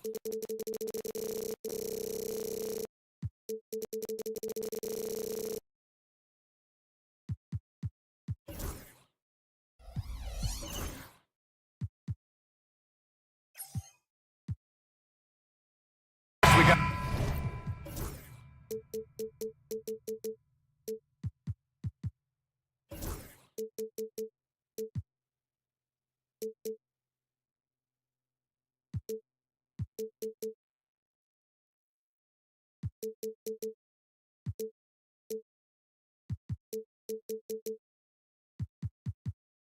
We got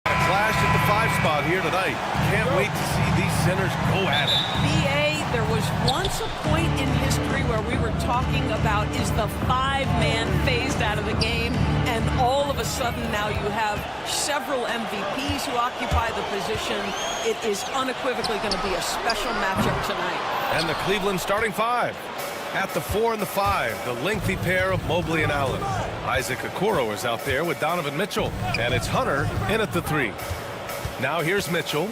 a clash at the 5 spot here tonight. Can't wait to see these centers go at it. BA, there was once a point in history where we were talking about is the 5-man phased out of the game, and all of a sudden now you have several MVPs who occupy the position. It is unequivocally going to be a special matchup tonight. And the Cleveland starting 5. At the 4 and the 5, the lengthy pair of Mobley and Allen. Isaac Okoro is out there with Donovan Mitchell. And it's Hunter in at the 3. Now here's Mitchell.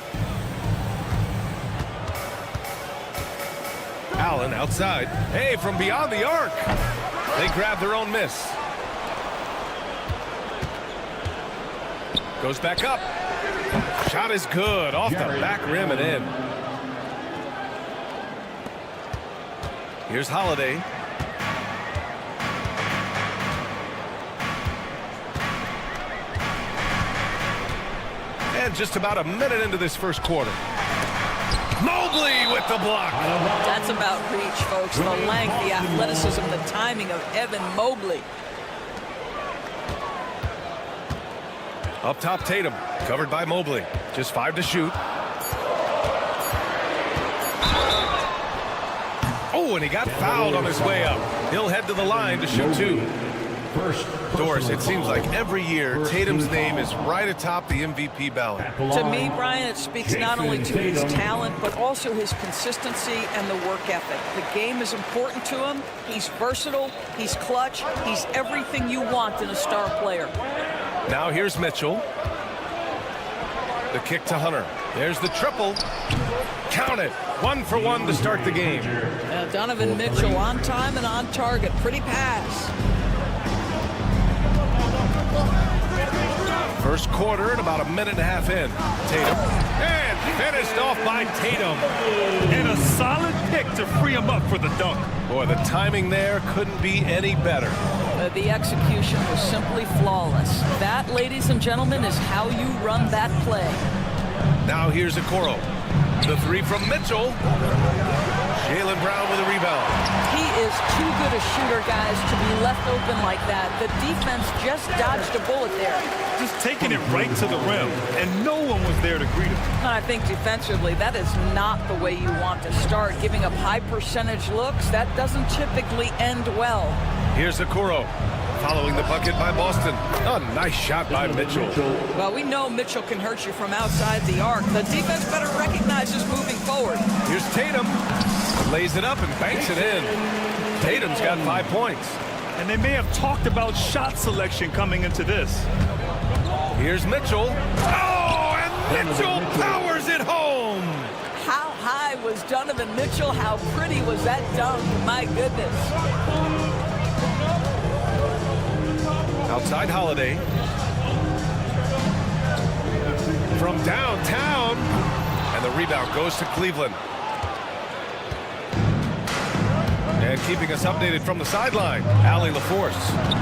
Allen outside. Hey, from beyond the arc. They grab their own miss. Goes back up. Shot is good. Off the back rim and in. Here's Holiday. And just about a minute into this first quarter. Mobley with the block. That's about reach, folks. The length, the athleticism, the timing of Evan Mobley. Up top, Tatum. Covered by Mobley. Just 5 to shoot. Oh, and he got fouled on his way up. He'll head to the line to shoot 2. Doris, it seems like every year Tatum's name is right atop the MVP ballot. To me, Brian, it speaks not only to his talent, but also his consistency and the work ethic. The game is important to him. He's versatile. He's clutch. He's everything you want in a star player. Now here's Mitchell. The kick to Hunter. There's the triple. Count it. 1 for 1 to start the game. Donovan Mitchell on time and on target. Pretty pass. First quarter and about a minute and a half in. Tatum. And finished off by Tatum. And a solid pick to free him up for the dunk. Boy, the timing there couldn't be any better. The execution was simply flawless. That, ladies and gentlemen, is how you run that play. Now here's Okoro. The 3 from Mitchell. Jaylen Brown with a rebound. He is too good a shooter, guys, to be left open like that. The defense just dodged a bullet there. Just taking it right to the rim, and no one was there to greet him. I think defensively, that is not the way you want to start. Giving up high percentage looks, that doesn't typically end well. Here's Okoro. Following the bucket by Boston. A nice shot by Mitchell. Well, we know Mitchell can hurt you from outside the arc. The defense better recognize this moving forward. Here's Tatum. Lays it up and banks it in. Tatum's got 5 points. And they may have talked about shot selection coming into this. Here's Mitchell. Oh, and Mitchell powers it home. How high was Donovan Mitchell? How pretty was that dunk? My goodness. Outside Holiday. From downtown. And the rebound goes to Cleveland. And keeping us updated from the sideline, Allie LaForce.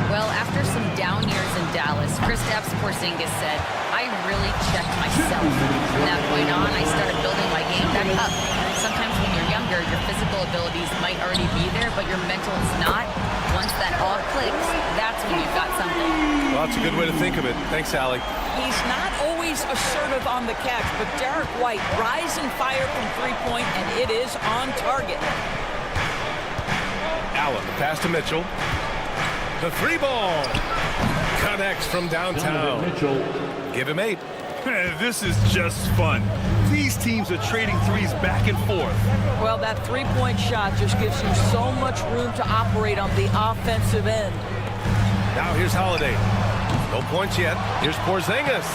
Well, after some down years in Dallas, Kristaps Porzingis said, I really checked myself. From that point on, I started building my game back up. Sometimes when you're younger, your physical abilities might already be there, but your mental is not. Once that all clicks, that's when you've got something. Well, that's a good way to think of it. Thanks, Allie. He's not always assertive on the catch, but Derek White, rise and fire from three-point, and it is on target. Allen, the pass to Mitchell. The 3 ball. Connects from downtown. Give him 8. This is just fun. These teams are trading threes back and forth. Well, that three-point shot just gives you so much room to operate on the offensive end. Now here's Holiday. No points yet. Here's Porzingis.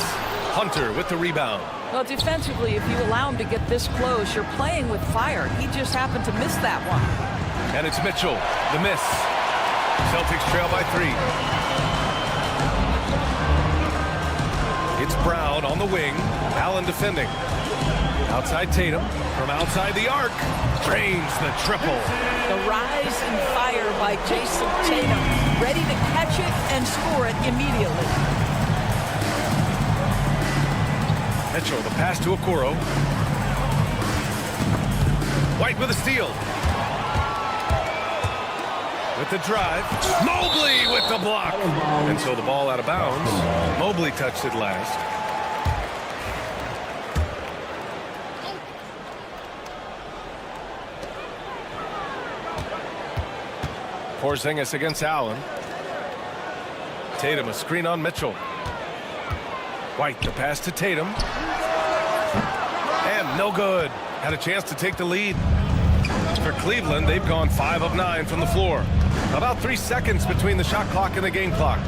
Hunter with the rebound. Well, defensively, if you allow him to get this close, you're playing with fire. He just happened to miss that one. And it's Mitchell, the miss. Celtics trail by 3. It's Brown on the wing. Allen defending. Outside Tatum. From outside the arc. Drains the triple. The rise and fire by Jason Tatum. Ready to catch it and score it immediately. Mitchell, the pass to Okoro. White with a steal. With the drive. Mobley with the block. And so the ball out of bounds. Mobley touched it last. Porzingis against Allen. Tatum a screen on Mitchell. White the pass to Tatum. And no good. Had a chance to take the lead. For Cleveland, they've gone 5 of 9 from the floor. About 3 seconds between the shot clock and the game clock.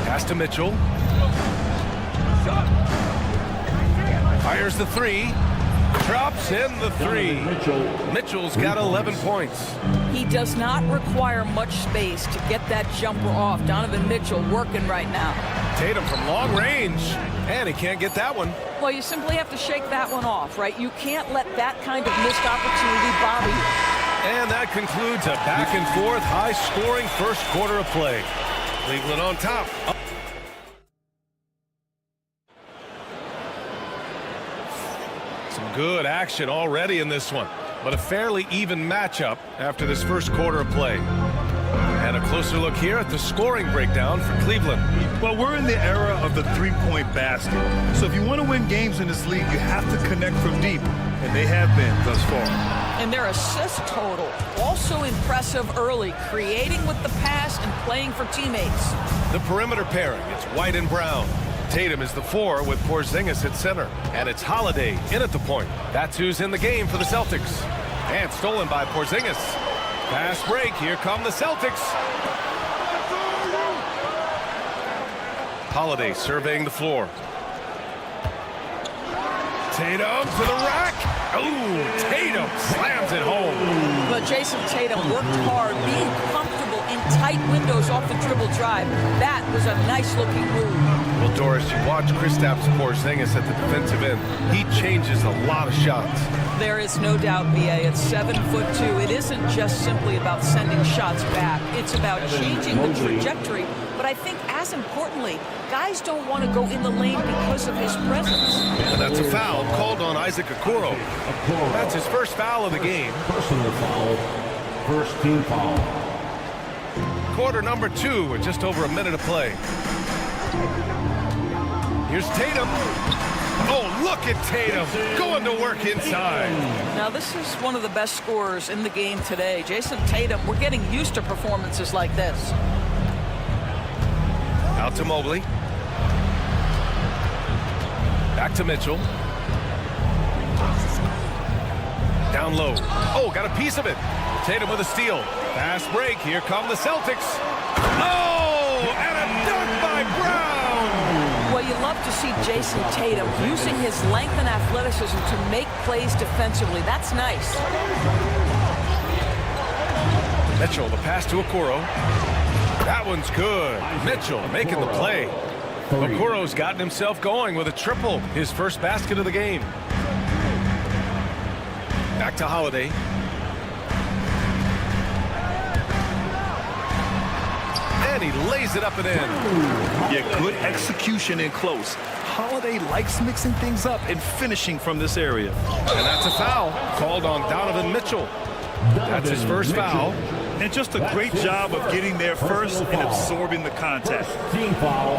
Pass to Mitchell. Fires the 3. Drops in the 3. Mitchell's got 11 points. He does not require much space to get that jumper off. Donovan Mitchell working right now. Tatum from long range. And he can't get that one. Well, you simply have to shake that one off, right? You can't let that kind of missed opportunity bother you. And that concludes a back-and-forth, high-scoring first quarter of play. Cleveland on top. Some good action already in this one, but a fairly even matchup after this first quarter of play. And a closer look here at the scoring breakdown for Cleveland. Well, we're in the era of the three-point basket. So if you want to win games in this league, you have to connect from deep. And they have been thus far. And their assist total, also impressive early, creating with the pass and playing for teammates. The perimeter pairing, it's White and Brown. Tatum is the 4 with Porzingis at center. And it's Holiday in at the point. That's who's in the game for the Celtics. And stolen by Porzingis. Pass break, here come the Celtics. Holiday surveying the floor. Tatum to the rack. Oh, Tatum slams it home. But Jason Tatum worked hard, being comfortable in tight windows off the dribble drive. That was a nice-looking move. Well, Doris, you watch Kristaps Porzingis at the defensive end. He changes a lot of shots. There is no doubt, BA, at 7'2". It isn't just simply about sending shots back. It's about changing the trajectory. But I think, as importantly, guys don't want to go in the lane because of his presence. And that's a foul called on Isaac Okoro. That's his first foul of the game. Personal foul. First team foul. Quarter number 2 with just over a minute of play. Here's Tatum. Oh, look at Tatum going to work inside. Now, this is one of the best scorers in the game today. Jason Tatum, we're getting used to performances like this. Out to Mobley. Back to Mitchell. Down low. Oh, got a piece of it. Tatum with a steal. Fast break. Here come the Celtics. Oh, and a dunk by Brown. Well, you love to see Jason Tatum using his length and athleticism to make plays defensively. That's nice. Mitchell, the pass to Okoro. That one's good. Mitchell making the play. Okoro's gotten himself going with a triple. His first basket of the game. Back to Holiday. And he lays it up and in. Yeah, good execution in close. Holiday likes mixing things up and finishing from this area. And that's a foul called on Donovan Mitchell. That's his first foul. And just a great job of getting there first and absorbing the contact. Team foul.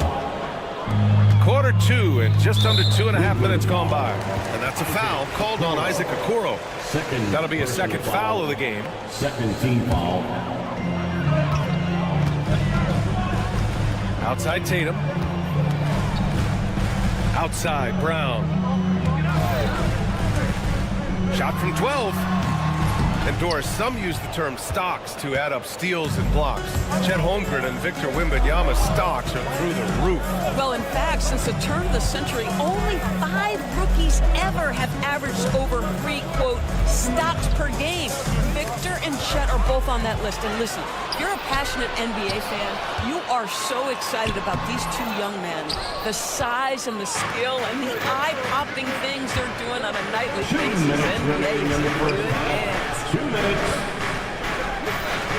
Quarter 2 and just under 2.5 minutes gone by. And that's a foul called on Isaac Okoro. That'll be a second foul of the game. Second team foul. Outside Tatum. Outside Brown. Shot from 12. And Doris, some use the term stocks to add up steals and blocks. Chet Holmgren and Victor Wembanyama's stocks are through the roof. Well, in fact, since the turn of the century, only 5 rookies ever have averaged over 3, quote, stocks per game. Victor and Chet are both on that list. And listen, if you're a passionate NBA fan, you are so excited about these 2 young men. The size and the skill and the eye-popping things they're doing on a nightly basis. NBA is in good hands. 2 minutes.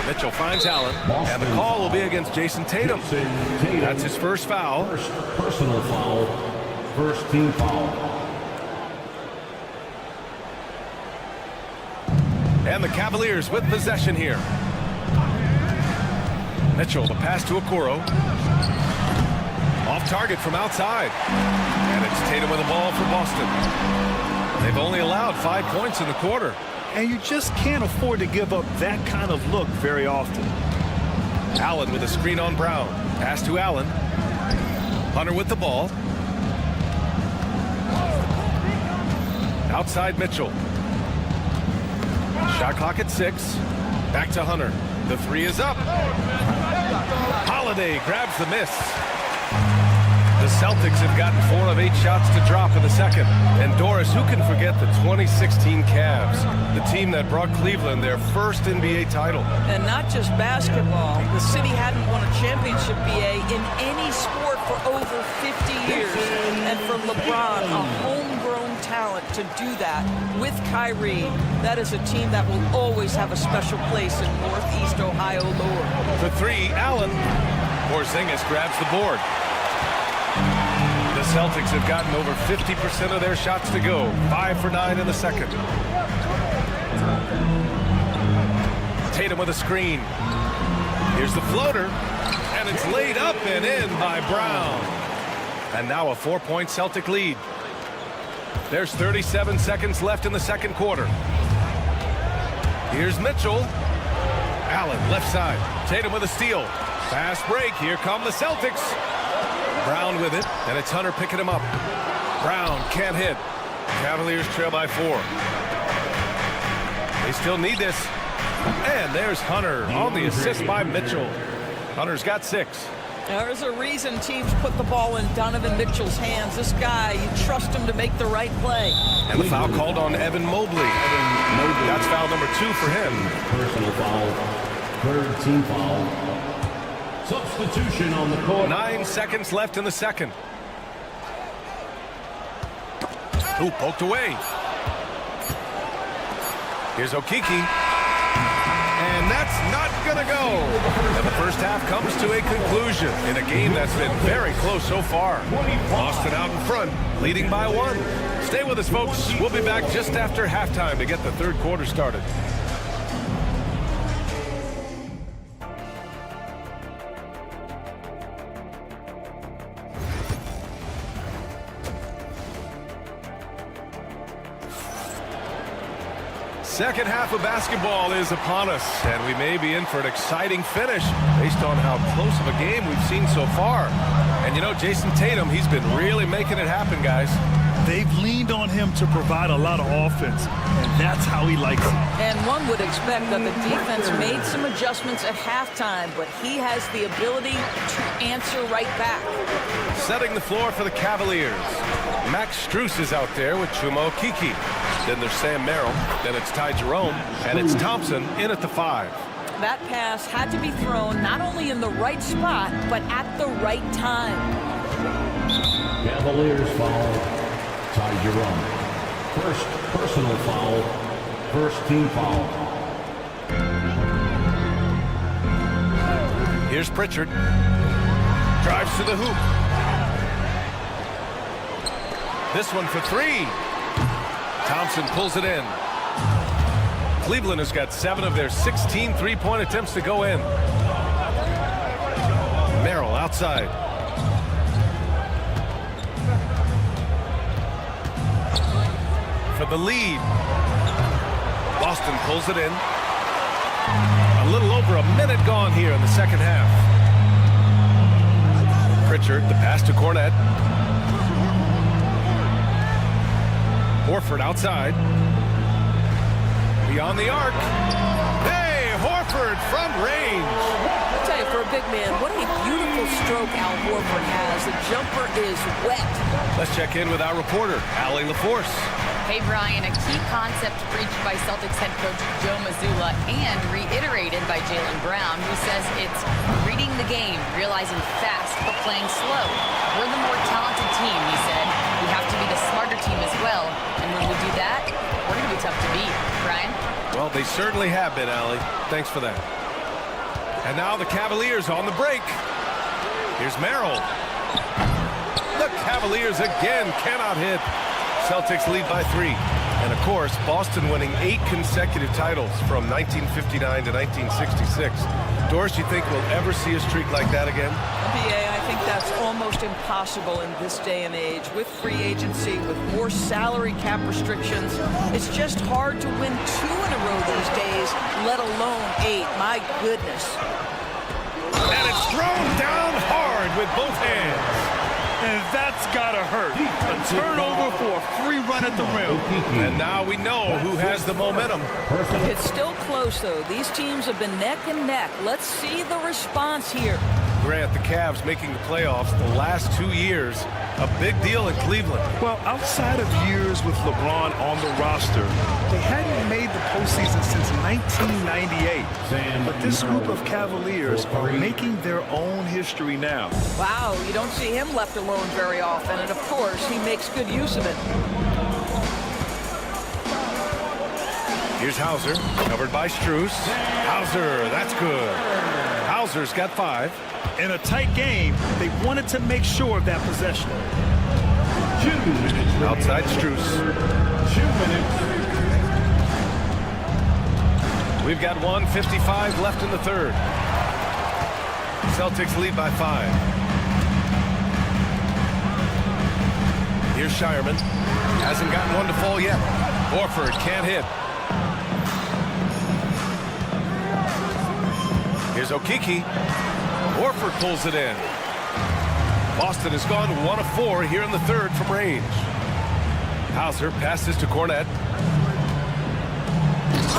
Mitchell finds Allen, and the call will be against Jason Tatum. That's his first foul. First personal foul. First team foul. And the Cavaliers with possession here. Mitchell, the pass to Okoro. Off target from outside. And it's Tatum with the ball for Boston. They've only allowed 5 points in the quarter. And you just can't afford to give up that kind of look very often. Allen with a screen on Brown. Pass to Allen. Hunter with the ball. Outside Mitchell. Shot clock at 6. Back to Hunter. The 3 is up. Holiday grabs the miss. The Celtics have gotten 4 of 8 shots to drop in the second. And Doris, who can forget the 2016 Cavs, the team that brought Cleveland their first NBA title. And not just basketball. The city hadn't won a championship, BA, in any sport for over 50 years. And for LeBron, a homegrown talent, to do that with Kyrie, that is a team that will always have a special place in Northeast Ohio lore. The 3, Allen. Porzingis grabs the board. The Celtics have gotten over 50% of their shots to go. 5 for 9 in the second. Tatum with a screen. Here's the floater. And it's laid up and in by Brown. And now a 4-point Celtic lead. There's 37 seconds left in the second quarter. Here's Mitchell. Allen, left side. Tatum with a steal. Fast break. Here come the Celtics. Brown with it, and it's Hunter picking him up. Brown can't hit. Cavaliers trail by 4. They still need this. And there's Hunter on the assist by Mitchell. Hunter's got 6. There's a reason teams put the ball in Donovan Mitchell's hands. This guy, you trust him to make the right play. And the foul called on Evan Mobley. That's foul number 2 for him. Personal foul. Third team foul. Substitution on the court. 9 seconds left in the second. Ooh, poked away. Here's Okiki. And that's not going to go. And the first half comes to a conclusion in a game that's been very close so far. Boston out in front, leading by 1. Stay with us, folks. We'll be back just after halftime to get the third quarter started. Second half of basketball is upon us, and we may be in for an exciting finish based on how close of a game we've seen so far. And you know, Jason Tatum, he's been really making it happen, guys. They've leaned on him to provide a lot of offense, and that's how he likes it. And one would expect that the defense made some adjustments at halftime, but he has the ability to answer right back. Setting the floor for the Cavaliers. Max Strus is out there with Chuma Okiki. Then there's Sam Merrill. Then it's Ty Jerome. And it's Thompson in at the 5. That pass had to be thrown not only in the right spot, but at the right time. Cavaliers foul. Ty Jerome. First personal foul. First team foul. Here's Pritchard. Drives to the hoop. This one for 3. Thompson pulls it in. Cleveland has got 7 of their 16 three-point attempts to go in. Merrill outside. For the lead. Boston pulls it in. A little over a minute gone here in the second half. Pritchard, the pass to Cornette. Horford outside. Beyond the arc. Hey, Horford from range. I'll tell you, for a big man, what a beautiful stroke Al Horford has. The jumper is wet. Let's check in with our reporter, Allie LaForce. Hey, Brian, a key concept breached by Celtics head coach Joe Mazzulla and reiterated by Jaylen Brown, who says it's reading the game, realizing fast but playing slow. We're the more talented team, he said. We have to be the smarter team as well, and when we do that, we're going to be tough to beat. Brian? Well, they certainly have been, Allie. Thanks for that. And now the Cavaliers on the break. Here's Merrill. The Cavaliers again cannot hit. Celtics lead by 3. And of course, Boston winning 8 consecutive titles from 1959 to 1966. Doris, you think we'll ever see a streak like that again? NBA, I think that's almost impossible in this day and age. With free agency, with more salary cap restrictions, it's just hard to win 2 in a row these days, let alone 8. My goodness. And it's thrown down hard with both hands. And that's gotta hurt. A turnover for a free run at the rim. And now we know who has the momentum. It's still close, though. These teams have been neck and neck. Let's see the response here. Grant, the Cavs making the playoffs the last 2 years. A big deal in Cleveland. Well, outside of years with LeBron on the roster, they hadn't made the postseason since 1998. But this group of Cavaliers are making their own history now. Wow, you don't see him left alone very often, and of course, he makes good use of it. Here's Hauser, covered by Strus. Hauser, that's good. Hauser's got 5. In a tight game, they wanted to make sure of that possession. 2 minutes. Outside Strus. 2 minutes. We've got 1:55 left in the third. Celtics lead by 5. Here's Shireman. Hasn't gotten one to fall yet. Horford can't hit. Here's Okeke. Horford pulls it in. Boston has gone 1 of 4 here in the third from range. Hauser passes to Cornette.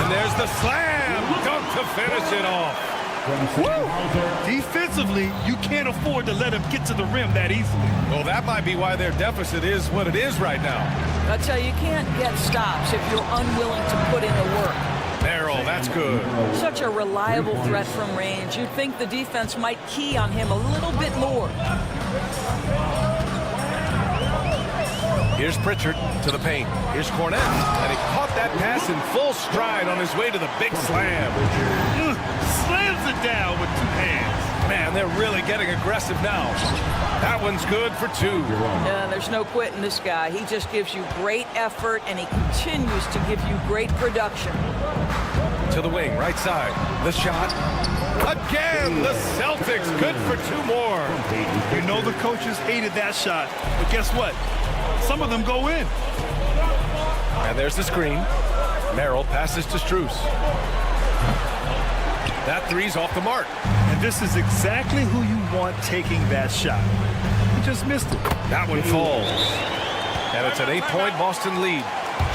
And there's the slam! Dunk to finish it off. Defensively, you can't afford to let him get to the rim that easily. Well, that might be why their deficit is what it is right now. I tell you, you can't get stops if you're unwilling to put in the work. Merrill, that's good. Such a reliable threat from range. You'd think the defense might key on him a little bit more. Here's Pritchard to the paint. Here's Cornette. And he caught that pass in full stride on his way to the big slam. Slams it down with 2 hands. Man, they're really getting aggressive now. That one's good for 2. Yeah, there's no quitting this guy. He just gives you great effort, and he continues to give you great production. To the wing, right side. The shot. Again, the Celtics good for 2 more. You know the coaches hated that shot, but guess what? Some of them go in. And there's the screen. Merrill passes to Strus. That 3's off the mark. And this is exactly who you want taking that shot. He just missed it. That one falls. And it's an 8-point Boston lead.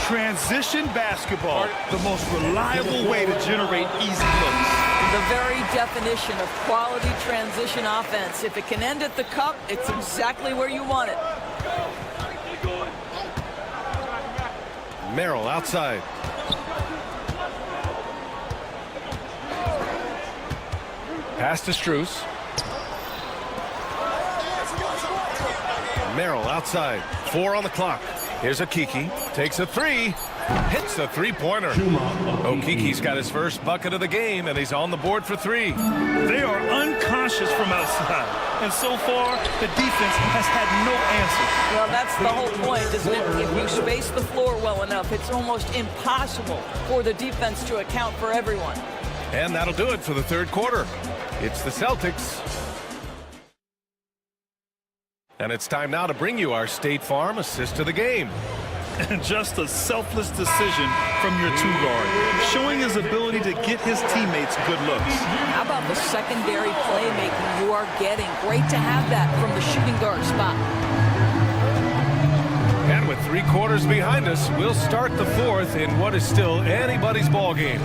Transition basketball, the most reliable way to generate easy looks. The very definition of quality transition offense. If it can end at the cup, it's exactly where you want it. Merrill outside. Pass to Strus. Merrill outside. 4 on the clock. Here's Okeke. Takes a 3. Hits a 3-pointer. Okeke's got his first bucket of the game, and he's on the board for 3. They are unconscious from outside. And so far, the defense has had no answer. Well, that's the whole point, isn't it? If you space the floor well enough, it's almost impossible for the defense to account for everyone. And that'll do it for the third quarter. It's the Celtics. And it's time now to bring you our State Farm assist of the game. And just a selfless decision from your 2-guard, showing his ability to get his teammates good looks. How about the secondary playmaking you are getting? Great to have that from the shooting guard spot. And with With 3 quarters behind us, we'll start the 4th in what is still anybody's ball game.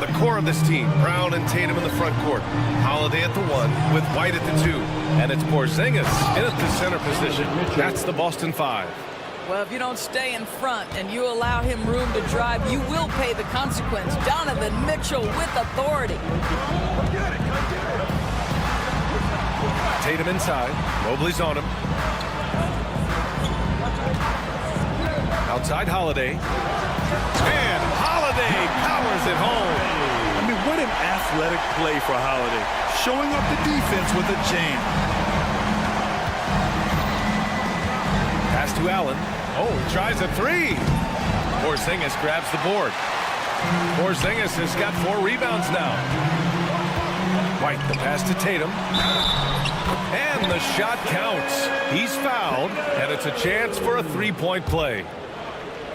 The core of this team, Brown and Tatum in the front court. Holiday at the 1 with White at the 2. And it's Porzingis in at the center position. That's the Boston 5. Well, if you don't stay in front and you allow him room to drive, you will pay the consequence. Donovan Mitchell with authority. Tatum inside. Mobley's on him. Outside Holiday. And Holiday powers it home. I mean, what an athletic play for Holiday. Showing up the defense with a jam. Pass to Allen. Oh, tries a 3. Porzingis grabs the board. Porzingis has got 4 rebounds now. White, the pass to Tatum. And the shot counts. He's fouled, and it's a chance for a 3-point play.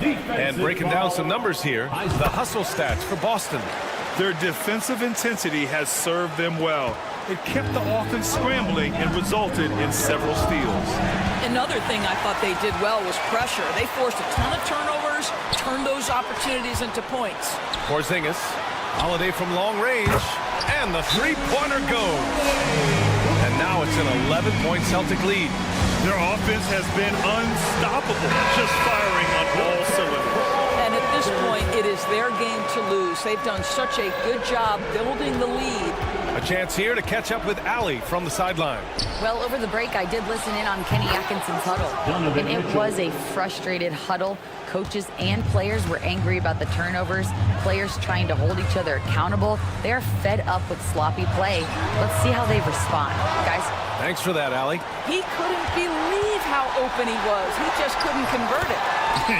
And breaking down some numbers here, the hustle stats for Boston. Their defensive intensity has served them well. It kept the offense scrambling and resulted in several steals. Another thing I thought they did well was pressure. They forced a ton of turnovers, turned those opportunities into points. Porzingis, Holiday from long range, and the 3-pointer goes. And now it's an 11-point Celtic lead. Their offense has been unstoppable, just firing on all cylinders. And at this point, it is their game to lose. They've done such a good job building the lead. A chance here to catch up with Allie from the sideline. Well, over the break, I did listen in on Kenny Atkinson's huddle, and it was a frustrated huddle. Coaches and players were angry about the turnovers, players trying to hold each other accountable. They're fed up with sloppy play. Let's see how they respond. Guys? Thanks for that, Allie. He couldn't believe how open he was. He just couldn't convert it.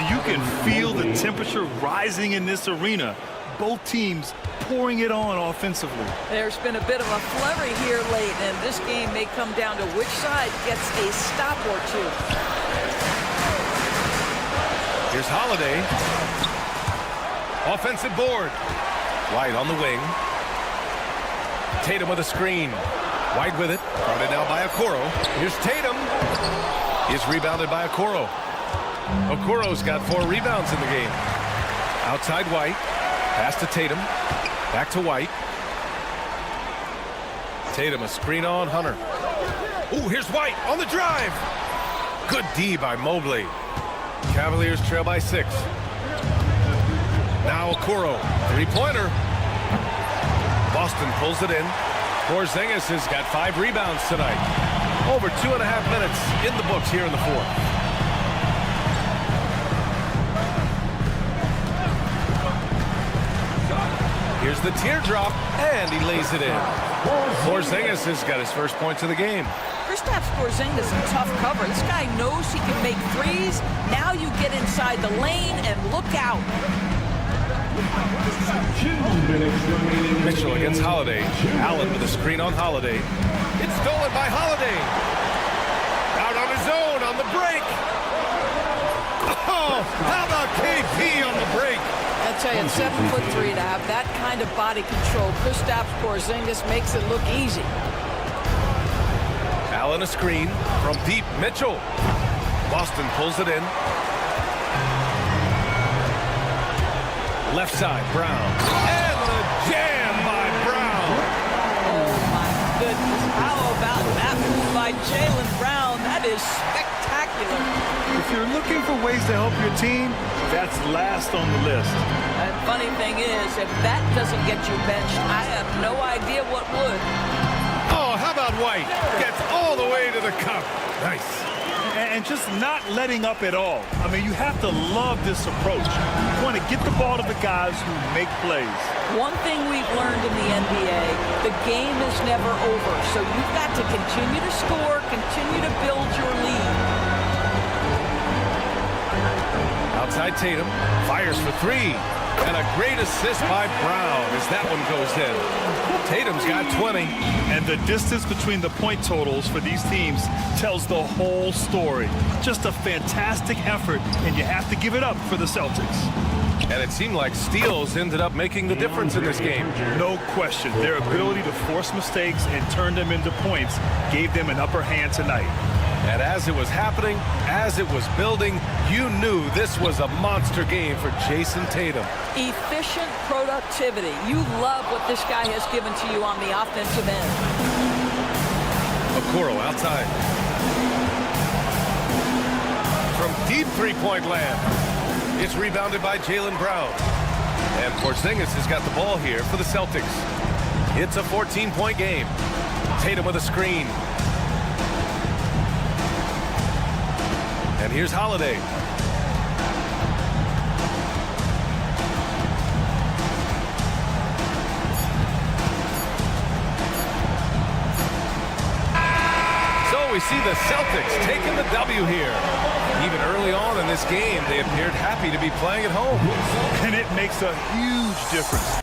You can feel the temperature rising in this arena. Both teams pouring it on offensively. There's been a bit of a flurry here late, and this game may come down to which side gets a stop or two. Here's Holiday. Offensive board. White on the wing. Tatum with a screen. White with it. Guarded now by Okoro. Here's Tatum. He's rebounded by Okoro. Okoro's got 4 rebounds in the game. Outside White. Pass to Tatum. Back to White. Tatum a screen on Hunter. Ooh, here's White on the drive. Good D by Mobley. Cavaliers trail by 6. Now Okoro. 3-pointer. Boston pulls it in. Porzingis has got 5 rebounds tonight. Over 2.5 minutes in the books here in the 4th. Here's the teardrop, and he lays it in. Porzingis has got his first points of the game. Kristaps Porzingis in tough cover. This guy knows he can make threes. Now you get inside the lane and look out. Mitchell against Holiday. Allen with a screen on Holiday. It's stolen by Holiday. Out on his own on the break. Oh, how about KP on the break? I tell you, at 7'3", to have that kind of body control, Kristaps Porzingis makes it look easy. Allen a screen from deep. Mitchell. Boston pulls it in. Left side, Brown. And the jam by Brown. Oh, my goodness. How about that move by Jaylen Brown? That is spectacular. If you're looking for ways to help your team, that's last on the list. And funny thing is, if that doesn't get you benched, I have no idea what would. Oh, how about White? Gets all the way to the cup. Nice. And just not letting up at all. I mean, you have to love this approach. You want to get the ball to the guys who make plays. One thing we've learned in the NBA, the game is never over. So you've got to continue to score, continue to build your lead. Outside Tatum, fires for 3. And a great assist by Brown as that one goes in. Tatum's got 20. And the distance between the point totals for these teams tells the whole story. Just a fantastic effort, and you have to give it up for the Celtics. And it seemed like steals ended up making the difference in this game. No question. Their ability to force mistakes and turn them into points gave them an upper hand tonight. And as it was happening, as it was building, you knew this was a monster game for Jason Tatum. Efficient productivity. You love what this guy has given to you on the offensive end. Okoro outside. From deep three-point land. It's rebounded by Jaylen Brown. And Porzingis has got the ball here for the Celtics. It's a 14-point game. Tatum with a screen. And here's Holiday. So we see the Celtics taking the W here. Even early on in this game, they appeared happy to be playing at home. And it makes a huge difference.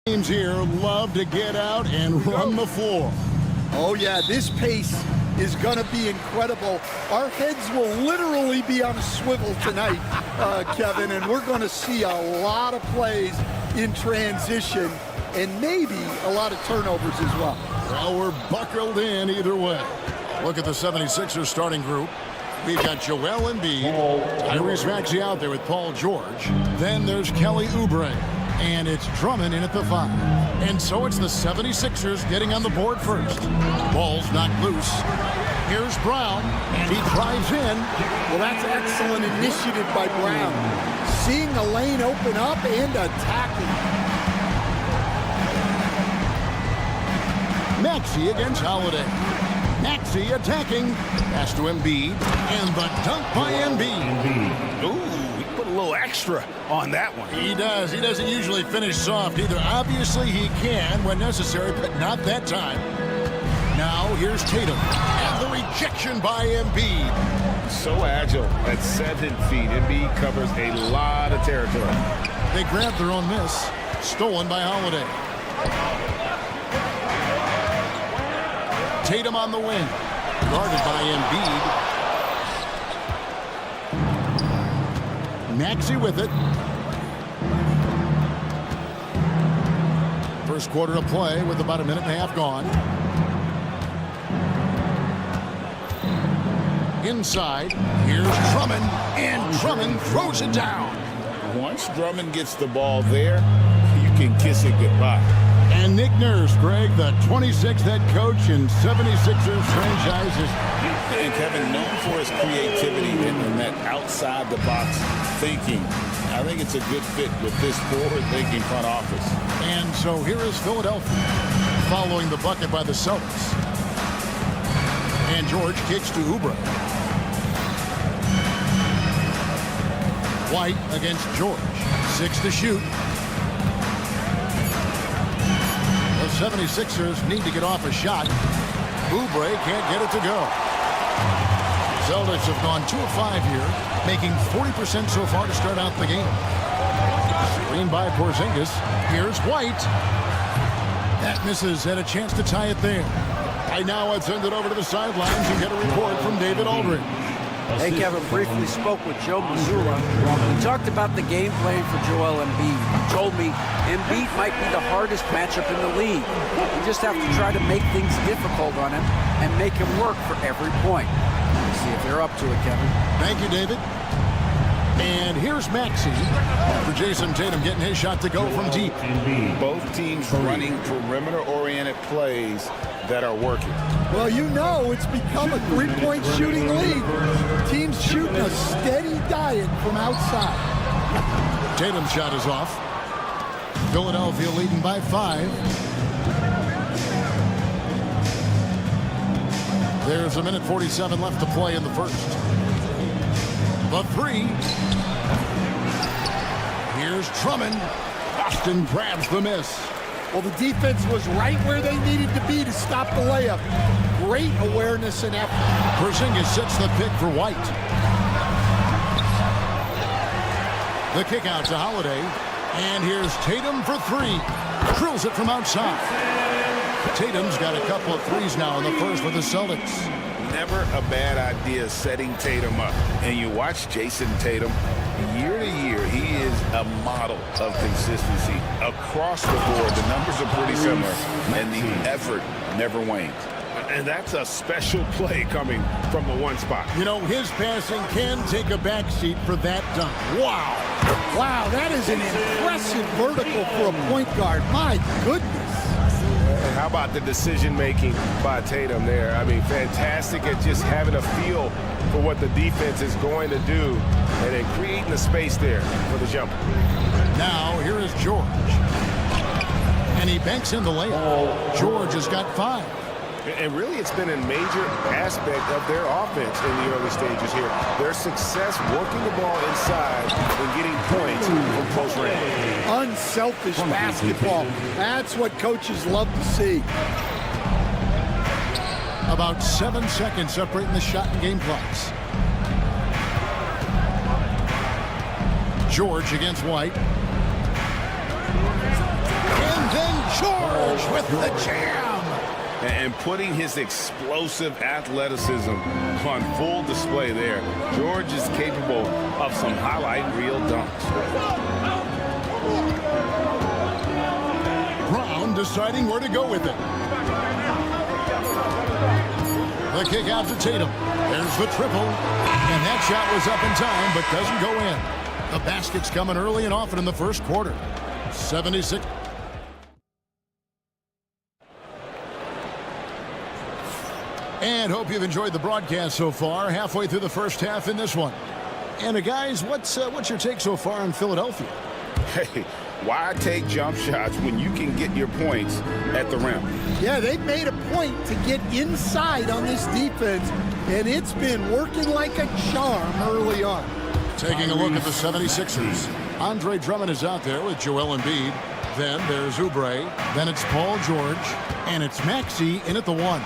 Teams here love to get out and run the floor. Oh, yeah, this pace is going to be incredible. Our heads will literally be on a swivel tonight, Kevin, and we're going to see a lot of plays in transition and maybe a lot of turnovers as well. Well, we're buckled in either way. Look at the 76ers starting group. We've got Joel Embiid, Tyrese Maxey out there with Paul George. Then there's Kelly Oubre. And it's Drummond in at the 5. And so it's the 76ers getting on the board first. Ball's knocked loose. Here's Brown, and he drives in. Well, that's excellent initiative by Brown. Seeing the lane open up and attacking. Maxey against Holiday. Maxey attacking. Pass to Embiid. And the dunk by Embiid. Ooh, he put a little extra on that one. He does. He doesn't usually finish soft either. Obviously, he can when necessary, but not that time. Now, here's Tatum. And the rejection by Embiid. So agile at 7 feet. Embiid covers a lot of territory. They grabbed their own miss. Stolen by Holiday. Tatum on the wing. Guarded by Embiid. Maxey with it. First quarter of play with about a minute and a half gone. Inside, here's Drummond, and Drummond throws it down. Once Drummond gets the ball there, you can kiss it goodbye. And Nick Nurse, Greg, the 26th head coach in 76ers franchises. And Kevin, known for his creativity and that outside-the-box thinking. I think it's a good fit with this forward-thinking front office. And so here is Philadelphia, following the bucket by the Celtics. And George kicks to Oubre. White against George. 6 to shoot. The 76ers need to get off a shot. Oubre can't get it to go. Celtics have gone 2 of 5 here, making 40% so far to start out the game. Screen by Porzingis. Here's White. That misses, had a chance to tie it there. Right now, I'd send it over to the sidelines and get a report from David Aldridge. Hey, Kevin, briefly spoke with Joe Mazzulla. He talked about the game plan for Joel Embiid. He told me Embiid might be the hardest matchup in the league. You just have to try to make things difficult on him and make him work for every point. Let's see if they're up to it, Kevin. Thank you, David. And here's Maxey after Jason Tatum getting his shot to go from deep. Both teams running perimeter-oriented plays that are working. Well, you know it's become a three-point shooting league. Teams shooting a steady diet from outside. Tatum's shot is off. Philadelphia leading by 5. There's a minute 47 left to play in the first. The 3. Here's Drummond. Austin grabs the miss. Well, the defense was right where they needed to be to stop the layup. Great awareness and effort. Porzingis sets the pick for White. The kick out to Holiday. And here's Tatum for 3. Drills it from outside. Tatum's got a couple of threes now in the first for the Celtics. Never a bad idea setting Tatum up. And you watch Jason Tatum, year to year, he is a model of consistency. Across the board, the numbers are pretty similar, and the effort never wanes. And that's a special play coming from the one spot. You know, his passing can take a backseat for that dunk. Wow. Wow, that is an impressive vertical for a point guard. My goodness. And how about the decision-making by Tatum there? I mean, fantastic at just having a feel for what the defense is going to do and then creating the space there for the jumper. Now, here is George. And he banks in the layup. George has got 5. And really, it's been a major aspect of their offense in the early stages here. Their success working the ball inside and getting points from close range. Unselfish basketball. That's what coaches love to see. About 7 seconds separating the shot and game clocks. George against White. And then with the jam. And putting his explosive athleticism on full display there. George is capable of some highlight reel dunks. Brown deciding where to go with it. The kick out to Tatum. There's the triple. And that shot was up in time, but doesn't go in. The basket's coming early and often in the first quarter. 76. And hope you've enjoyed the broadcast so far. Halfway through the first half in this one. And guys, what's your take so far on Philadelphia? Hey, why take jump shots when you can get your points at the rim? Yeah, they've made a point to get inside on this defense, and it's been working like a charm early on. Taking a look at the 76ers. Andre Drummond is out there with Joel Embiid. Then there's Oubre. Then it's Paul George. And it's Maxey in at the 1.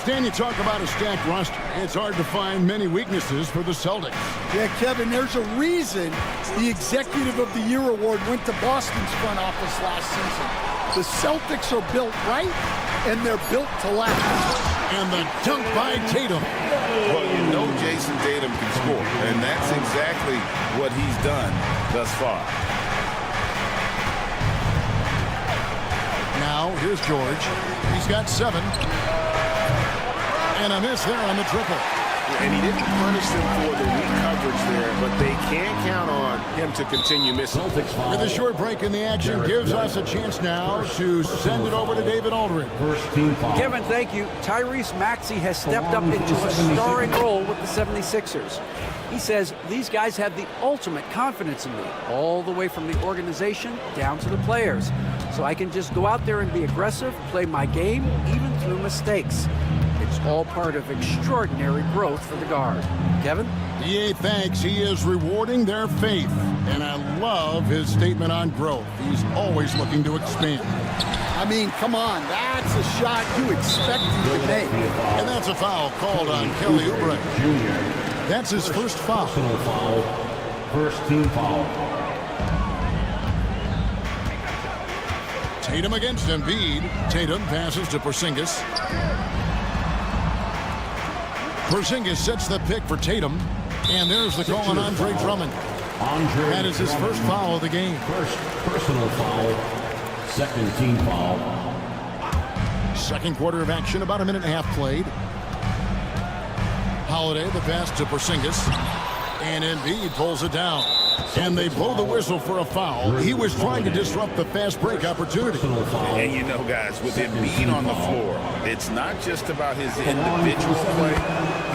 Stan, you talk about a stacked roster. It's hard to find many weaknesses for the Celtics. Yeah, Kevin, there's a reason the Executive of the Year award went to Boston's front office last season. The Celtics are built right, and they're built to last. And the dunk by Tatum. Well, you know Jason Tatum can score, and that's exactly what he's done thus far. Now, here's George. He's got 7. And a miss there on the triple. And he didn't punish them for the weak coverage there, but they can't count on him to continue missing. With a short break in the action, gives us a chance now to send it over to David Aldridge. Kevin, thank you. Tyrese Maxey has stepped up into a starring role with the 76ers. He says, these guys have the ultimate confidence in me, all the way from the organization down to the players. So I can just go out there and be aggressive, play my game, even through mistakes. It's all part of extraordinary growth for the guard. Kevin? DA thanks. He is rewarding their faith. And I love his statement on growth. He's always looking to expand. I mean, come on. That's a shot you expect him to make. And that's a foul called on Kelly Oubre. That's his first foul. First team foul. Tatum against Embiid. Tatum passes to Porzingis. Porzingis sets the pick for Tatum. And there's the call on Andre Drummond. That is his first foul of the game. First personal foul. Second team foul. Second quarter of action, about a minute and a half played. Holiday, the pass to Porzingis. And Embiid pulls it down. And they blow the whistle for a foul. He was trying to disrupt the fast break opportunity. And you know, guys, with Embiid on the floor, it's not just about his individual play.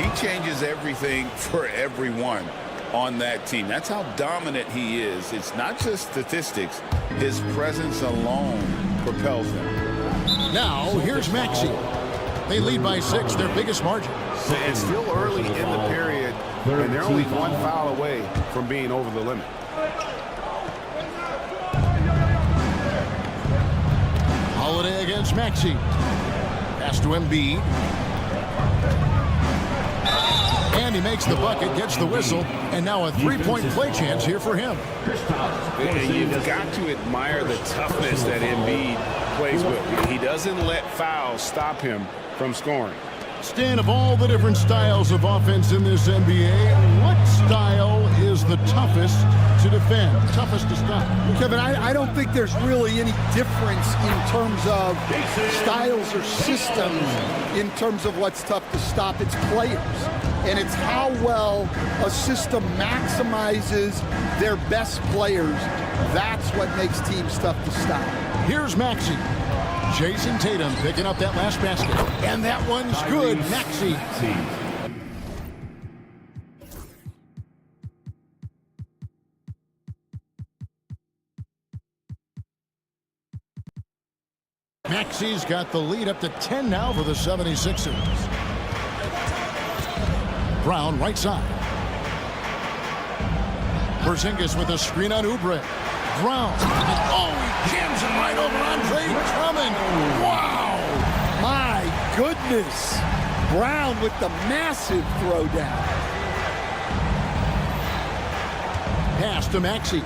He changes everything for everyone on that team. That's how dominant he is. It's not just statistics. His presence alone propels them. Now, here's Maxey. They lead by 6, their biggest margin. It's still early in the period, and they're only one foul away from being over the limit. Holiday against Maxey. Pass to Embiid. And he makes the bucket, gets the whistle, and now a three-point play chance here for him. And you've got to admire the toughness that Embiid plays with. He doesn't let fouls stop him from scoring. Stan, of all the different styles of offense in this NBA, what style is the toughest to defend, toughest to stop? Kevin, I don't think there's really any difference in terms of styles or systems in terms of what's tough to stop. It's players. And it's how well a system maximizes their best players. That's what makes teams tough to stop. Here's Maxey. Jason Tatum picking up that last basket. And that one's good. Maxey. Maxey's got the lead up to 10 now for the 76ers. Brown right side. Porzingis with a screen on Oubre. Brown. Oh, he jams it right over Andre Drummond. Wow. My goodness. Brown with the massive throwdown. Pass to Maxey.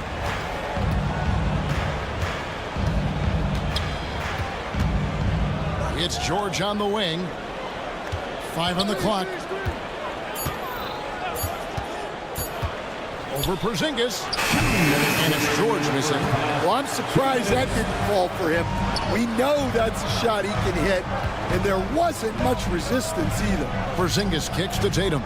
It's George on the wing. 5 on the clock. Over Porzingis. And it's George missing. Well, I'm surprised that didn't fall for him. We know that's a shot he can hit, and there wasn't much resistance either. Porzingis kicks to Tatum.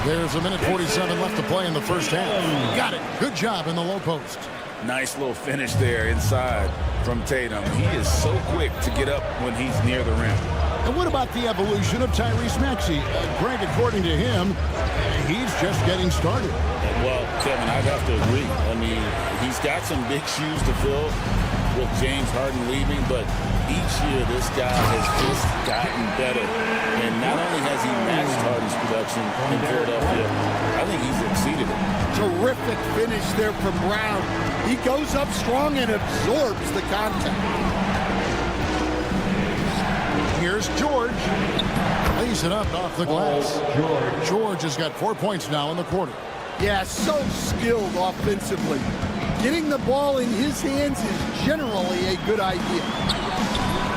There's a minute 47 left to play in the first half. Got it. Good job in the low post. Nice little finish there inside from Tatum. He is so quick to get up when he's near the rim. And what about the evolution of Tyrese Maxey? Greg, according to him, he's just getting started. Well, Kevin, I'd have to agree. I mean, he's got some big shoes to fill with James Harden leaving, but each year this guy has just gotten better. And not only has he matched Harden's production in Philadelphia, I think he's exceeded it. Terrific finish there from Brown. He goes up strong and absorbs the contact. Here's George. Lays it up off the glass. George has got 4 points now in the quarter. Yeah, so skilled offensively. Getting the ball in his hands is generally a good idea.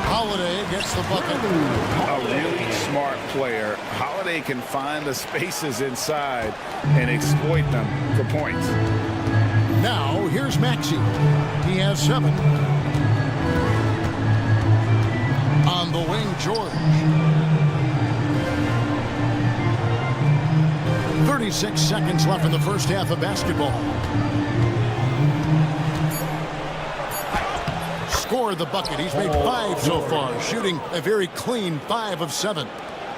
Holiday gets the bucket. A really smart player. Holiday can find the spaces inside and exploit them for points. Now, here's Maxey. He has 7. On the wing, George. 36 seconds left in the first half of basketball. Scored the bucket. He's made 5 so far, shooting a very clean 5 of 7.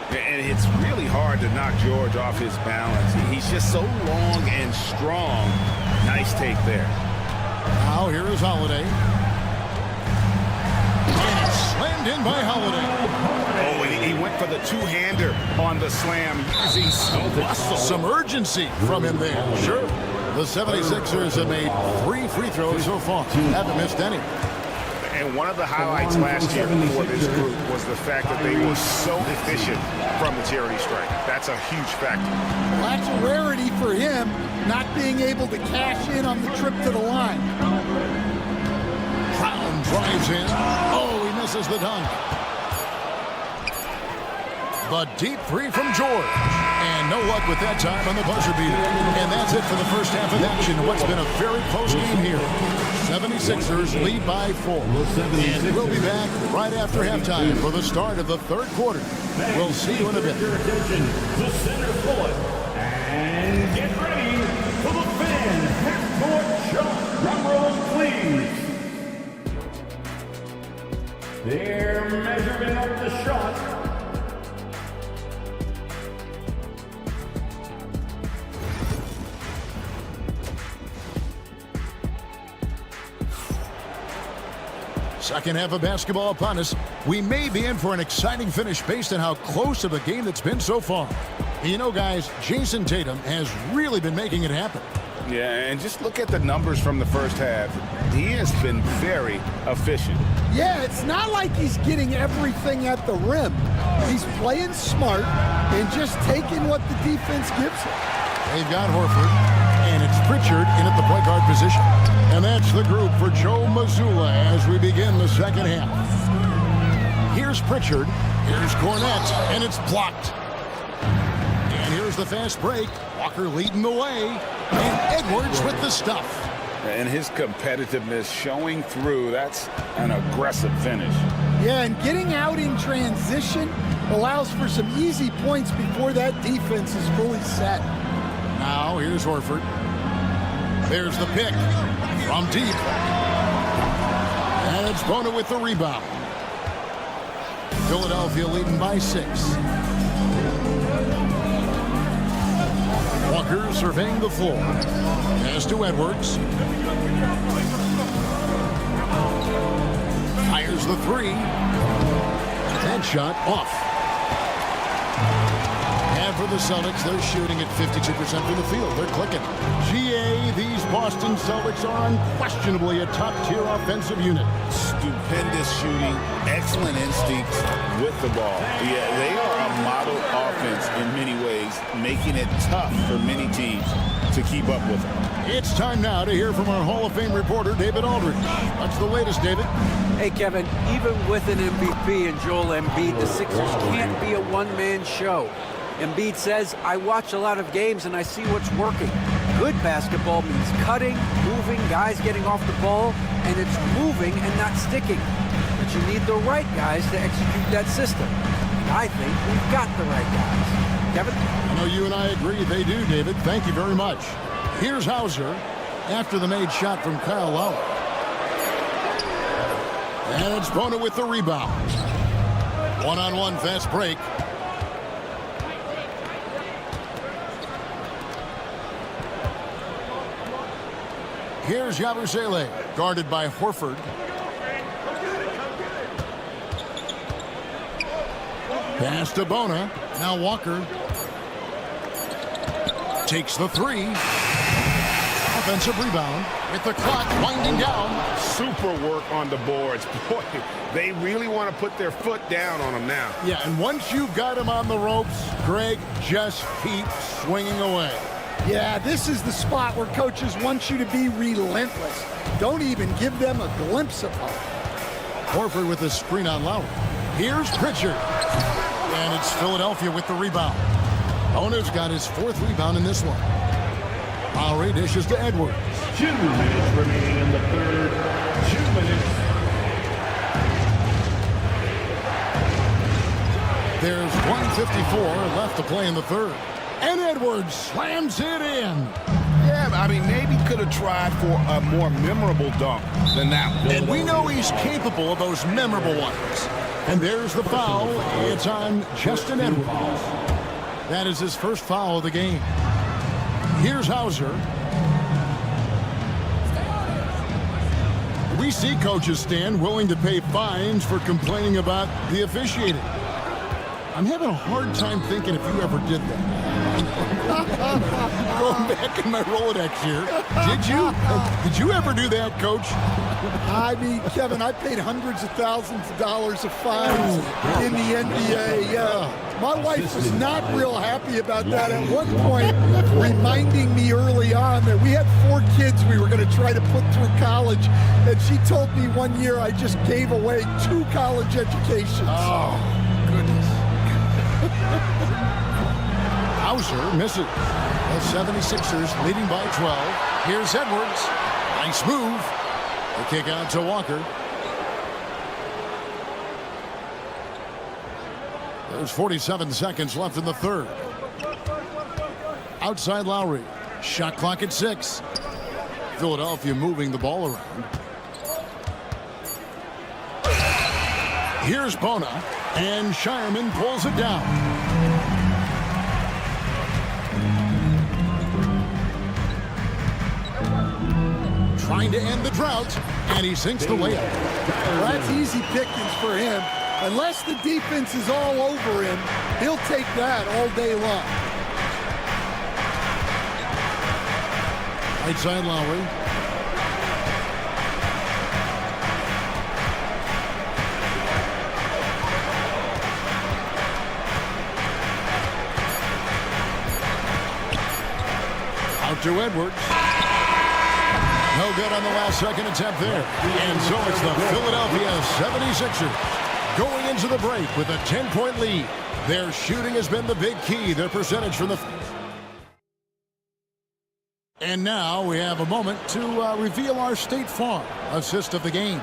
And it's really hard to knock George off his balance. He's just so long and strong. Nice take there. Now here is Holiday. And it's slammed in by Holiday. Oh, and he went for the two-hander on the slam using some muscle. Some urgency from him there. Sure. The 76ers have made 3 free throws so far. Haven't missed any. And one of the highlights last year for this group was the fact that they were so efficient from the charity stripe. That's a huge factor. Well, that's a rarity for him, not being able to cash in on the trip to the line. Brown drives in. Oh, he misses the dunk. The deep 3 from George. And no luck with that time on the buzzer beater. And that's it for the first half of action. What's been a very close game here. 76ers lead by 4. And we'll be back right after halftime for the start of the third quarter. We'll see you in a bit. Your attention to center court. And get ready for the fan half-court shot. Drum roll, please. They're measuring up the shot. Second half of basketball upon us. We may be in for an exciting finish based on how close of a game that's been so far. You know, guys, Jason Tatum has really been making it happen. Yeah, and just look at the numbers from the first half. He has been very efficient. Yeah, it's not like he's getting everything at the rim. He's playing smart and just taking what the defense gives him. They've got Horford, and it's Pritchard in at the point guard position. And that's the group for Joe Mazzulla as we begin the second half. Here's Pritchard, here's Cornette, and it's blocked. And here's the fast break. Walker leading the way, and Edwards with the stuff. And his competitiveness showing through. That's an aggressive finish. Yeah, and getting out in transition allows for some easy points before that defense is fully set. Now here's Horford. There's the pick from deep. And it's Bona with the rebound. Philadelphia leading by 6. Walker surveying the floor. Pass to Edwards. Fires the 3. That shot off. And for the Celtics, they're shooting at 52% from the field. They're clicking. GA, these Boston Celtics are unquestionably a top-tier offensive unit. Stupendous shooting, excellent instincts with the ball. Yeah, they are a model offense in many ways, making it tough for many teams to keep up with them. It's time now to hear from our Hall of Fame reporter, David Aldridge. What's the latest, David? Hey, Kevin, even with an MVP and Joel Embiid, the Sixers can't be a one-man show. Embiid says, I watch a lot of games and I see what's working. Good basketball means cutting, moving, guys getting off the ball, and it's moving and not sticking. But you need the right guys to execute that system. And I think we've got the right guys. Kevin? I know you and I agree they do, David. Thank you very much. Here's Hauser after the made shot from Kyle Lowry. And it's Bona with the rebound. One-on-one fast break. Here's Yabusele, guarded by Horford. Pass to Bona. Now Walker takes the three. Offensive rebound with the clock winding down. Super work on the boards. Boy, they really want to put their foot down on them now. Yeah, and once you've got him on the ropes, Greg, just keep swinging away. Yeah, this is the spot where coaches want you to be relentless. Don't even give them a glimpse of hope. Horford with the screen on Lowry. Here's Pritchard. And it's Philadelphia with the rebound. Bona's got his fourth rebound in this one. Lowry dishes to Edwards. 2 minutes remaining in the third. 2 minutes. There's 1:54 left to play in the third. And Edwards slams it in. Yeah, I mean, maybe could have tried for a more memorable dunk than that one. And we know he's capable of those memorable ones. And there's the foul. It's on Justin Edwards. That is his first foul of the game. Here's Hauser. We see coaches stand willing to pay fines for complaining about the officiating. I'm having a hard time thinking if you ever did that. Going back in my Rolodex here. Did you ever do that, Coach? I mean, Kevin, I paid hundreds of thousands of dollars of fines in the NBA. My wife was not real happy about that at one point, reminding me early on that we had 4 kids we were going to try to put through college. And she told me one year I just gave away 2 college educations. Oh, goodness. Hauser misses. The 76ers leading by 12. Here's Edwards. Nice move. The kick out to Walker. There's 47 seconds left in the third. Outside Lowry. Shot clock at 6. Philadelphia moving the ball around. Here's Bona. And Shireman pulls it down. Trying to end the drought, and he sinks the layup. Well, that's easy pickings for him. Unless the defense is all over him, he'll take that all day long. Right side Lowry. Out to Edwards. No good on the last second attempt there. And so it's the Philadelphia 76ers going into the break with a 10-point lead. Their shooting has been the big key. Their percentage from the... And now we have a moment to reveal our State Farm assist of the game.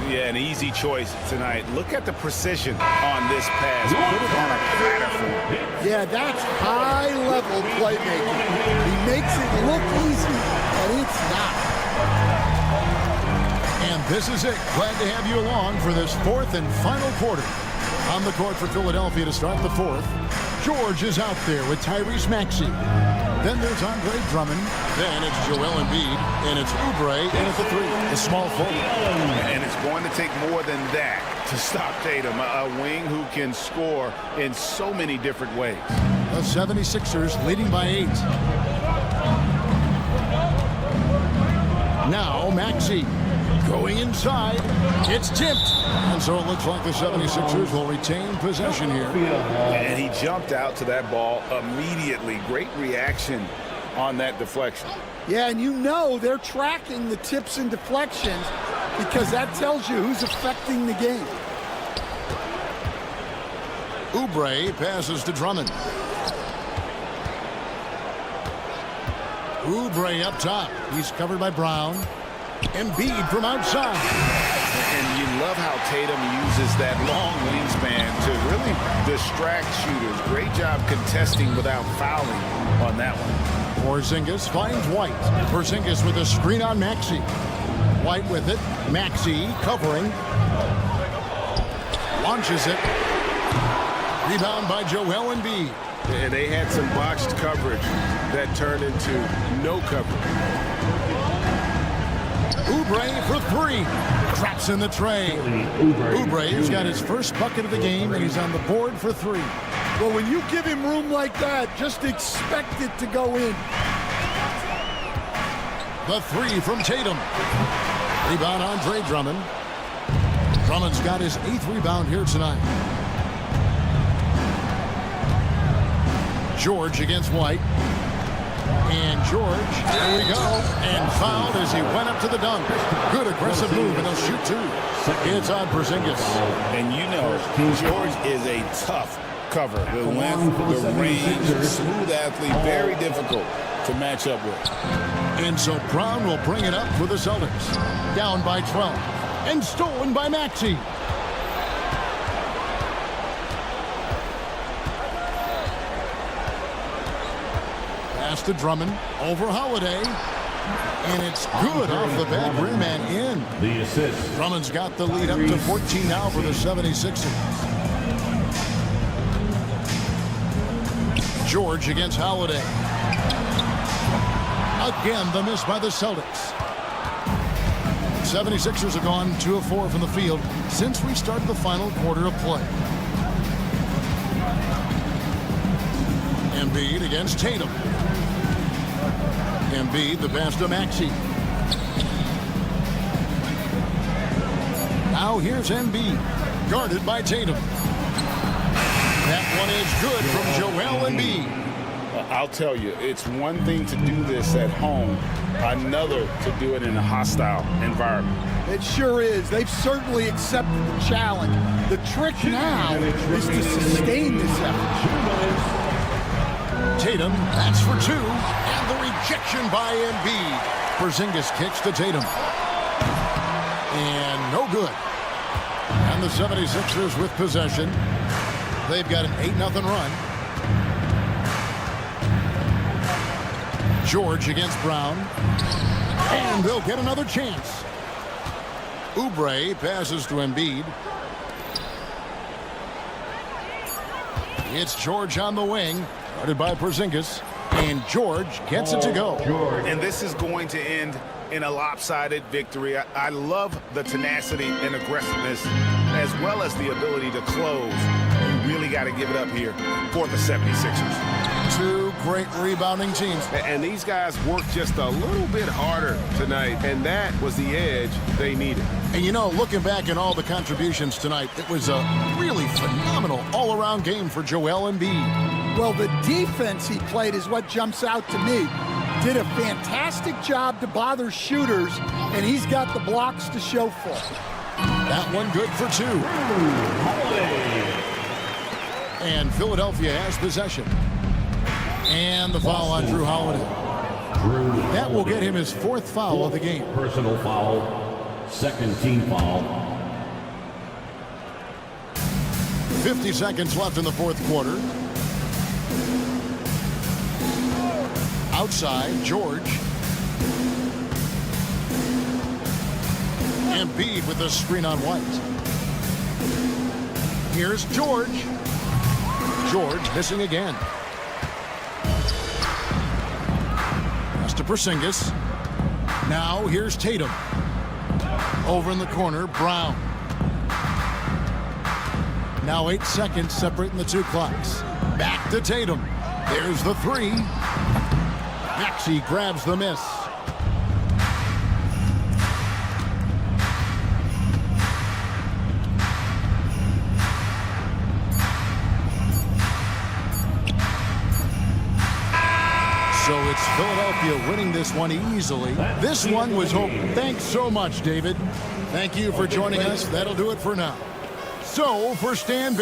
Yeah, an easy choice tonight. Look at the precision on this pass. Put it on a platter for him. Yeah, that's high-level playmaking. He makes it look easy, and it's not. And this is it. Glad to have you along for this fourth and final quarter. On the court for Philadelphia to start the fourth. George is out there with Tyrese Maxey. Then there's Andre Drummond. Then it's Joel Embiid. And it's Oubre in at the 3. The small forward. And it's going to take more than that to stop Tatum. A wing who can score in so many different ways. The 76ers leading by 8. Now Maxey going inside. It's tipped. And so it looks like the 76ers will retain possession here. And he jumped out to that ball immediately. Great reaction on that deflection. Yeah, and you know they're tracking the tips and deflections because that tells you who's affecting the game. Oubre passes to Drummond. Oubre up top. He's covered by Brown. Embiid from outside. And you love how Tatum uses that long wingspan to really distract shooters. Great job contesting without fouling on that one. Porzingis finds White. Porzingis with a screen on Maxey. White with it. Maxey covering. Launches it. Rebound by Joel Embiid. And they had some botched coverage that turned into no coverage. Oubre for three. Traps in the tray. Oubre's got his first bucket of the game, and he's on the board for three. Well, when you give him room like that, just expect it to go in. The three from Tatum. Rebound Andre Drummond. Drummond's got his 8th rebound here tonight. George against White. And George, there we go, and fouled as he went up to the dunk. Good aggressive move, and he'll shoot two. It's on Porzingis. And you know, George is a tough cover. The length, the range, smooth athlete, very difficult to match up with. And so Brown will bring it up for the Celtics. Down by 12. And stolen by Maxey. Pass to Drummond. Over Holiday. And it's good off the back rim and in. The assist. Drummond's got the lead up to 14 now for the 76ers. George against Holiday. Again, the miss by the Celtics. 76ers have gone 2 of 4 from the field since we started the final quarter of play. Embiid against Tatum. Embiid, the pass to Maxey. Now here's Embiid, guarded by Tatum. That one is good from Joel Embiid. I'll tell you, it's one thing to do this at home, another to do it in a hostile environment. It sure is. They've certainly accepted the challenge. The trick now is to sustain this effort. Tatum, that's for two, and the rejection by Embiid. Porzingis kicks to Tatum. And no good. And the 76ers with possession. They've got an 8-0 run. George against Brown. And they'll get another chance. Oubre passes to Embiid. It's George on the wing, guarded by Porzingis. And George gets it to go. And this is going to end in a lopsided victory. I love the tenacity and aggressiveness, as well as the ability to close. You really got to give it up here for the 76ers. Two great rebounding teams. And these guys worked just a little bit harder tonight, and that was the edge they needed. And you know, looking back at all the contributions tonight, it was a really phenomenal all-around game for Joel Embiid. Well, the defense he played is what jumps out to me. Did a fantastic job to bother shooters, and he's got the blocks to show for it. That one good for two. And Philadelphia has possession. And the foul on Drew Holiday. That will get him his 4th foul of the game. Personal foul, 2nd team foul. 50 seconds left in the 4th quarter. Outside, George. Embiid with the screen on White. Here's George. George missing again. Pass to Porzingis. Now here's Tatum. Over in the corner, Brown. Now 8 seconds separating the two clocks. Back to Tatum. There's the three. Maxey grabs the miss. So it's Philadelphia winning this one easily. This one was hope. Thanks so much, David. Thank you for joining us. That'll do it for now. So for Stan...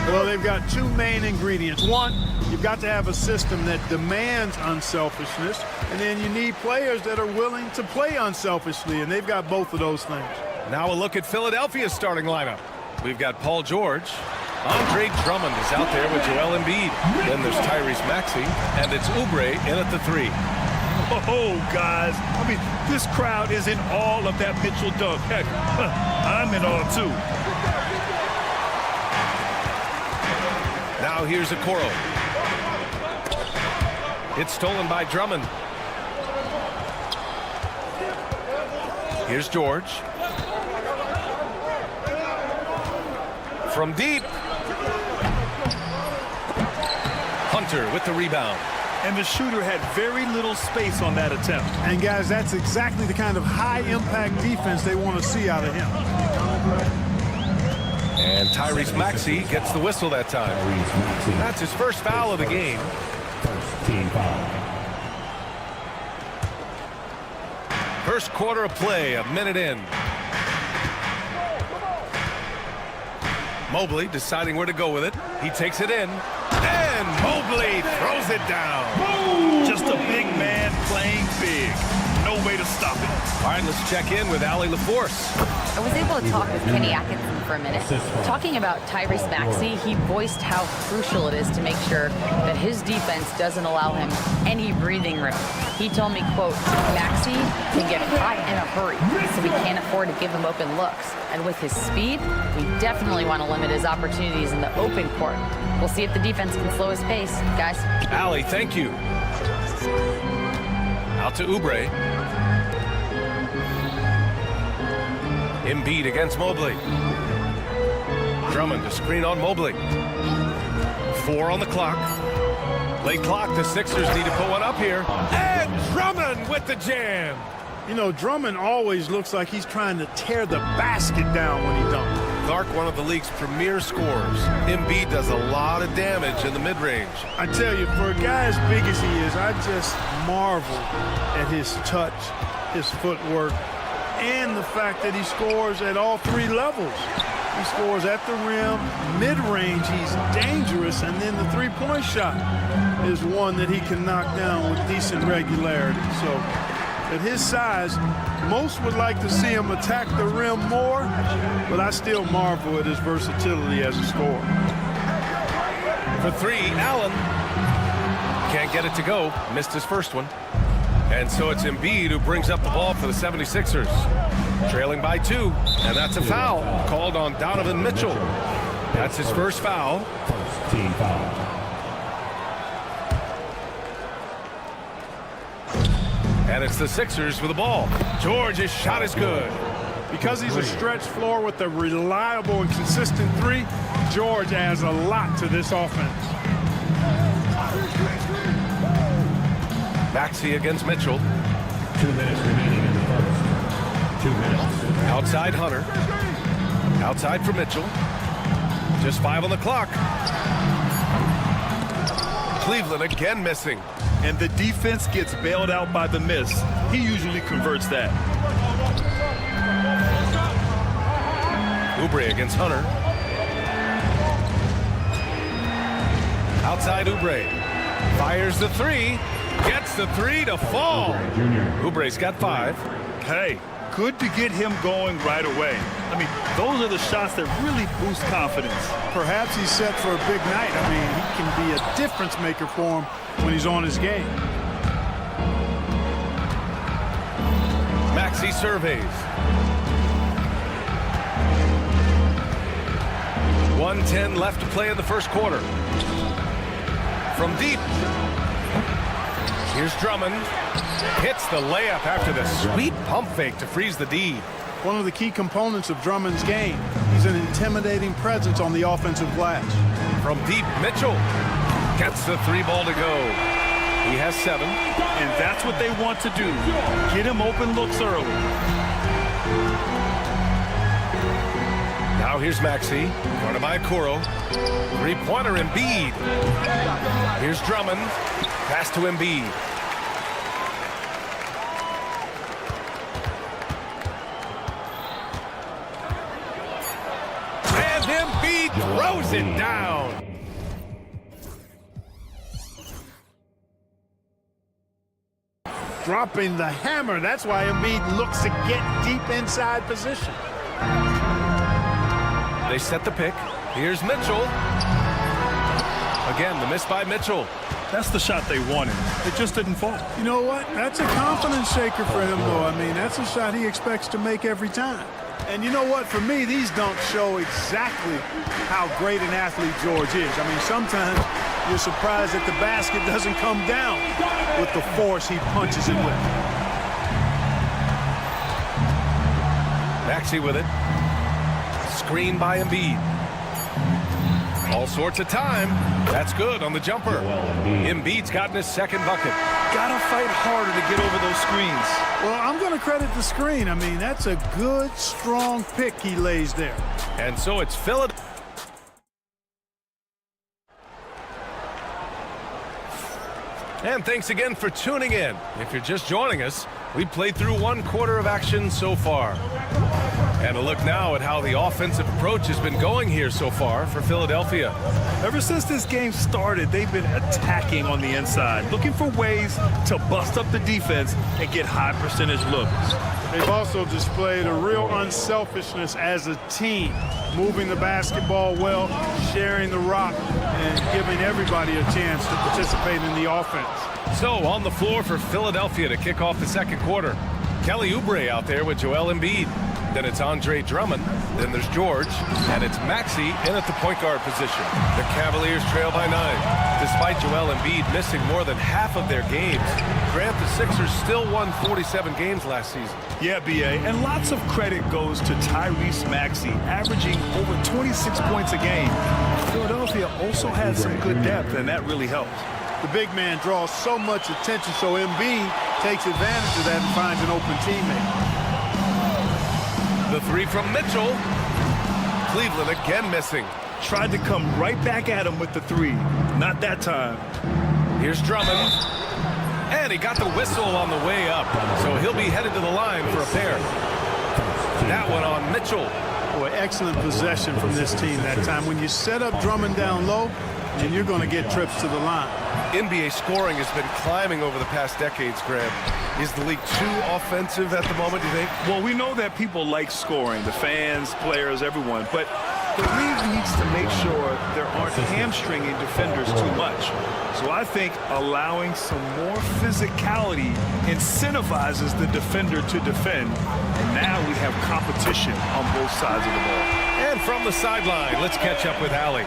Well, they've got two main ingredients. One, you've got to have a system that demands unselfishness, and then you need players that are willing to play unselfishly, and they've got both of those things. Now a look at Philadelphia's starting lineup. We've got Paul George. Andre Drummond is out there with Joel Embiid. Then there's Tyrese Maxey, and it's Oubre in at the 3. Oh, guys, I mean, this crowd is in awe of that Mitchell dunk. Heck, I'm in awe, too. Now here's Okoro. It's stolen by Drummond. Here's George. From deep. Hunter with the rebound. And the shooter had very little space on that attempt. And, guys, that's exactly the kind of high-impact defense they want to see out of him. And Tyrese Maxey gets the whistle that time. That's his first foul of the game. First quarter of play, a minute in. Mobley deciding where to go with it. He takes it in. And Mobley throws it down. Just a big man playing big. No way to stop it. All right, let's check in with Allie LaForce. I was able to talk with Kenny Atkinson for a minute. Talking about Tyrese Maxey, he voiced how crucial it is to make sure that his defense doesn't allow him any breathing room. He told me, quote, Maxey can get hot in a hurry, so we can't afford to give him open looks. And with his speed, we definitely want to limit his opportunities in the open court. We'll see if the defense can slow his pace, guys. Allie, thank you. Out to Oubre. Embiid against Mobley. Drummond to screen on Mobley. 4 on the clock. Late clock, the Sixers need to put one up here. And Drummond with the jam. You know, Drummond always looks like he's trying to tear the basket down when he dunks. Clark, one of the league's premier scorers. Embiid does a lot of damage in the mid-range. I tell you, for a guy as big as he is, I just marvel at his touch, his footwork, and the fact that he scores at all 3 levels. He scores at the rim, mid-range, he's dangerous, and then the three-point shot is one that he can knock down with decent regularity. So at his size, most would like to see him attack the rim more, but I still marvel at his versatility as a scorer. For 3, Allen. Can't get it to go. Missed his first one. And so it's Embiid who brings up the ball for the 76ers. Trailing by 2, and that's a foul called on Donovan Mitchell. That's his first foul. First team foul. And it's the Sixers with the ball. George's shot is good. Because he's a stretch floor with a reliable and consistent 3, George adds a lot to this offense. Maxey against Mitchell. 2 minutes remaining in the first. 2 minutes. Outside Hunter. Outside for Mitchell. Just 5 on the clock. Cleveland again missing. And the defense gets bailed out by the miss. He usually converts that. Oubre against Hunter. Outside Oubre. Fires the 3. Gets the 3 to fall. Oubre's got 5. Hey, good to get him going right away. I mean, those are the shots that really boost confidence. Perhaps he's set for a big night. I mean, he can be a difference maker for him when he's on his game. Maxey surveys. 1:10 left to play in the first quarter. From deep. Here's Drummond. Hits the layup after the sweet pump fake to freeze the D. One of the key components of Drummond's game. He's an intimidating presence on the offensive glass. From deep, Mitchell gets the 3 ball to go. He has 7. And that's what they want to do. Get him open looks early. Now here's Maxey. Guarded by Okoro. 3-pointer Embiid. Here's Drummond. Pass to Embiid. And Embiid throws it down. Dropping the hammer. That's why Embiid looks to get deep inside position. They set the pick. Here's Mitchell. Again, the miss by Mitchell. That's the shot they wanted. It just didn't fall. You know what? That's a confidence shaker for him, though. I mean, that's a shot he expects to make every time. And you know what? For me, these dunks show exactly how great an athlete George is. I mean, sometimes you're surprised that the basket doesn't come down with the force he punches it with. Maxey with it. Screen by Embiid. All sorts of time. That's good on the jumper. Embiid's gotten his second bucket. Gotta fight harder to get over those screens. Well, I'm going to credit the screen. I mean, that's a good, strong pick he lays there. And so it's Philadelphia. And thanks again for tuning in. If you're just joining us, we played through 1 quarter of action so far. And a look now at how the offensive approach has been going here so far for Philadelphia. Ever since this game started, they've been attacking on the inside, looking for ways to bust up the defense and get high percentage looks. They've also displayed a real unselfishness as a team, moving the basketball well, sharing the rock, and giving everybody a chance to participate in the offense. So on the floor for Philadelphia to kick off the second quarter, Kelly Oubre out there with Joel Embiid. Then it's Andre Drummond. Then there's George. And it's Maxey in at the point guard position. The Cavaliers trail by 9. Despite Joel Embiid missing more than half of their games, Grant, the Sixers still won 47 games last season. Yeah, B.A., and lots of credit goes to Tyrese Maxey, averaging over 26 points a game. Philadelphia also had some good depth, and that really helps. The big man draws so much attention, so Embiid takes advantage of that and finds an open teammate. The three from Mitchell. Cleveland again missing. Tried to come right back at him with the three. Not that time. Here's Drummond. And he got the whistle on the way up. So he'll be headed to the line for a pair. That one on Mitchell. Boy, excellent possession from this team that time. When you set up Drummond down low, then you're going to get trips to the line. NBA scoring has been climbing over the past decades, Graham. Is the league too offensive at the moment, do you think? Well, we know that people like scoring, the fans, players, everyone, but the league needs to make sure there aren't hamstringing defenders too much. So I think allowing some more physicality incentivizes the defender to defend, and now we have competition on both sides of the ball. And from the sideline, let's catch up with Allie.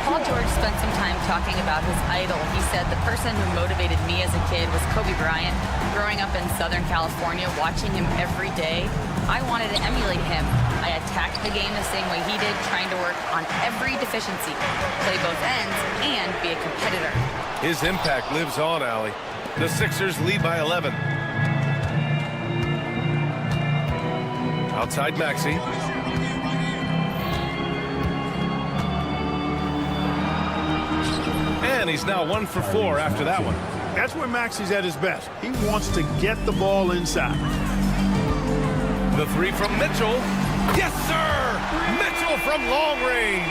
Paul George spent some time talking about his idol. He said, the person who motivated me as a kid was Kobe Bryant. Growing up in Southern California, watching him every day, I wanted to emulate him. I attacked the game the same way he did, trying to work on every deficiency, play both ends, and be a competitor. His impact lives on, Allie. The Sixers lead by 11. Outside Maxey. And he's now 1 for 4 after that one. That's where Maxey's at his best. He wants to get the ball inside. The three from Mitchell. Yes, sir! Mitchell from long range.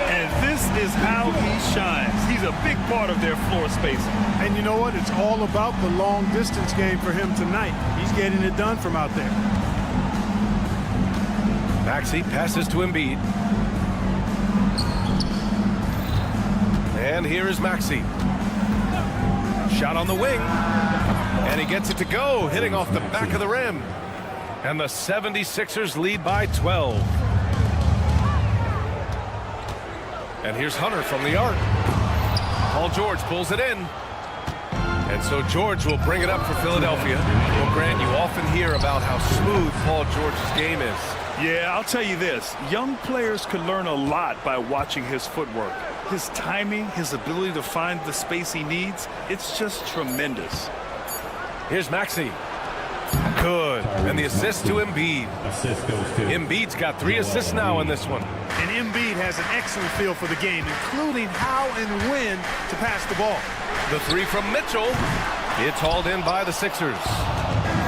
And this is how he shines. He's a big part of their floor spacing. And you know what? It's all about the long distance game for him tonight. He's getting it done from out there. Maxey passes to Embiid. And here is Maxey. Shot on the wing. And he gets it to go, hitting off the back of the rim. And the 76ers lead by 12. And here's Hunter from the arc. Paul George pulls it in. And so George will bring it up for Philadelphia. Well, Grant, you often hear about how smooth Paul George's game is. Yeah, I'll tell you this. Young players could learn a lot by watching his footwork. His timing, his ability to find the space he needs, it's just tremendous. Here's Maxey. Good. And the assist to Embiid. Embiid's got 3 assists now in this one. And Embiid has an excellent feel for the game, including how and when to pass the ball. The three from Mitchell. It's hauled in by the Sixers.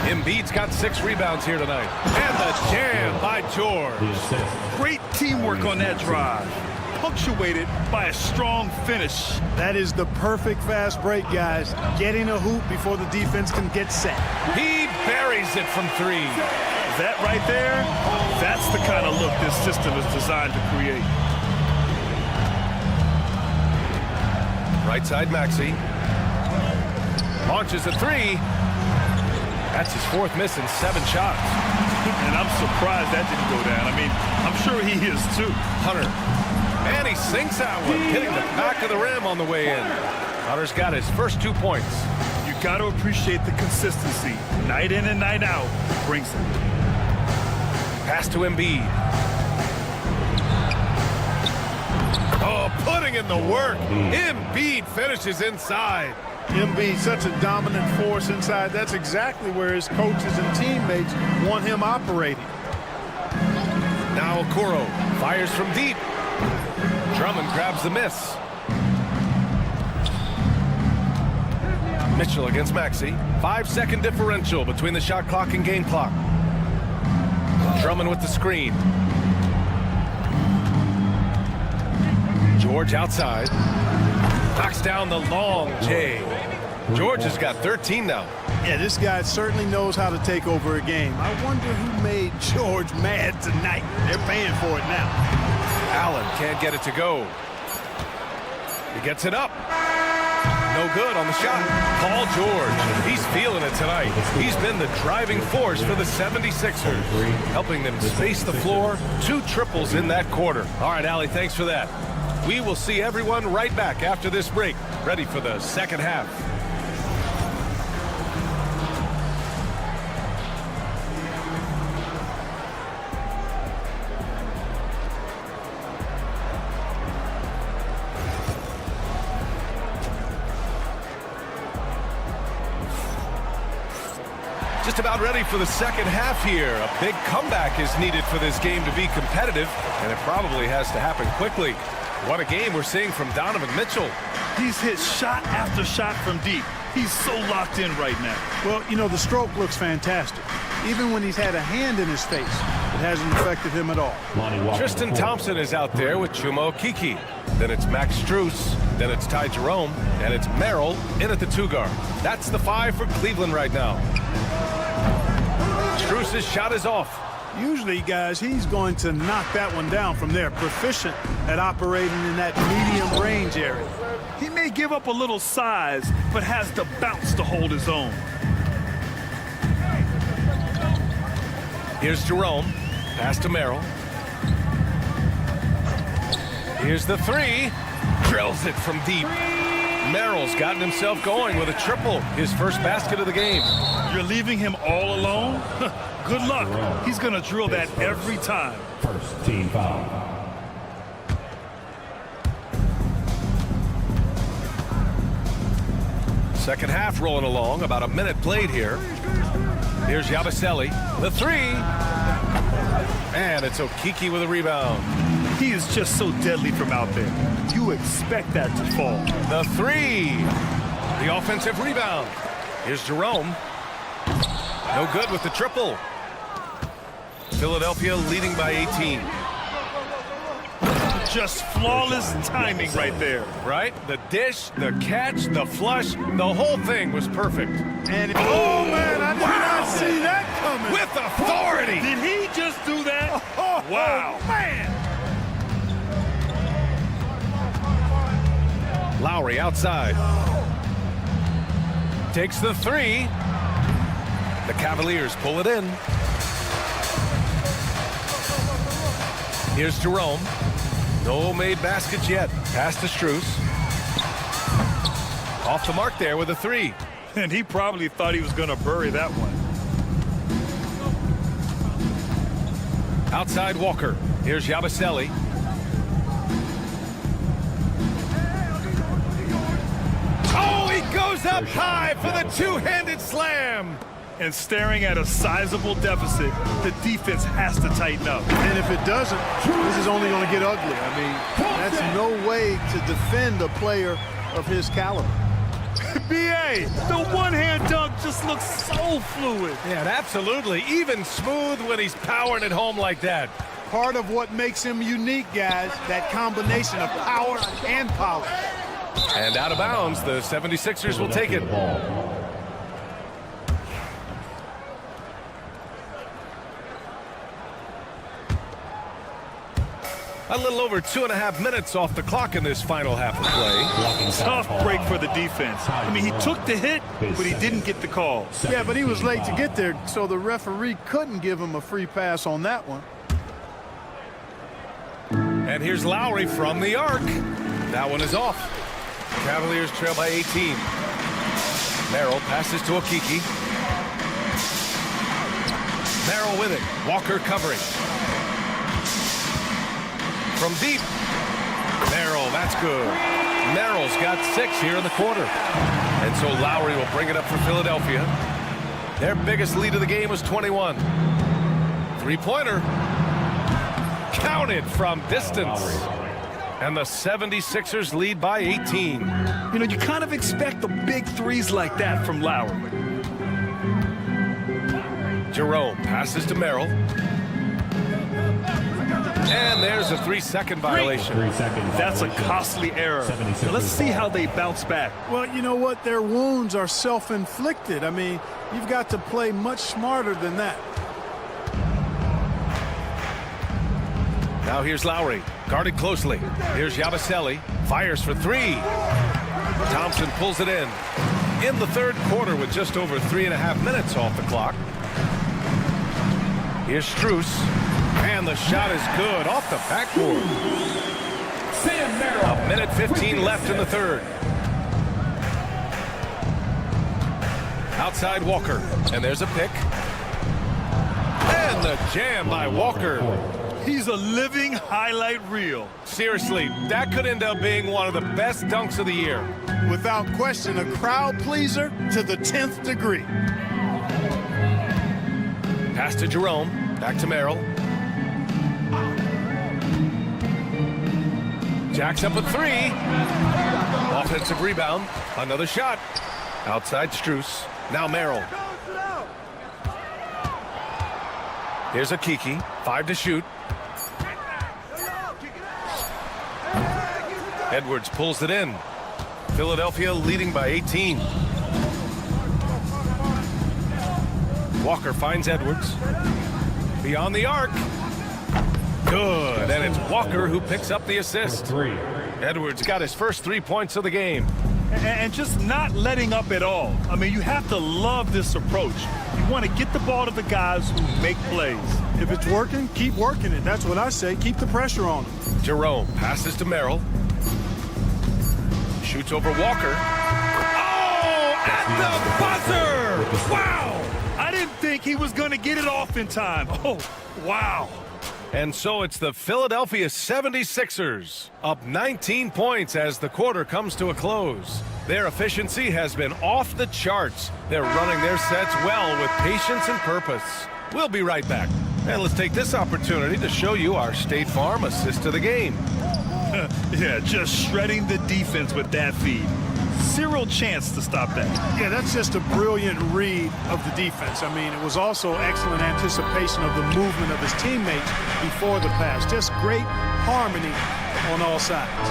Embiid's got 6 rebounds here tonight. And the jam by George. Great teamwork on that drive, punctuated by a strong finish. That is the perfect fast break, guys. Getting a hoop before the defense can get set. He buries it from 3. That right there, that's the kind of look this system is designed to create. Right side Maxey. Launches a 3. That's his 4th miss in 7 shots. And I'm surprised that didn't go down. I mean, I'm sure he is too. Hunter. And he sinks that one, hitting the back of the rim on the way in. Hunter's got his first 2 points. You got to appreciate the consistency. Night in and night out brings it. Pass to Embiid. Oh, putting in the work. Embiid finishes inside. Embiid, such a dominant force inside. That's exactly where his coaches and teammates want him operating. Now Okoro fires from deep. Drummond grabs the miss. Mitchell against Maxey. 5-second differential between the shot clock and game clock. Drummond with the screen. George outside. Knocks down the long J. George has got 13 now. Yeah, this guy certainly knows how to take over a game. I wonder who made George mad tonight. They're paying for it now. Allen can't get it to go. He gets it up. No good on the shot. Paul George, he's feeling it tonight. He's been the driving force for the 76ers, helping them space the floor. 2 triples in that quarter. All right, Allie, thanks for that. We will see everyone right back after this break, ready for the second half. Just about ready for the second half here. A big comeback is needed for this game to be competitive, and it probably has to happen quickly. What a game we're seeing from Donovan Mitchell. He's hit shot after shot from deep. He's so locked in right now. Well, you know, the stroke looks fantastic. Even when he's had a hand in his face, it hasn't affected him at all. Tristan Thompson is out there with Chuma Okeke. Then it's Max Strus. Then it's Ty Jerome. And it's Merrill in at the 2 guard. That's the 5 for Cleveland right now. Strus' shot is off. Usually, guys, he's going to knock that one down from there. Proficient at operating in that medium range area. He may give up a little size, but has the bounce to hold his own. Here's Jerome. Pass to Merrill. Here's the 3. Drills it from deep. Merrill's gotten himself going with a triple. His first basket of the game. You're leaving him all alone? Good luck. He's going to drill that every time. First team foul. Second half rolling along. About a minute played here. Here's Yabusele. The 3. And it's Okeke with a rebound. He is just so deadly from out there. You expect that to fall. The 3. The offensive rebound. Here's Jerome. No good with the triple. Philadelphia leading by 18. Just flawless timing right there. Right? The dish, the catch, the flush, the whole thing was perfect. And oh, man, I did not see that coming. With authority. Did he just do that? Wow. Man. Lowry outside. Takes the 3. The Cavaliers pull it in. Here's Jerome. No made baskets yet. Pass to Strus. Off the mark there with a 3. And he probably thought he was going to bury that one. Outside Walker. Here's Yabusele. Oh, he goes up high for the 2-handed slam. And staring at a sizable deficit, the defense has to tighten up. And if it doesn't, this is only going to get ugly. I mean, that's no way to defend a player of his caliber. B.A., the one-hand dunk just looks so fluid. Yeah, absolutely. Even smooth when he's powering it home like that. Part of what makes him unique, guys, that combination of power and polish. And out of bounds, the 76ers will take it. A little over 2.5 minutes off the clock in this final half of play. Tough break for the defense. I mean, he took the hit, but he didn't get the call. Yeah, but he was late to get there, so the referee couldn't give him a free pass on that one. And here's Lowry from the arc. That one is off. Cavaliers trail by 18. Merrill passes to Okiki. Merrill with it. Walker covering. From deep. Merrill, that's good. Merrill's got 6 here in the quarter. And so Lowry will bring it up for Philadelphia. Their biggest lead of the game was 21. Three-pointer. Counted from distance. And the 76ers lead by 18. You know, you kind of expect the big threes like that from Lowry. Jerome passes to Merrill. And there's a 3-second violation. That's a costly error. So let's see how they bounce back. Well, you know what? Their wounds are self-inflicted. I mean, you've got to play much smarter than that. Now here's Lowry, guarded closely. Here's Yabusele, fires for 3. Thompson pulls it in the third quarter with just over 3.5 minutes off the clock. Here's Strus, and the shot is good off the backboard. 1:15 left in the third. Outside Walker, and there's a pick. And the jam by Walker. He's a living highlight reel. Seriously, that could end up being one of the best dunks of the year. Without question, a crowd pleaser to the 10th degree. Pass to Jerome, back to Merrill. Jacks up a 3. Offensive rebound, another shot. Outside Strus, now Merrill. Here's Okiki, 5 to shoot. Edwards pulls it in. Philadelphia leading by 18. Walker finds Edwards. Beyond the arc. Good, and it's Walker who picks up the assist. Edwards got his first 3 points of the game. And just not letting up at all. I mean, you have to love this approach. You want to get the ball to the guys who make plays. If it's working, keep working it. That's what I say. Keep the pressure on them. Jerome passes to Merrill. Shoots over Walker. Oh, at the buzzer! Wow! I didn't think he was going to get it off in time. Oh, wow. And so it's the Philadelphia 76ers up 19 points as the quarter comes to a close. Their efficiency has been off the charts. They're running their sets well with patience and purpose. We'll be right back. And let's take this opportunity to show you our State Farm assist of the game. Yeah, just shredding the defense with that feed. Zero chance to stop that. Yeah, that's just a brilliant read of the defense. I mean, it was also excellent anticipation of the movement of his teammates before the pass. Just great harmony on all sides.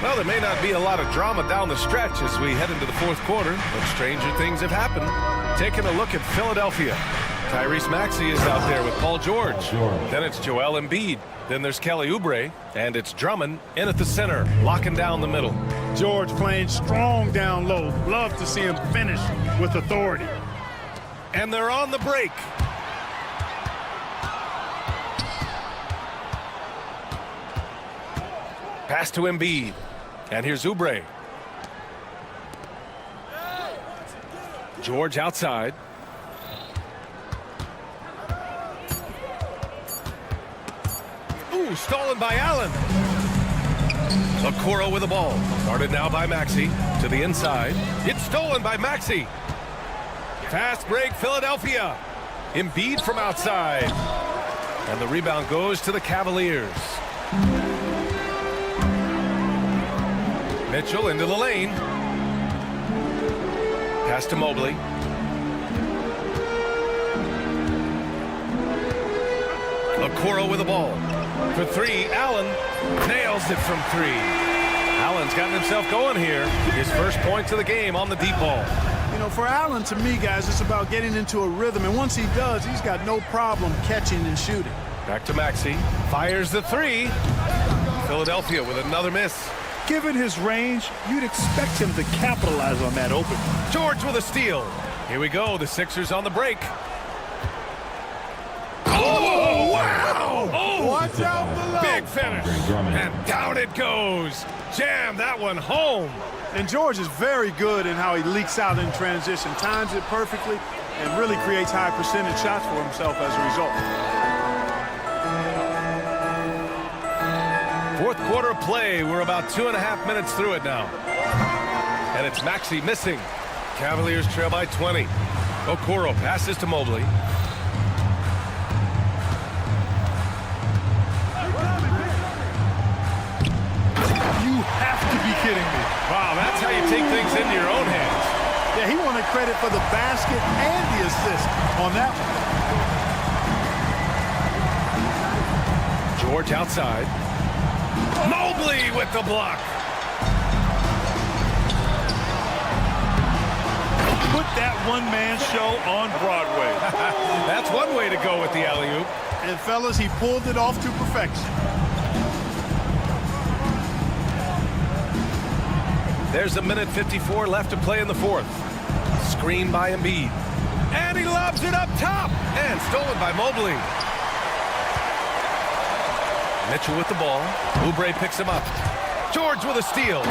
Well, there may not be a lot of drama down the stretch as we head into the fourth quarter, but stranger things have happened. Taking a look at Philadelphia. Tyrese Maxey is out there with Paul George. Then it's Joel Embiid. Then there's Kelly Oubre, and it's Drummond in at the center, locking down the middle. George playing strong down low. Love to see him finish with authority. And they're on the break. Pass to Embiid. And here's Oubre. George outside. Ooh, stolen by Allen. Okoro with the ball. Guarded now by Maxey. To the inside. It's stolen by Maxey. Fast break, Philadelphia. Embiid from outside. And the rebound goes to the Cavaliers. Mitchell into the lane. Pass to Mobley. Okoro with the ball. For three, Allen nails it from three. Allen's gotten himself going here. His first points of the game on the deep ball. You know, for Allen, to me, guys, it's about getting into a rhythm. And once he does, he's got no problem catching and shooting. Back to Maxey. Fires the three. Philadelphia with another miss. Given his range, you'd expect him to capitalize on that open. George with a steal. Here we go. The Sixers on the break. Oh, wow! Oh, watch out below. Big finish. And down it goes. Jam that one home. And George is very good in how he leaks out in transition, times it perfectly, and really creates high percentage shots for himself as a result. Fourth quarter of play. We're about 2.5 minutes through it now. And it's Maxey missing. Cavaliers trail by 20. Okoro passes to Mobley. You have to be kidding me. Wow, that's how you take things into your own hands. Yeah, he wanted credit for the basket and the assist on that one. George outside. Mobley with the block. Put that one-man show on Broadway. That's one way to go with the alley-oop. And fellas, he pulled it off to perfection. There's 1:54 left to play in the fourth. Screen by Embiid. And he lobs it up top. And stolen by Mobley. Mitchell with the ball. Oubre picks him up. George with a steal.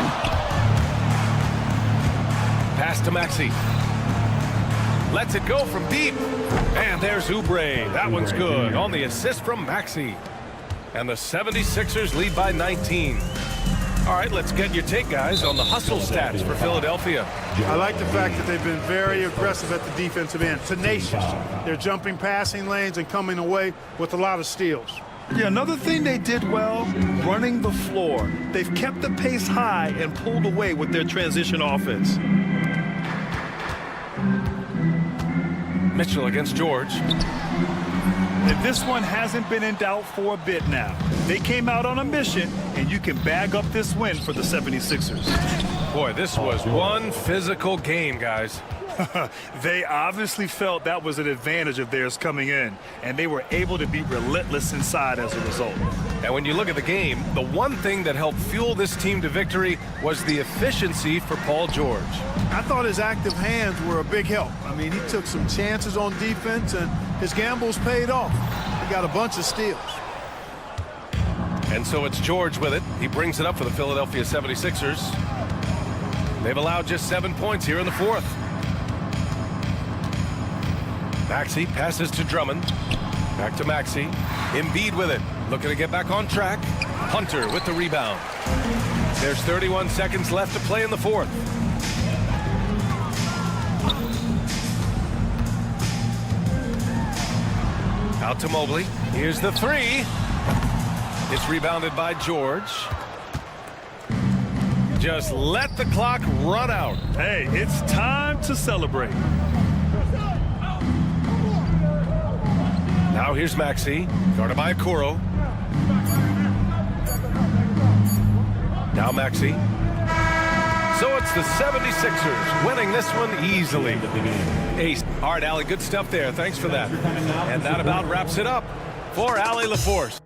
Pass to Maxey. Lets it go from deep. And there's Oubre. That one's good on the assist from Maxey. And the 76ers lead by 19. All right, let's get your take, guys, on the hustle stats for Philadelphia. I like the fact that they've been very aggressive at the defensive end. Tenacious. They're jumping passing lanes and coming away with a lot of steals. Yeah, another thing they did well, running the floor. They've kept the pace high and pulled away with their transition offense. Mitchell against George. And this one hasn't been in doubt for a bit now. They came out on a mission, and you can bag up this win for the 76ers. Boy, this was one physical game, guys. They obviously felt that was an advantage of theirs coming in, and they were able to be relentless inside as a result. And when you look at the game, the one thing that helped fuel this team to victory was the efficiency for Paul George. I thought his active hands were a big help. I mean, he took some chances on defense, and his gambles paid off. He got a bunch of steals. And so it's George with it. He brings it up for the Philadelphia 76ers. They've allowed just 7 points here in the fourth. Maxey passes to Drummond. Back to Maxey. Embiid with it. Looking to get back on track. Hunter with the rebound. There's 31 seconds left to play in the fourth. Out to Mobley. Here's the three. It's rebounded by George. Just let the clock run out. Hey, it's time to celebrate. Now here's Maxey, guarded by Okoro. Now Maxey. So it's the 76ers winning this one easily. Ace. All right, Allie, good stuff there. Thanks for that. And that about wraps it up for Allie LaForce.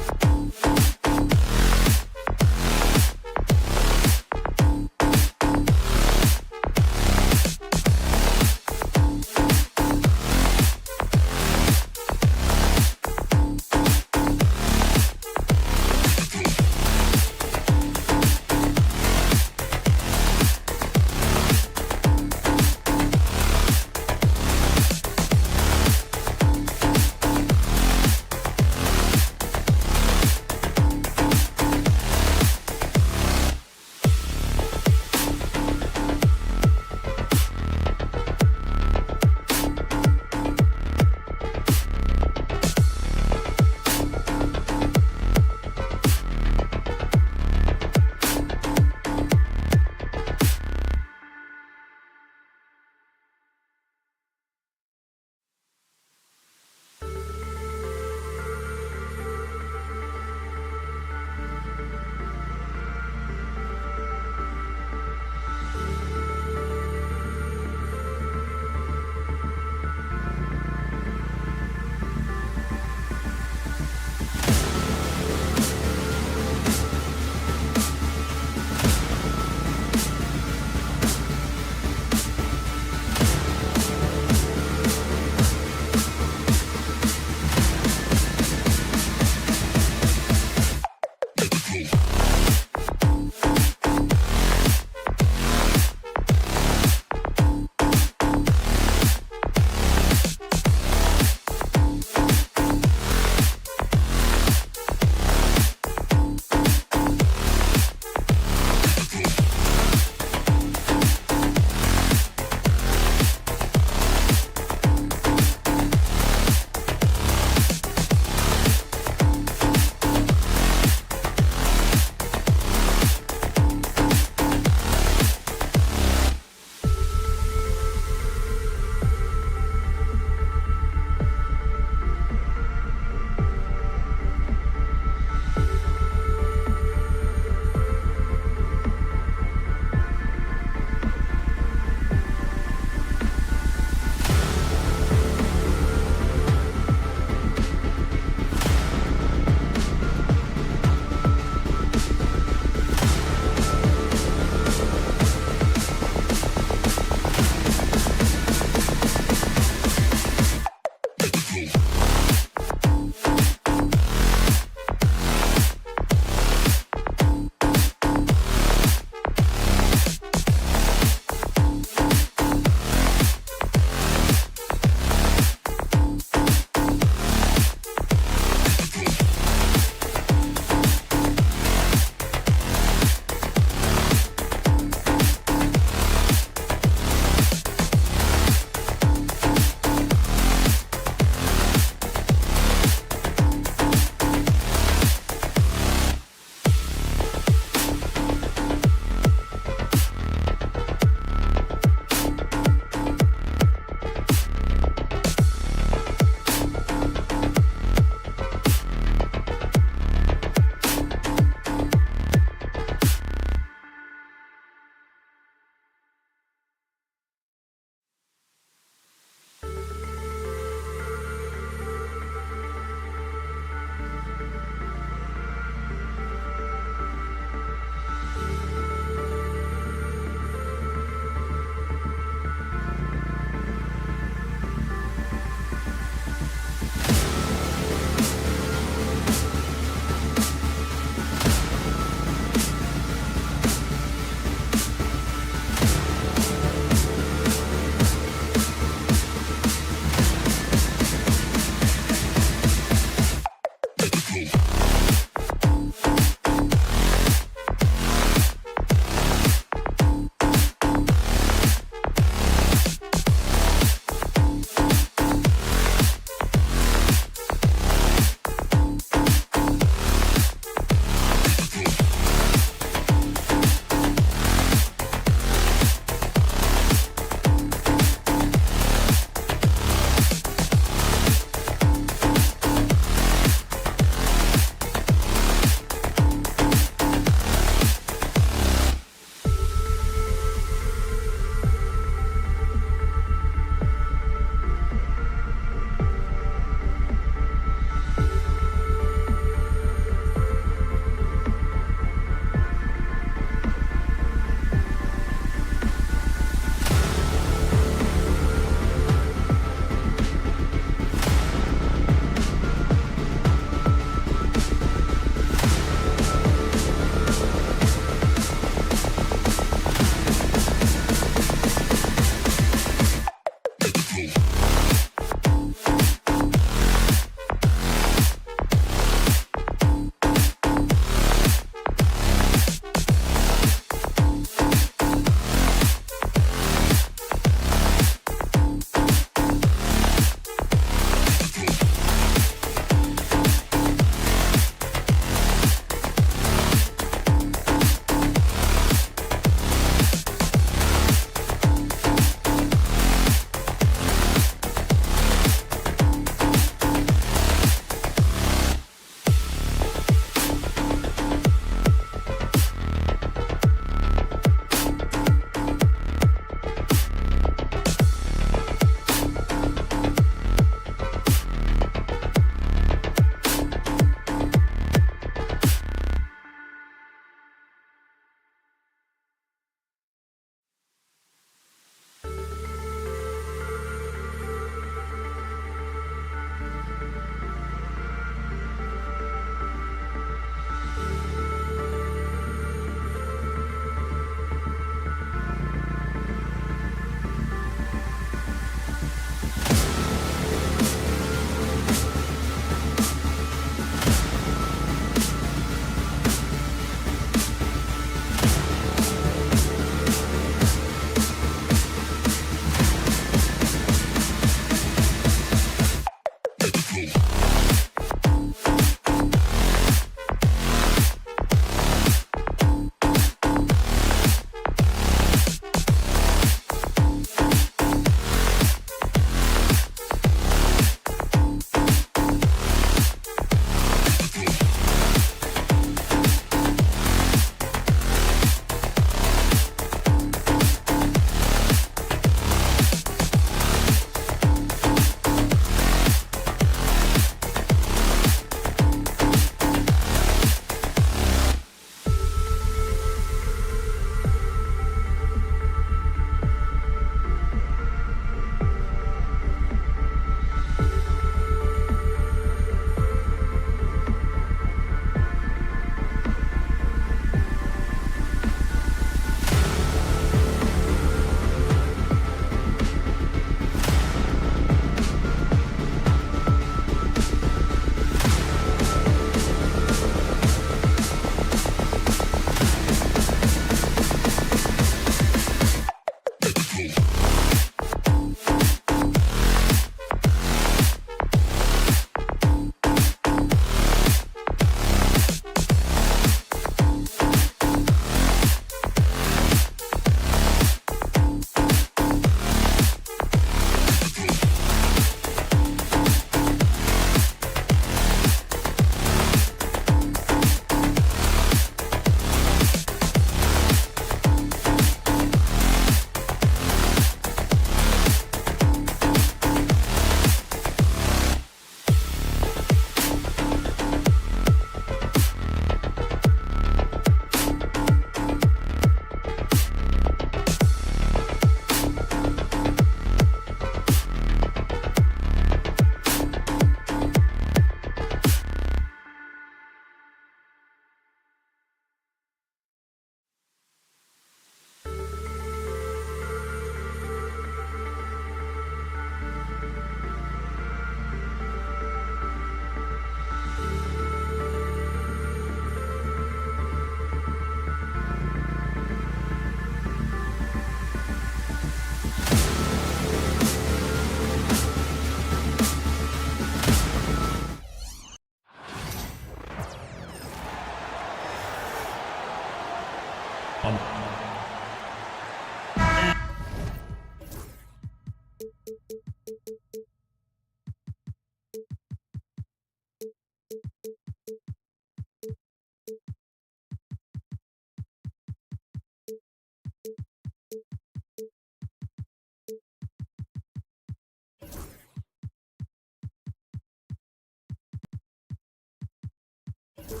What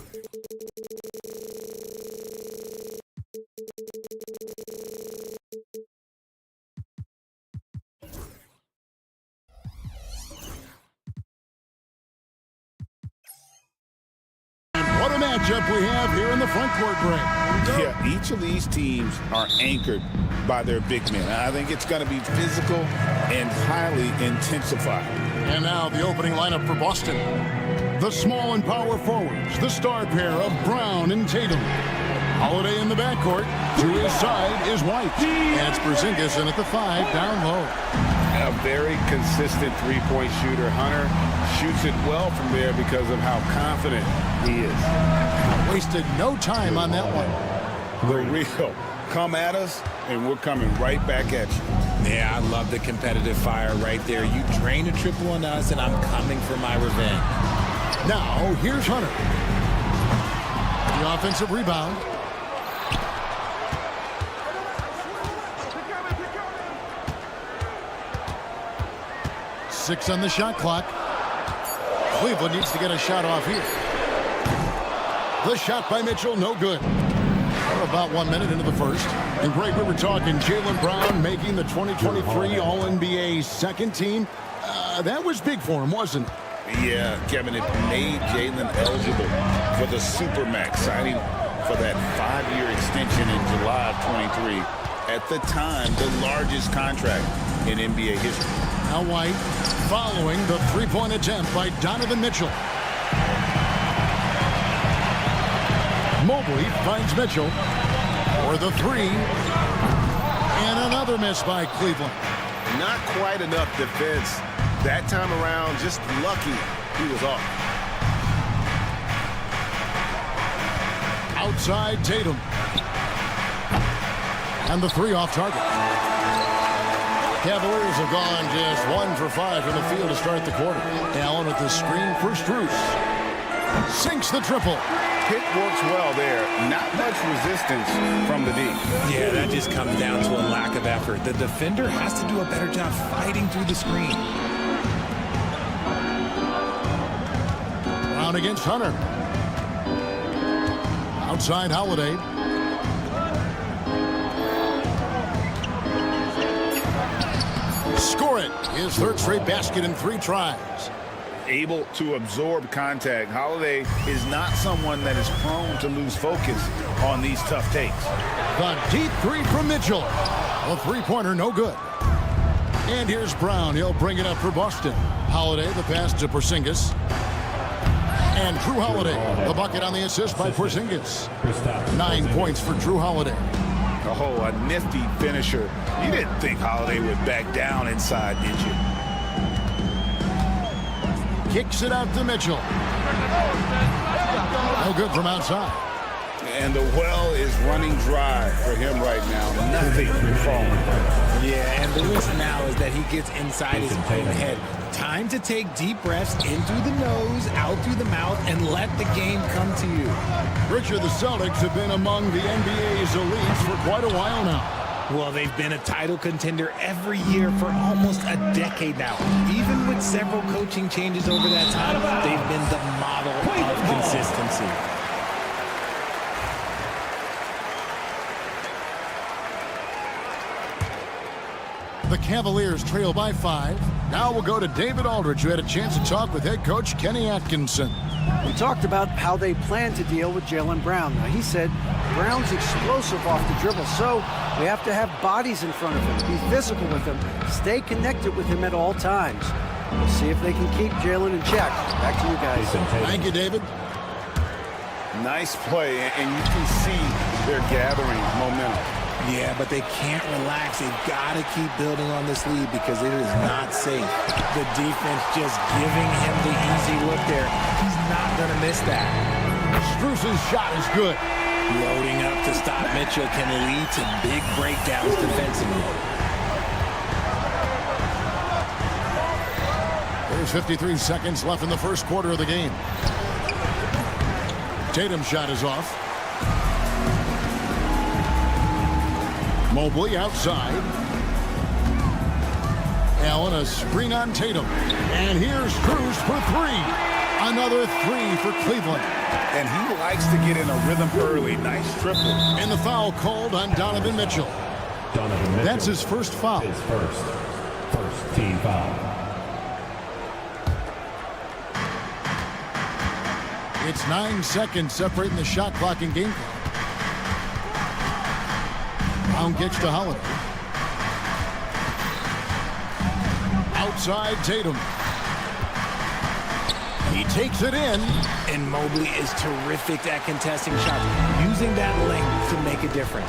a matchup we have here in the front court break. Yeah, each of these teams are anchored by their big men. I think it's going to be physical and highly intensified. And now the opening lineup for Boston. The small and power forwards, the star pair of Brown and Tatum. Holiday in the backcourt. To his side is White. And it's Porzingis in at the 5 down low. A very consistent three-point shooter. Hunter shoots it well from there because of how confident he is. Wasted no time on that one. The real. Come at us, and we're coming right back at you. Yeah, I love the competitive fire right there. You drain a triple on us, and I'm coming for my revenge. Now, here's Hunter. The offensive rebound. Six on the shot clock. Cleveland needs to get a shot off here. The shot by Mitchell, no good. We're about 1 minute into the first. And Greg, we were talking Jaylen Brown making the 2023 All-NBA second team. That was big for him, wasn't it? Yeah, Kevin, it made Jaylen eligible for the Supermax, signing for that 5-year extension in July of 23. At the time, the largest contract in NBA history. Now White following the three-point attempt by Donovan Mitchell. Mobley finds Mitchell for the 3. And another miss by Cleveland. Not quite enough defense that time around. Just lucky he was off. Outside Tatum. And the 3 off target. Cavaliers have gone just 1 for 5 from the field to start the quarter. Allen with the screen for Strus. Sinks the triple. Pick works well there. Not much resistance from the D. Yeah, that just comes down to a lack of effort. The defender has to do a better job fighting through the screen. Brown against Hunter. Outside Holiday. Score it. His third straight basket in 3 tries. Able to absorb contact. Holiday is not someone that is prone to lose focus on these tough takes. The deep 3 from Mitchell. A three-pointer, no good. And here's Brown. He'll bring it up for Boston. Holiday, the pass to Porzingis. And Drew Holiday, the bucket on the assist by Porzingis. 9 points for Drew Holiday. Oh, a nifty finisher. You didn't think Holiday would back down inside, did you? Kicks it out to Mitchell. No good from outside. And the well is running dry for him right now. Nothing falling. Yeah, and the risk now is that he gets inside his own head. Time to take deep breaths in through the nose, out through the mouth, and let the game come to you. Richard, the Celtics have been among the NBA's elites for quite a while now. Well, they've been a title contender every year for almost a decade now. Even with several coaching changes over that time, they've been the model of consistency. The Cavaliers trail by 5. Now we'll go to David Aldridge, who had a chance to talk with head coach Kenny Atkinson. We talked about how they plan to deal with Jaylen Brown. Now, he said Brown's explosive off the dribble, so we have to have bodies in front of him, be physical with him, stay connected with him at all times. We'll see if they can keep Jaylen in check. Back to you guys. Thank you, David. Nice play, and you can see they're gathering momentum. Yeah, but they can't relax. They've got to keep building on this lead because it is not safe. The defense just giving him the easy look there. He's not going to miss that. Strus's shot is good. Loading up to stop Mitchell can lead to big breakdowns defensively. There's 53 seconds left in the first quarter of the game. Tatum's shot is off. Mobley outside. Allen, a screen on Tatum. And here's Strus for 3. Another three for Cleveland. And he likes to get in a rhythm early. Nice triple. And the foul called on Donovan Mitchell. That's his first foul. His first team foul. It's 9 seconds separating the shot clock and game clock. Brown kicks to Holiday. Outside Tatum. He takes it in. And Mobley is terrific at contesting shots, using that length to make a difference.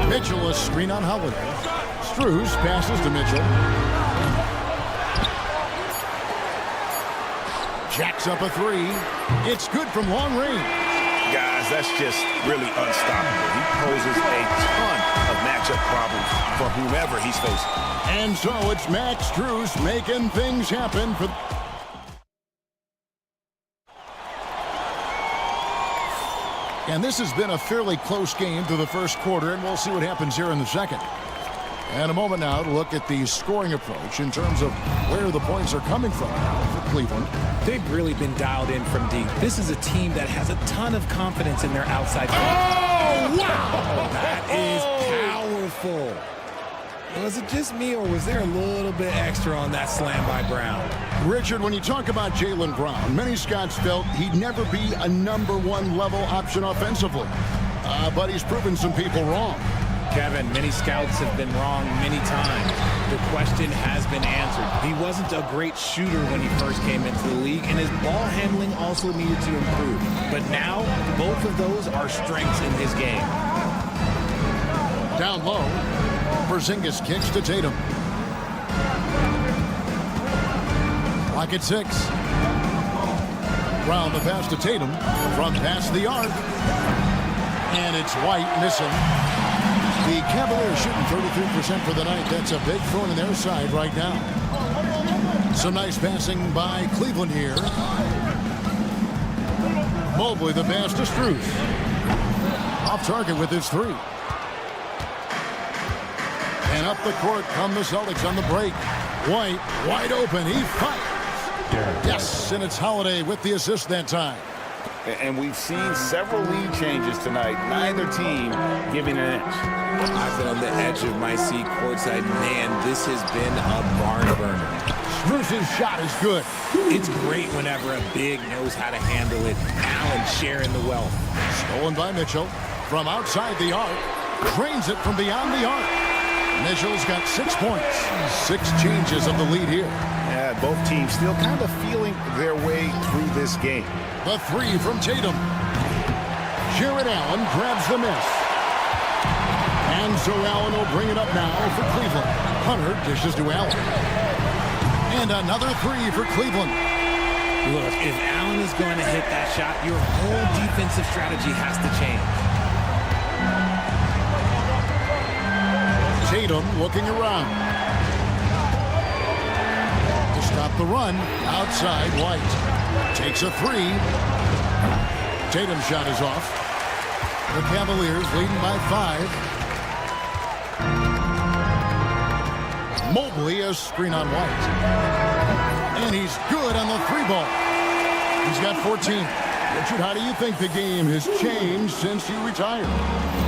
Mitchell, a screen on Holiday. Strus passes to Mitchell. Jacks up a three. It's good from long range. Guys, that's just really unstoppable. He poses a ton of matchup problems for whomever he's facing. And so it's Max Strus making things happen for... And this has been a fairly close game through the first quarter, and we'll see what happens here in the second. And a moment now to look at the scoring approach in terms of where the points are coming from now for Cleveland. They've really been dialed in from deep. This is a team that has a ton of confidence in their outside game. Oh, wow! That is powerful. Was it just me, or was there a little bit extra on that slam by Brown? Richard, when you talk about Jaylen Brown, many scouts felt he'd never be a #1 level option offensively. But he's proven some people wrong. Kevin, many scouts have been wrong many times. The question has been answered. He wasn't a great shooter when he first came into the league, and his ball handling also needed to improve. But now, both of those are strengths in his game. Down low, Porzingis kicks to Tatum. Clock at 6. Brown the pass to Tatum from past the arc. And it's White missing. The Cavaliers shooting 33% for the night. That's a big throw in their side right now. Some nice passing by Cleveland here. Mobley the pass to Strus. Off target with his three. And up the court come the Celtics on the break. White wide open. He fires. Yes, and it's Holiday with the assist that time. And we've seen several lead changes tonight. Neither team giving an inch. I've been on the edge of my seat courtside. Man, this has been a barn burner. Strus's shot is good. It's great whenever a big knows how to handle it. Allen sharing the wealth. Stolen by Mitchell from outside the arc. Drains it from beyond the arc. Mitchell's got 6 points. 6 changes of the lead here. Yeah, both teams still kind of feeling their way through this game. The three from Tatum. Jared Allen grabs the miss. And so Allen will bring it up now for Cleveland. Hunter dishes to Allen. And another three for Cleveland. Look, if Allen is going to hit that shot, your whole defensive strategy has to change. Tatum looking around. To stop the run, outside White. Takes a three. Tatum's shot is off. The Cavaliers leading by 5. Mobley a screen on White. And he's good on the 3-ball. He's got 14. Richard, how do you think the game has changed since you retired?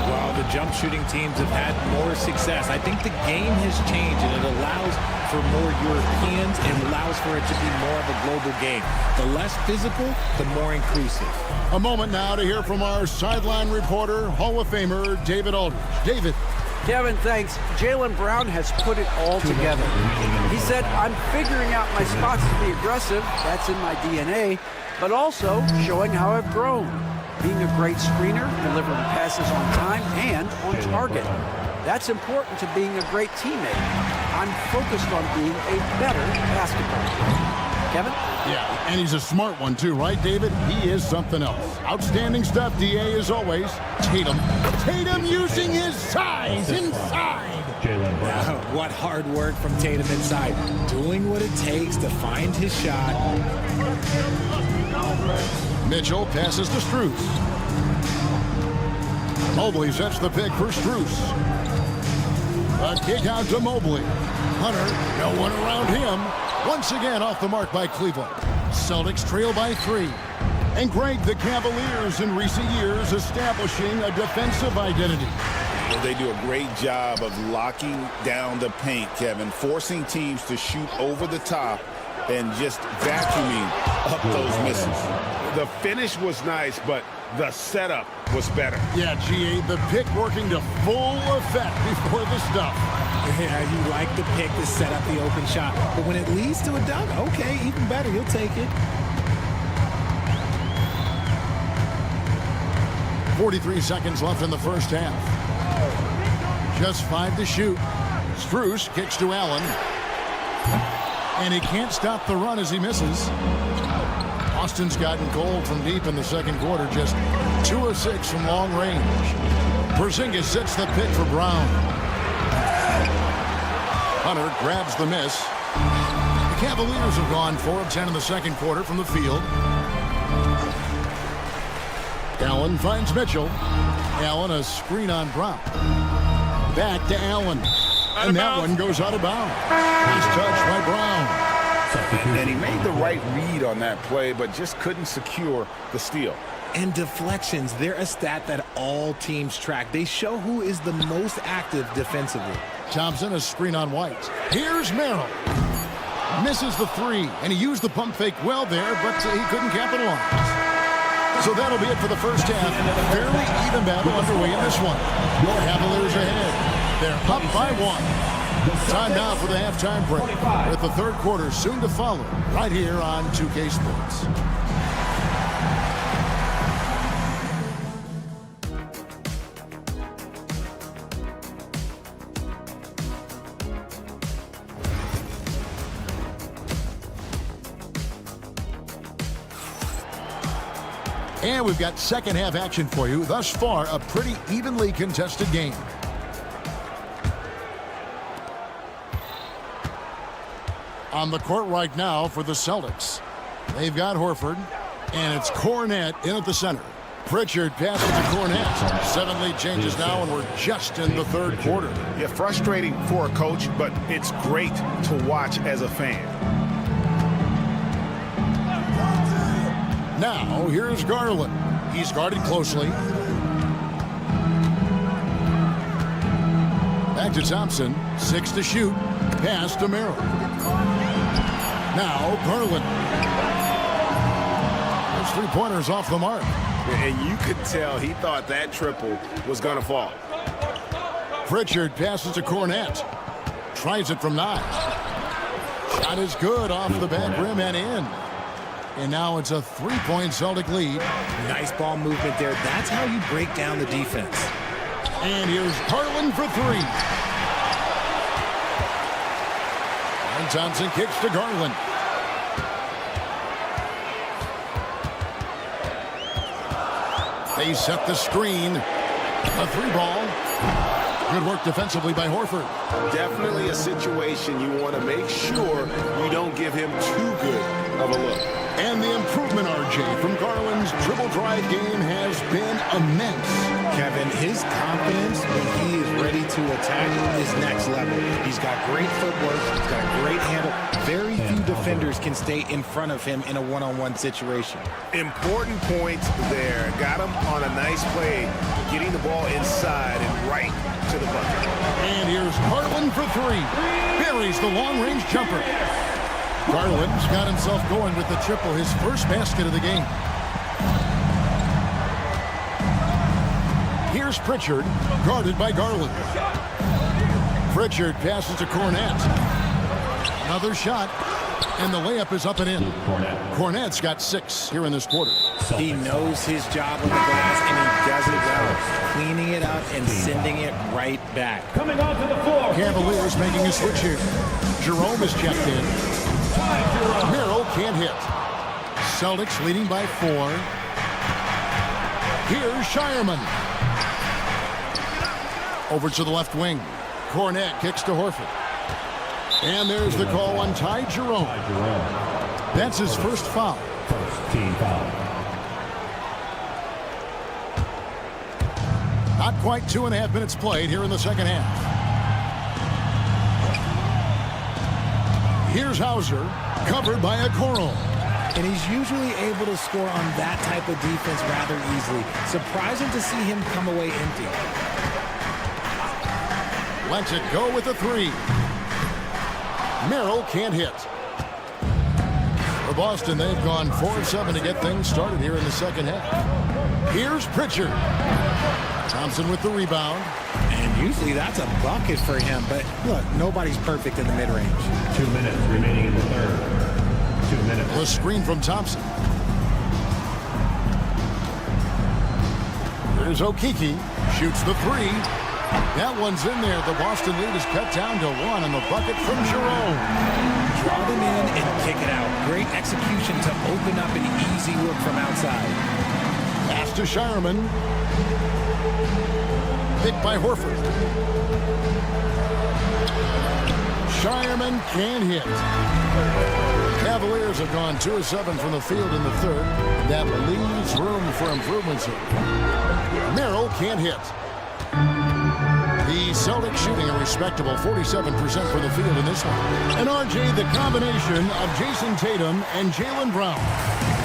Well, the jump shooting teams have had more success. I think the game has changed, and it allows for more Europeans and allows for it to be more of a global game. The less physical, the more inclusive. A moment now to hear from our sideline reporter, Hall of Famer David Aldridge. David. Kevin, thanks. Jaylen Brown has put it all together. He said, I'm figuring out my spots to be aggressive. That's in my DNA. But also showing how I've grown. Being a great screener, delivering passes on time and on target. That's important to being a great teammate. I'm focused on being a better basketball player. Kevin? Yeah, and he's a smart one too, right, David? He is something else. Outstanding stuff, DA, as always. Tatum. Tatum using his size inside. Jaylen Brown. What hard work from Tatum inside. Doing what it takes to find his shot. Mitchell passes to Strus. Mobley sets the pick for Strus. A kick out to Mobley. Hunter, no one around him. Once again off the mark by Cleveland. Celtics trail by 3. And Greg, the Cavaliers in recent years establishing a defensive identity. Well, they do a great job of locking down the paint, Kevin, forcing teams to shoot over the top and just vacuuming up those misses. The finish was nice, but the setup was better. Yeah, GA, the pick working to full effect before the stuff. Yeah, you like the pick to set up the open shot. But when it leads to a dunk, okay, even better. You'll take it. 43 seconds left in the first half. Just 5 to shoot. Strus kicks to Allen. And he can't stop the run as he misses. Austin's gotten cold from deep in the second quarter. Just 2 of 6 from long range. Porzingis sets the pick for Brown. Hunter grabs the miss. The Cavaliers have gone 4 of 10 in the second quarter from the field. Allen finds Mitchell. Allen a screen on Brown. Back to Allen. And that one goes out of bounds. Nice touch by Brown. And he made the right read on that play, but just couldn't secure the steal. And deflections, they're a stat that all teams track. They show who is the most active defensively. Thompson a screen on White. Here's Merrill. Misses the 3, and he used the pump fake well there, but he couldn't capitalize. So that'll be it for the first half. Fairly even battle underway in this one. Cavaliers ahead. They're up by 1. Time now for the halftime break, with the third quarter soon to follow, right here on 2K Sports. And we've got second half action for you. Thus far, a pretty evenly contested game. On the court right now for the Celtics. They've got Horford, and it's Cornet in at the center. Pritchard passes to Cornet. 7-lead changes now, and we're just in the third quarter. Yeah, frustrating for a coach, but it's great to watch as a fan. Now, here's Garland. He's guarded closely. Back to Thompson. 6 to shoot. Pass to Merrill. Now, Garland. Those 3-pointers off the mark. And you could tell he thought that triple was going to fall. Pritchard passes to Cornet. Tries it from 9. Shot is good off the back rim and in. And now it's a 3-point Celtic lead. Nice ball movement there. That's how you break down the defense. And here's Garland for 3. And Thompson kicks to Garland. They set the screen. A 3-ball. Good work defensively by Horford. Definitely a situation you want to make sure you don't give him too good of a look. And the improvement, RJ, from Garland's dribble drive game has been immense. Kevin, his confidence when he is ready to attack is next level. He's got great footwork. He's got a great handle. Very few defenders can stay in front of him in a one-on-one situation. Important points there. Got him on a nice play, getting the ball inside and right to the bucket. And here's Garland for 3. Buries the long-range jumper. Garland's got himself going with the triple, his first basket of the game. Here's Pritchard, guarded by Garland. Pritchard passes to Cornet. Another shot, and the layup is up and in. Cornet's got 6 here in this quarter. He knows his job on the glass, and he does it well, cleaning it up and sending it right back. Coming onto the floor. Cavaliers making a switch here. Jerome is checked in. Merrill can't hit. Celtics leading by 4. Here's Shireman. Over to the left wing. Cornet kicks to Horford. And there's the call on Ty Jerome. That's his first foul. First team foul. Not quite 2.5 minutes played here in the second half. Here's Hauser, covered by Okoro. and he's usually able to score on that type of defense rather easily. Surprising to see him come away empty. Lets it go with a three. Merrill can't hit. For Boston, they've gone 4 of 7 to get things started here in the second half. Here's Pritchard. Thompson with the rebound. And usually that's a bucket for him, but look, nobody's perfect in the mid-range. 2 minutes remaining in the third. 2 minutes. The screen from Thompson. Here's Okeke. Shoots the three. That one's in there. The Boston lead is cut down to 1 on the bucket from Jerome. Draw them in and kick it out. Great execution to open up an easy look from outside. Pass to Shireman. Picked by Horford. Shireman can't hit. Cavaliers have gone 2 of 7 from the field in the third. That leaves room for improvements here. Merrill can't hit. The Celtics shooting a respectable 47% from the field in this one. And RJ, the combination of Jason Tatum and Jaylen Brown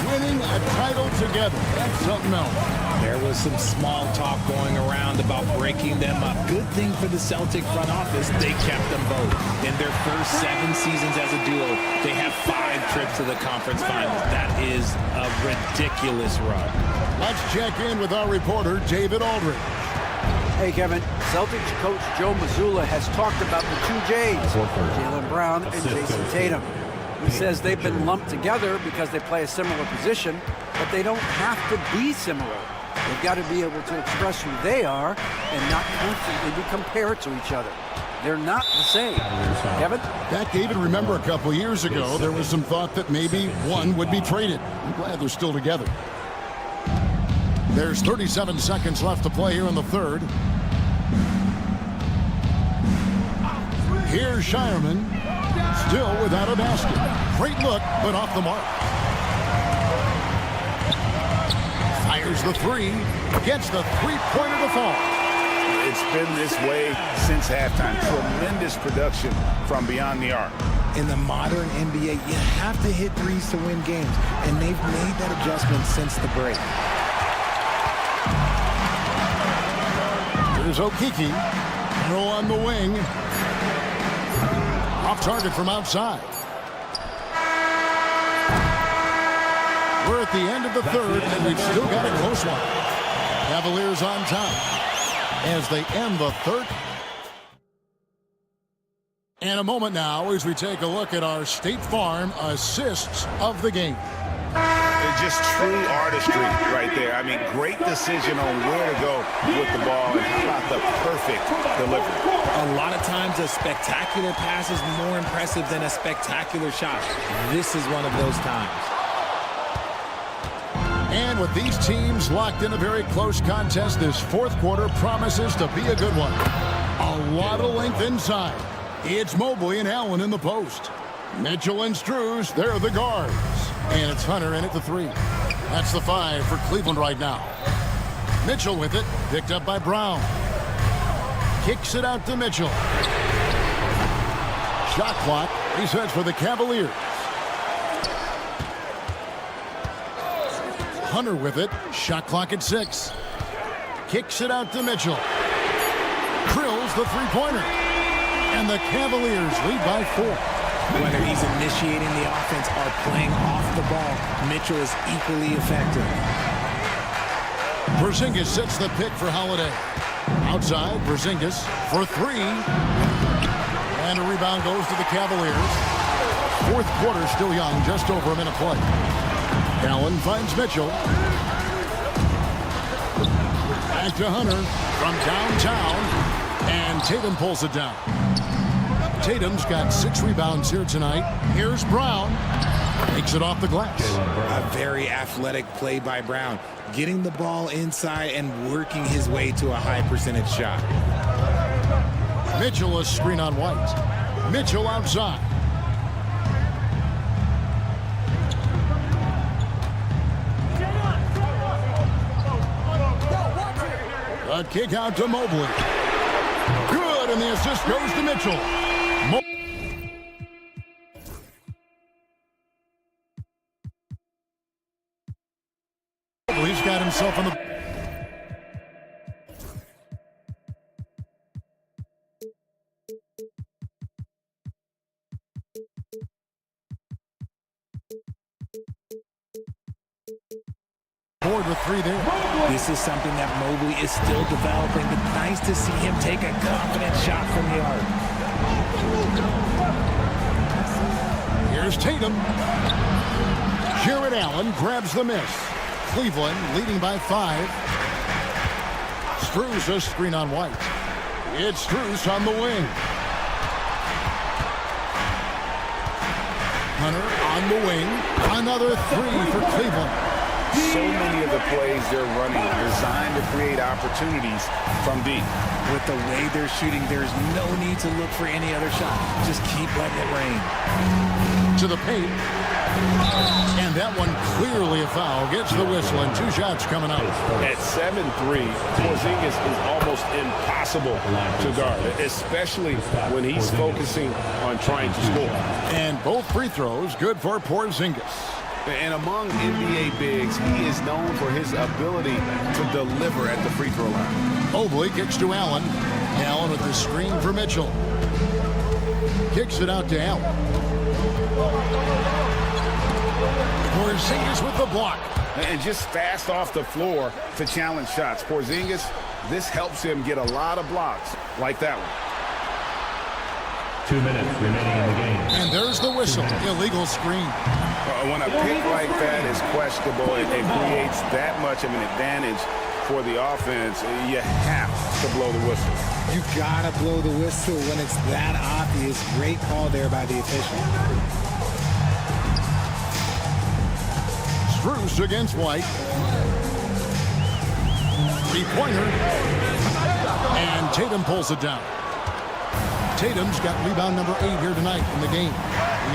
winning a title together. That's something else. There was some small talk going around about breaking them up. Good thing for the Celtic front office, they kept them both. In their first 7 seasons as a duo, they have 5 trips to the conference finals. That is a ridiculous run. Let's check in with our reporter, David Aldridge. Hey, Kevin. Celtics coach Joe Mazzulla has talked about the 2 J's, Jaylen Brown and Jason Tatum. He says they've been lumped together because they play a similar position, but they don't have to be similar. They've got to be able to express who they are and not constantly be compared to each other. They're not the same. Kevin? Back, David, remember a couple years ago, there was some thought that maybe one would be traded. I'm glad they're still together. There's 37 seconds left to play here in the third. Here's Shireman, still without a basket. Great look, but off the mark. Fires the three, gets the three-pointer to fall. It's been this way since halftime. Tremendous production from beyond the arc. In the modern NBA, you have to hit threes to win games, and they've made that adjustment since the break. There's Okeke, throw on the wing. Off target from outside. We're at the end of the third, and we've still got a close one. Cavaliers on top as they end the third. And a moment now as we take a look at our State Farm assists of the game. Just true artistry right there. I mean, great decision on where to go with the ball, and how about the perfect delivery. A lot of times a spectacular pass is more impressive than a spectacular shot. This is one of those times. And with these teams locked in a very close contest, this fourth quarter promises to be a good one. A lot of length inside. It's Mobley and Allen in the post. Mitchell and Strus, they're the guards. And it's Hunter in at the 3. That's the 5 for Cleveland right now. Mitchell with it, picked up by Brown. Kicks it out to Mitchell. Shot clock resets for the Cavaliers. Hunter with it, shot clock at 6. Kicks it out to Mitchell. Drills the three-pointer. And the Cavaliers lead by 4. Whether he's initiating the offense or playing off the ball, Mitchell is equally effective. Porzingis sets the pick for Holiday. Outside, Porzingis for 3. And a rebound goes to the Cavaliers. Fourth quarter still young, just over a minute play. Allen finds Mitchell. Back to Hunter from downtown. And Tatum pulls it down. Tatum's got 6 rebounds here tonight. Here's Brown. Takes it off the glass. A very athletic play by Brown. Getting the ball inside and working his way to a high percentage shot. Mitchell, a screen on White. Mitchell outside. A kick out to Mobley. Good, and the assist goes to Mitchell. He's got himself on the board with 3 there. This is something that Mobley is still developing, but nice to see him take a confident shot from the arc. Here's Tatum. Jared Allen grabs the miss. Cleveland leading by 5. Strus a screen on White. It's Strus on the wing. Hunter on the wing. Another 3 for Cleveland. So many of the plays they're running are designed to create opportunities from deep. With the way they're shooting, there's no need to look for any other shot. Just keep letting it rain. To the paint. And that one clearly a foul. Gets the whistle and 2 shots coming up. At 7'3", Porzingis is almost impossible to guard, especially when he's focusing on trying to score. And both free throws good for Porzingis. And among NBA bigs, he is known for his ability to deliver at the free throw line. Mobley kicks to Allen. Allen with the screen for Mitchell. Kicks it out to Allen. Porzingis with the block. And just fast off the floor to challenge shots. Porzingis, this helps him get a lot of blocks like that one. 2 minutes remaining in the game. And there's the whistle. Illegal screen. When a pick like that is questionable, it creates that much of an advantage for the offense. You have to blow the whistle. You gotta blow the whistle when it's that obvious. Great call there by the official. Strus against White. 3-pointer. And Tatum pulls it down. Tatum's got rebound number 8 here tonight in the game.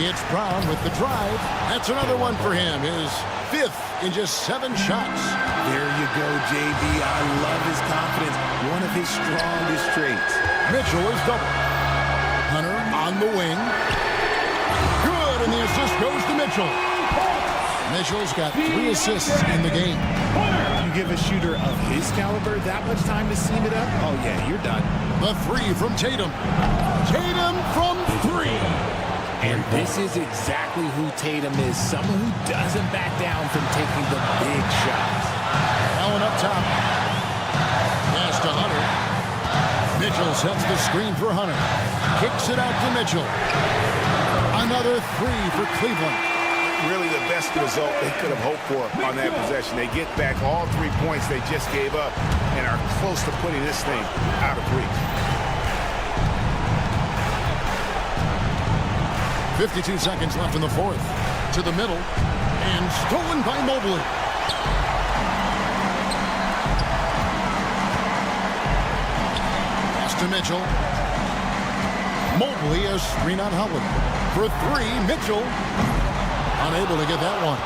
It's Brown with the drive. That's another one for him. His 5th in just 7 shots. There you go, JB. I love his confidence. One of his strongest traits. Mitchell is double. Hunter on the wing. Good, and the assist goes to Mitchell. Mitchell's got 3 assists in the game. You give a shooter of his caliber that much time to seam it up? Oh, yeah, you're done. The 3 from Tatum. Tatum from 3. And this is exactly who Tatum is. Someone who doesn't back down from taking the big shots. Allen up top. Pass to Hunter. Mitchell sets the screen for Hunter. Kicks it out to Mitchell. Another 3 for Cleveland. Really the best result they could have hoped for on that possession. They get back all 3 points they just gave up and are close to putting this thing out of reach. 52 seconds left in the 4th. To the middle. And stolen by Mobley. Pass to Mitchell. Mobley a screen on Howard. For 3, Mitchell. Unable to get that one.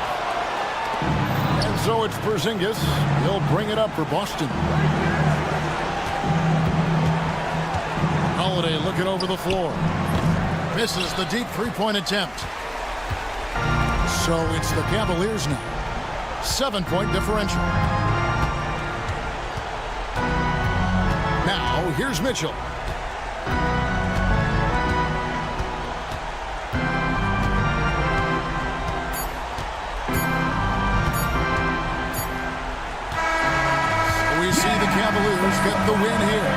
And so it's Porzingis. He'll bring it up for Boston. Holiday looking over the floor. Misses the deep 3-point attempt. So it's the Cavaliers now. 7-point differential. Now here's Mitchell. Cavaliers get the win here.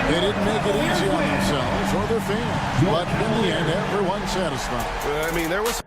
They didn't make it easy on themselves or their fans, but in the end, everyone's satisfied. I mean, there was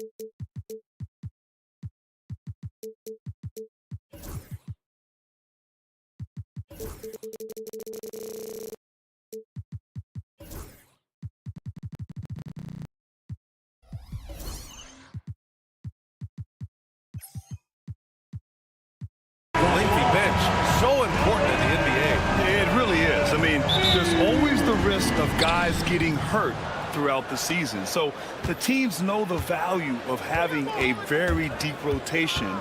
Lengthy bench, so important in the NBA. It really is. I mean, there's always the risk of guys getting hurt throughout the season. So the teams know the value of having a very deep rotation,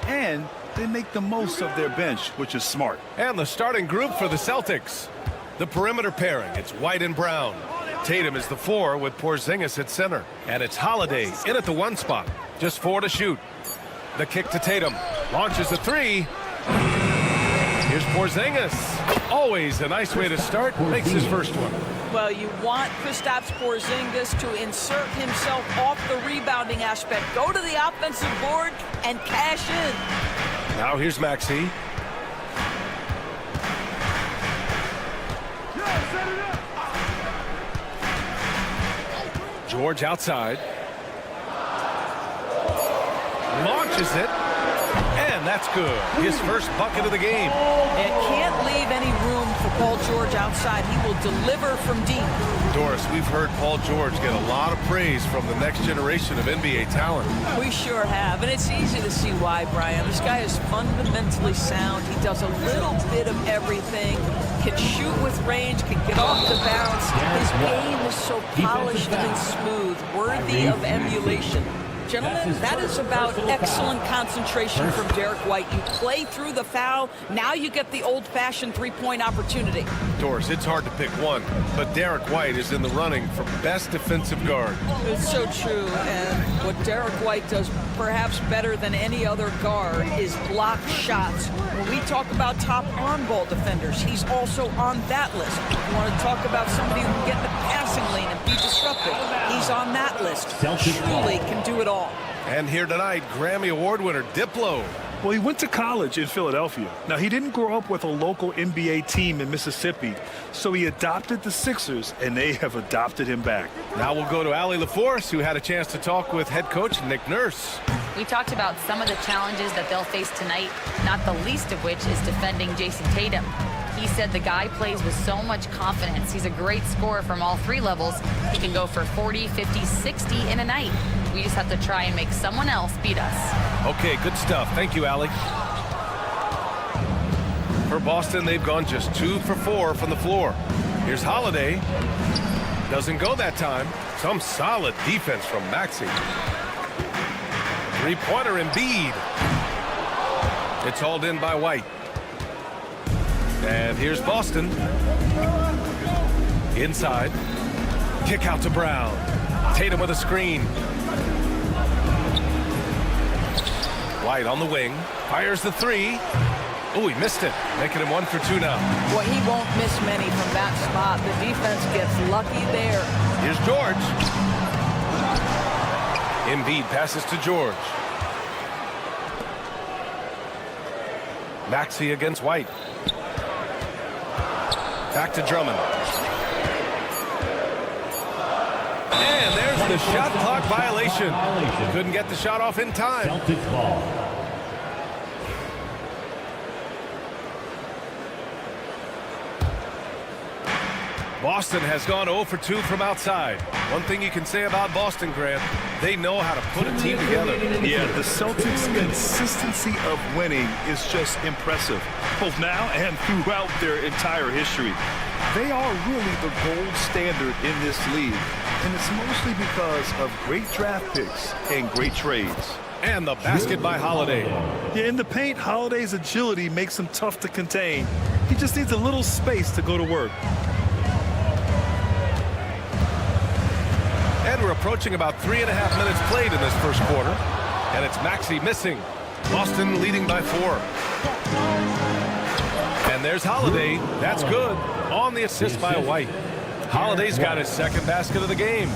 and they make the most of their bench, which is smart. And the starting group for the Celtics. The perimeter pairing, it's White and Brown. Tatum is the 4 with Porzingis at center. And it's Holiday in at the 1 spot. Just 4 to shoot. The kick to Tatum. Launches a 3. Here's Porzingis. Always a nice way to start. Makes his first one. Well, you want Kristaps Porzingis to insert himself off the rebounding aspect. Go to the offensive board and cash in. Now here's Maxey. George outside. Launches it. And that's good. His first bucket of the game. And can't leave any room for Paul George outside. He will deliver from deep. Doris, we've heard Paul George get a lot of praise from the next generation of NBA talent. We sure have. And it's easy to see why, Brian. This guy is fundamentally sound. He does a little bit of everything. Can shoot with range, can get off the bounce. His game is so polished and smooth, worthy of emulation. Gentlemen, that is about excellent concentration from Derek White. You play through the foul, now you get the old-fashioned three-point opportunity. Doris, it's hard to pick one, but Derek White is in the running for best defensive guard. It's so true, and what Derek White does perhaps better than any other guard is block shots. When we talk about top on-ball defenders, he's also on that list. You want to talk about somebody who can get in the passing lane and be disruptive, he's on that list. Truly can do it all. And here tonight, Grammy Award winner Diplo. Well, he went to college in Philadelphia. Now, he didn't grow up with a local NBA team in Mississippi, so he adopted the Sixers, and they have adopted him back. Now we'll go to Allie LaForce, who had a chance to talk with head coach Nick Nurse. We talked about some of the challenges that they'll face tonight, not the least of which is defending Jason Tatum. He said the guy plays with so much confidence. He's a great scorer from all 3 levels. He can go for 40, 50, 60 in a night. We just have to try and make someone else beat us. Okay, good stuff. Thank you, Allie. For Boston, they've gone just 2 for 4 from the floor. Here's Holiday. Doesn't go that time. Some solid defense from Maxey. Three-pointer Embiid. It's hauled in by White. And here's Boston. Inside. Kick out to Brown. Tatum with a screen. White on the wing. Fires the 3. Oh, he missed it. Making him 1 for 2 now. Well, he won't miss many from that spot. The defense gets lucky there. Here's George. Embiid passes to George. Maxey against White. Back to Drummond. And there's the shot clock violation. Couldn't get the shot off in time. Celtics ball. Boston has gone 0 for 2 from outside. One thing you can say about Boston, Grant, they know how to put a team together. Yeah, the Celtics' consistency of winning is just impressive, both now and throughout their entire history. They are really the gold standard in this league, and it's mostly because of great draft picks and great trades. And the basket by Holiday. Yeah, in the paint, Holiday's agility makes him tough to contain. He just needs a little space to go to work. And we're approaching about 3.5 minutes played in this first quarter. And it's Maxey missing. Boston leading by 4. And there's Holiday. That's good. On the assist by White. Holiday's got his second basket of the game.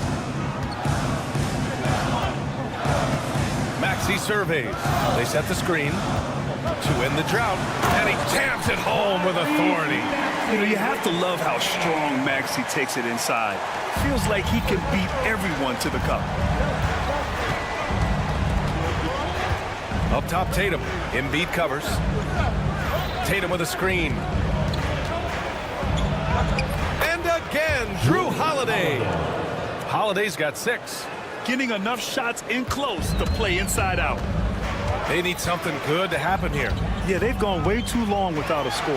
Maxey surveys. They set the screen to end the drought. And he jams it home with authority. You know, you have to love how strong Maxey takes it inside. Feels like he can beat everyone to the cup. Up top, Tatum. Embiid covers. Tatum with a screen. And again, Drew Holiday. Holiday's got 6. Getting enough shots in close to play inside out. They need something good to happen here. Yeah, they've gone way too long without a score.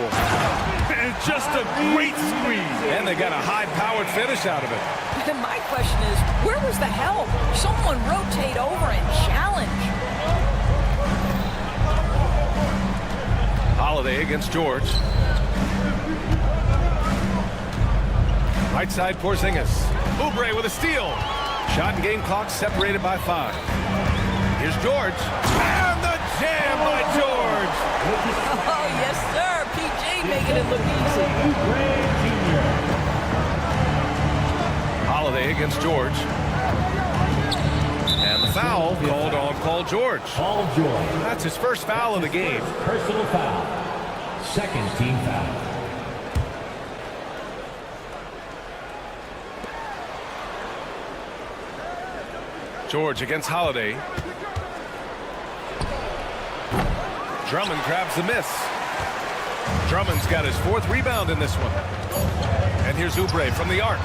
And just a great squeeze. And they got a high-powered finish out of it. And my question is, where was the help? Someone rotate over and challenge. Holiday against George. Right side, Porzingis. Oubre with a steal. Shot and game clock separated by 5. Here's George. And the jam by George. Oh, yes, sir. PJ making it look easy. Holiday against George. And the foul called on Paul George. Paul George. That's his first foul of the game. Personal foul. Second team foul. George against Holiday. Drummond grabs the miss. Drummond's got his 4th rebound in this one. And here's Oubre from the arc.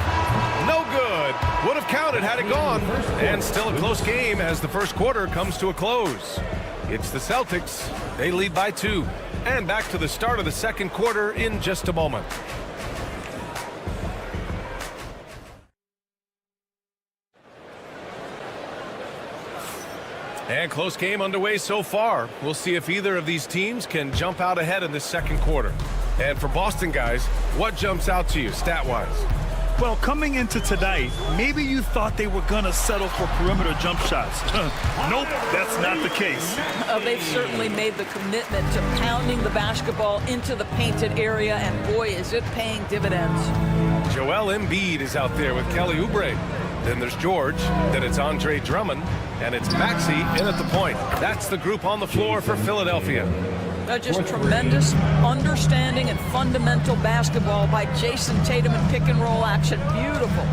No good. Would have counted had it gone. And still a close game as the first quarter comes to a close. It's the Celtics. They lead by 2. And back to the start of the second quarter in just a moment. And close game underway so far. We'll see if either of these teams can jump out ahead in this second quarter. And for Boston guys, what jumps out to you stat-wise? Well, coming into tonight, maybe you thought they were going to settle for perimeter jump shots. Nope, that's not the case. They've certainly made the commitment to pounding the basketball into the painted area, and boy, is it paying dividends. Joel Embiid is out there with Kelly Oubre. Then there's George, then it's Andre Drummond, and it's Maxey in at the point. That's the group on the floor for Philadelphia. Just tremendous understanding and fundamental basketball by Jason Tatum in pick and roll action. Beautiful.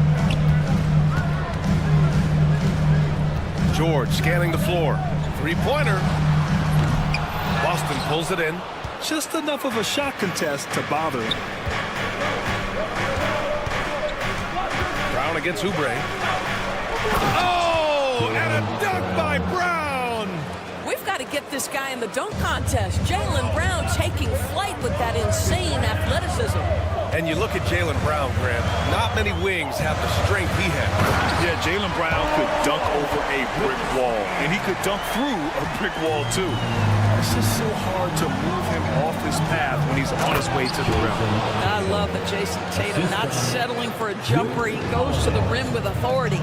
George scanning the floor. 3-pointer. Boston pulls it in. Just enough of a shot contest to bother him. Brown against Oubre. Oh, and a dunk by Brown. We've got to get this guy in the dunk contest. Jaylen Brown taking flight with that insane athleticism. And you look at Jaylen Brown, Grant. Not many wings have the strength he has. Yeah, Jaylen Brown could dunk over a brick wall, and he could dunk through a brick wall, too. It's just so hard to move him off his path when he's on his way to the rim. I love that Jason Tatum not settling for a jumper. He goes to the rim with authority.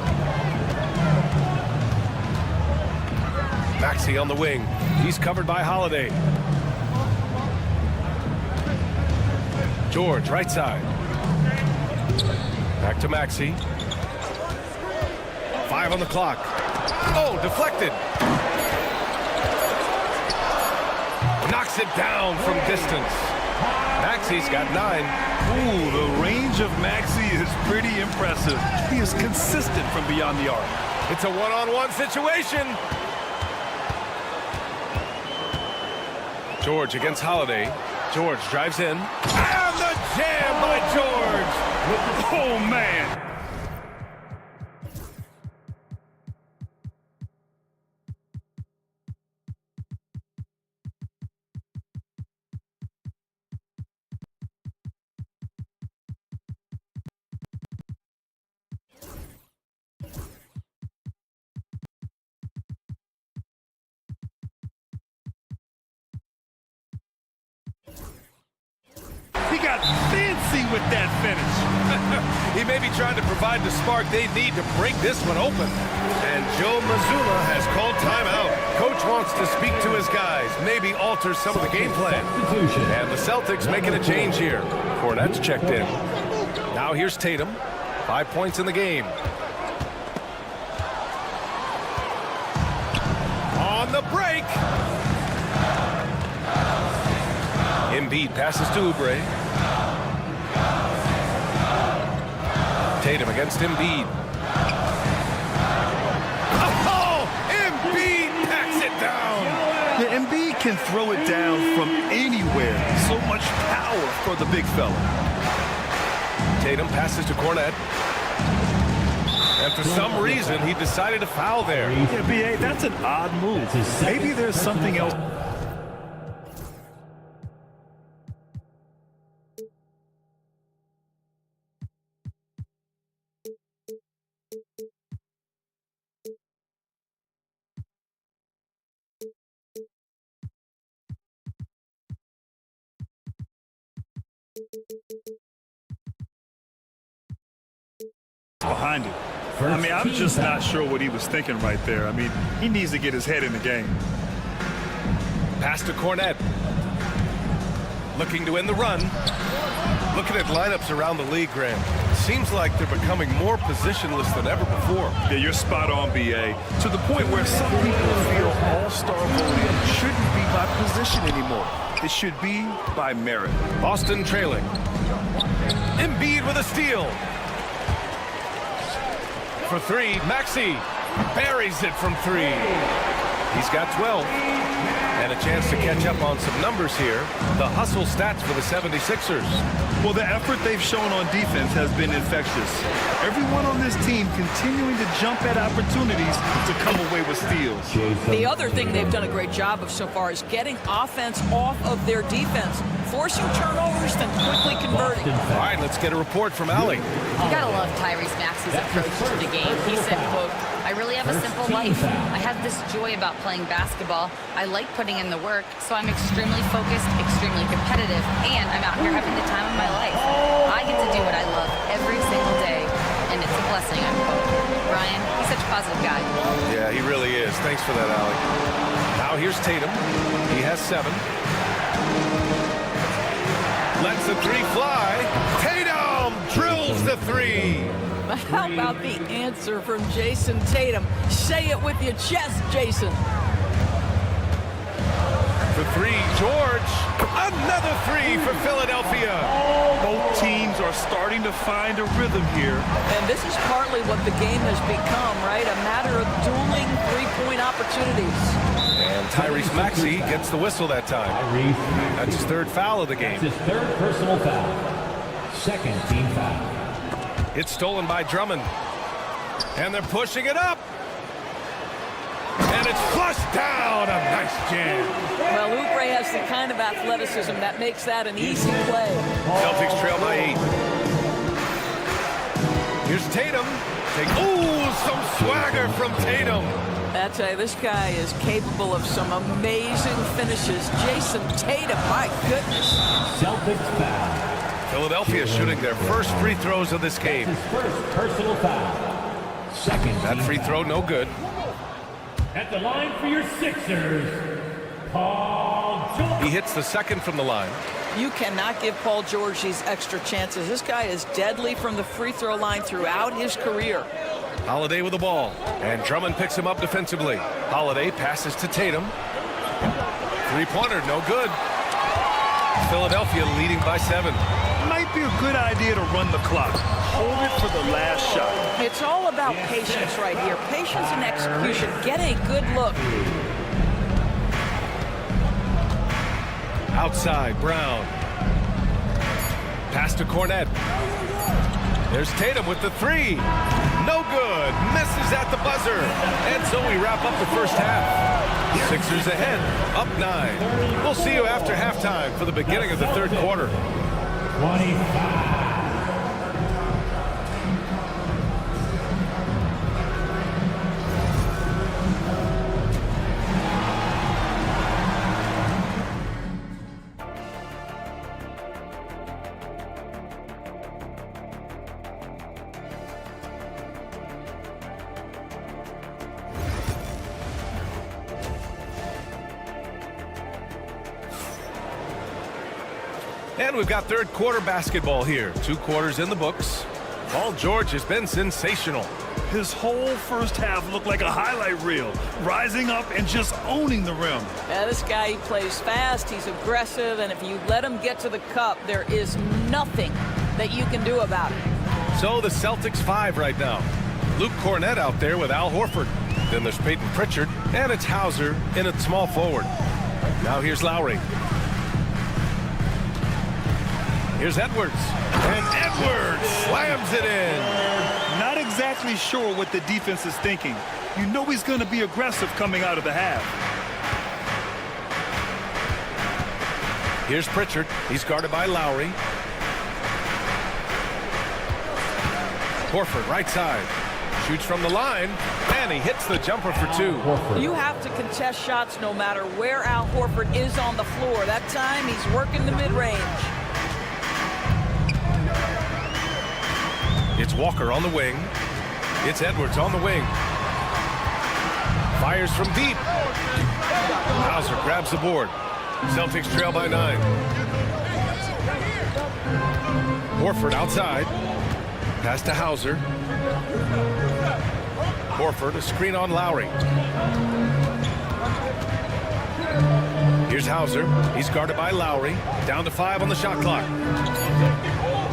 Maxey on the wing. He's covered by Holiday. George, right side. Back to Maxey. 5 on the clock. Oh, deflected. Knocks it down from distance. Maxey's got 9. Ooh, the range of Maxey is pretty impressive. He is consistent from beyond the arc. It's a one-on-one situation. George against Holiday. George drives in. And the jam by George. Oh, man. He got fancy with that finish. He may be trying to provide the spark they need to break this one open. And Joe Mazzulla has called timeout. Coach wants to speak to his guys, maybe alter some of the game plan. And the Celtics making a change here. Cornette's checked in. Now here's Tatum. 5 points in the game. On the break. Embiid passes to Oubre. Tatum against Embiid. Oh, Embiid packs it down. can throw it down from anywhere. So much power for the big fella. Tatum passes to Cornette. And for some reason, he decided to foul there. Yeah, B.A., that's an odd move. Maybe there's something else. Behind it. I mean, I'm just not sure what he was thinking right there. I mean, he needs to get his head in the game. Pass to Cornette. Looking to end the run. Looking at lineups around the league, Graham. Seems like they're becoming more positionless than ever before. Yeah, you're spot on, B.A. To the point where some people feel all-star voting shouldn't be by position anymore. It should be by merit. Boston trailing. Embiid with a steal. For three, Maxey buries it from three. He's got 12. And a chance to catch up on some numbers here. The hustle stats for the 76ers. Well, the effort they've shown on defense has been infectious. Everyone on this team continuing to jump at opportunities to come away with steals. The other thing they've done a great job of so far is getting offense off of their defense, forcing turnovers, then quickly converting. All right, let's get a report from Allie. You gotta love Tyrese Maxey's approach to the game. He said, quote, "I really have a simple life. I have this joy about playing basketball. I like putting in the work, so I'm extremely focused, extremely competitive, and I'm out here having the time of my life. I get to do what I love every single day, and it's a blessing," unquote. Brian, he's such a positive guy. Yeah, he really is. Thanks for that, Allie. Now here's Tatum. He has 7. Lets the three fly. Tatum drills the three. How about the answer from Jason Tatum? Say it with your chest, Jason. For three, George. Another three for Philadelphia. Both teams are starting to find a rhythm here. And this is partly what the game has become, right? A matter of dueling three-point opportunities. And Tyrese Maxey gets the whistle that time. That's his 3rd foul of the game. His 3rd personal foul. 2nd team foul. It's stolen by Drummond. And they're pushing it up. And it's flushed down. A nice jam. Well, Oubre has the kind of athleticism that makes that an easy play. Celtics trail by 8. Here's Tatum. Ooh, some swagger from Tatum. That's this guy is capable of some amazing finishes. Jason Tatum, my goodness. Celtics foul. Philadelphia shooting their first free throws of this game. His 1st personal foul. 2nd. That free throw no good. At the line for your Sixers, Paul George. He hits the 2nd from the line. You cannot give Paul George these extra chances. This guy is deadly from the free throw line throughout his career. Holiday with the ball. And Drummond picks him up defensively. Holiday passes to Tatum. Three-pointer, no good. Philadelphia leading by 7. Might be a good idea to run the clock. Hold it for the last shot. It's all about patience right here. Patience and execution. Get a good look. Outside, Brown. Pass to Cornette. There's Tatum with the 3. No good. Misses at the buzzer. And so we wrap up the first half. Sixers ahead, up 9. We'll see you after halftime for the beginning of the 3rd quarter. 25. And we've got 3rd quarter basketball here. 2 quarters in the books. Paul George has been sensational. His whole first half looked like a highlight reel, rising up and just owning the rim. Yeah, this guy, he plays fast, he's aggressive, and if you let him get to the cup, there is nothing that you can do about it. So the Celtics 5 right now. Luke Cornette out there with Al Horford. Then there's Peyton Pritchard, and it's Hauser in at small forward. Now here's Lowry. Here's Edwards. And Edwards slams it in. Not exactly sure what the defense is thinking. You know he's going to be aggressive coming out of the half. Here's Pritchard. He's guarded by Lowry. Horford, right side. Shoots from the line, and he hits the jumper for two. You have to contest shots no matter where Al Horford is on the floor. That time, he's working the mid-range. It's Walker on the wing. It's Edwards on the wing. Fires from deep. Hauser grabs the board. Celtics trail by 9. Horford outside. Pass to Hauser. Horford, a screen on Lowry. Here's Hauser. He's guarded by Lowry. Down to 5 on the shot clock.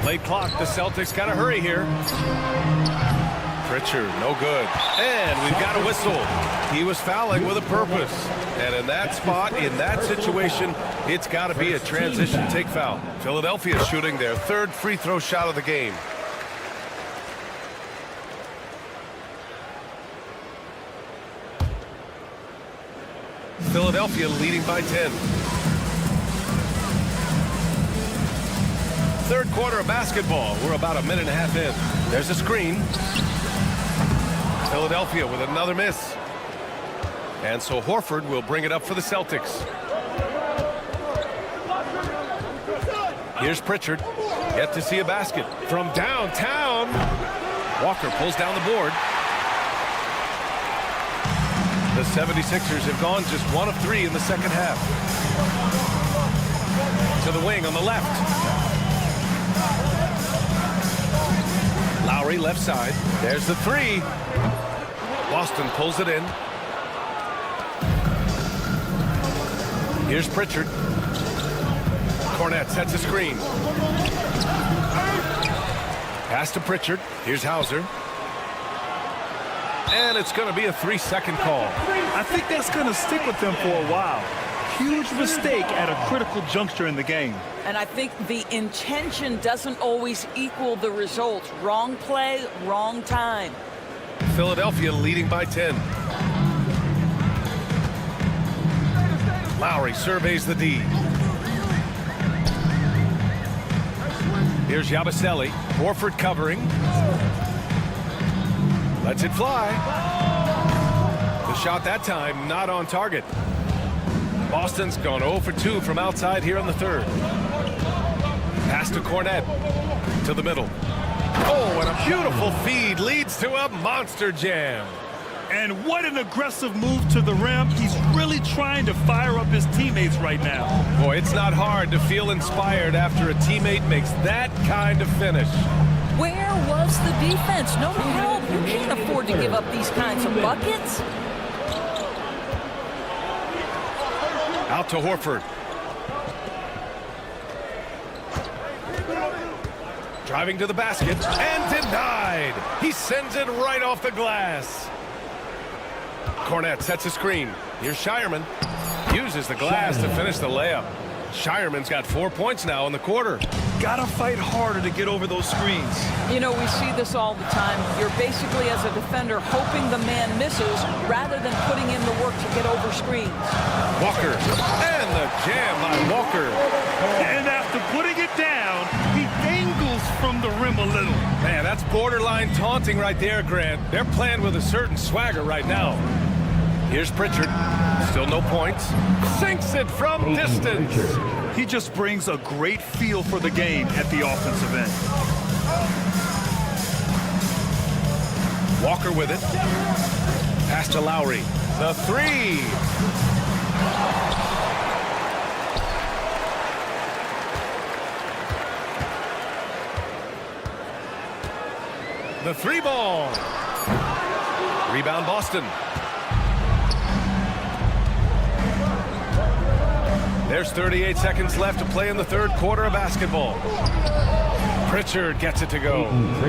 Late clock. The Celtics got to hurry here. Pritchard, no good. And we've got a whistle. He was fouling with a purpose. And in that spot, in that situation, it's got to be a transition take foul. Philadelphia shooting their 3rd free throw shot of the game. Philadelphia leading by 10. 3rd quarter of basketball. We're about a minute and a half in. There's a screen. Philadelphia with another miss. And so Horford will bring it up for the Celtics. Here's Pritchard. Yet to see a basket from downtown. Walker pulls down the board. The 76ers have gone just 1 of 3 in the second half. To the wing on the left. Lowry left side. There's the 3. Boston pulls it in. Here's Pritchard. Cornette sets a screen. Pass to Pritchard. Here's Hauser. And it's going to be a 3-second call. I think that's going to stick with them for a while. Huge mistake at a critical juncture in the game. And I think the intention doesn't always equal the result. Wrong play, wrong time. Philadelphia leading by 10. Lowry surveys the D. Here's Yabusele. Horford covering. Lets it fly. The shot that time not on target. Boston's gone 0 for 2 from outside here in the 3rd. Pass to Cornette. To the middle. Oh, and a beautiful feed leads to a monster jam. And what an aggressive move to the rim. He's really trying to fire up his teammates right now. Boy, it's not hard to feel inspired after a teammate makes that kind of finish. Where was the defense? No help. You can't afford to give up these kinds of buckets. Out to Horford. Driving to the basket and denied. He sends it right off the glass. Cornette sets a screen. Here's Shireman. Uses the glass to finish the layup. Shireman's got 4 points now in the quarter. Gotta fight harder to get over those screens. You know, we see this all the time. You're basically, as a defender, hoping the man misses rather than putting in the work to get over screens. Walker. And the jam by Walker. And after putting it down, he dangles from the rim a little. Man, that's borderline taunting right there, Grant. They're playing with a certain swagger right now. Here's Pritchard. Still no points. Sinks it from distance. He just brings a great feel for the game at the offensive end. Walker with it. Pass to Lowry. The 3. The 3 ball. Rebound Boston. There's 38 seconds left to play in the 3rd quarter of basketball. Pritchard gets it to go.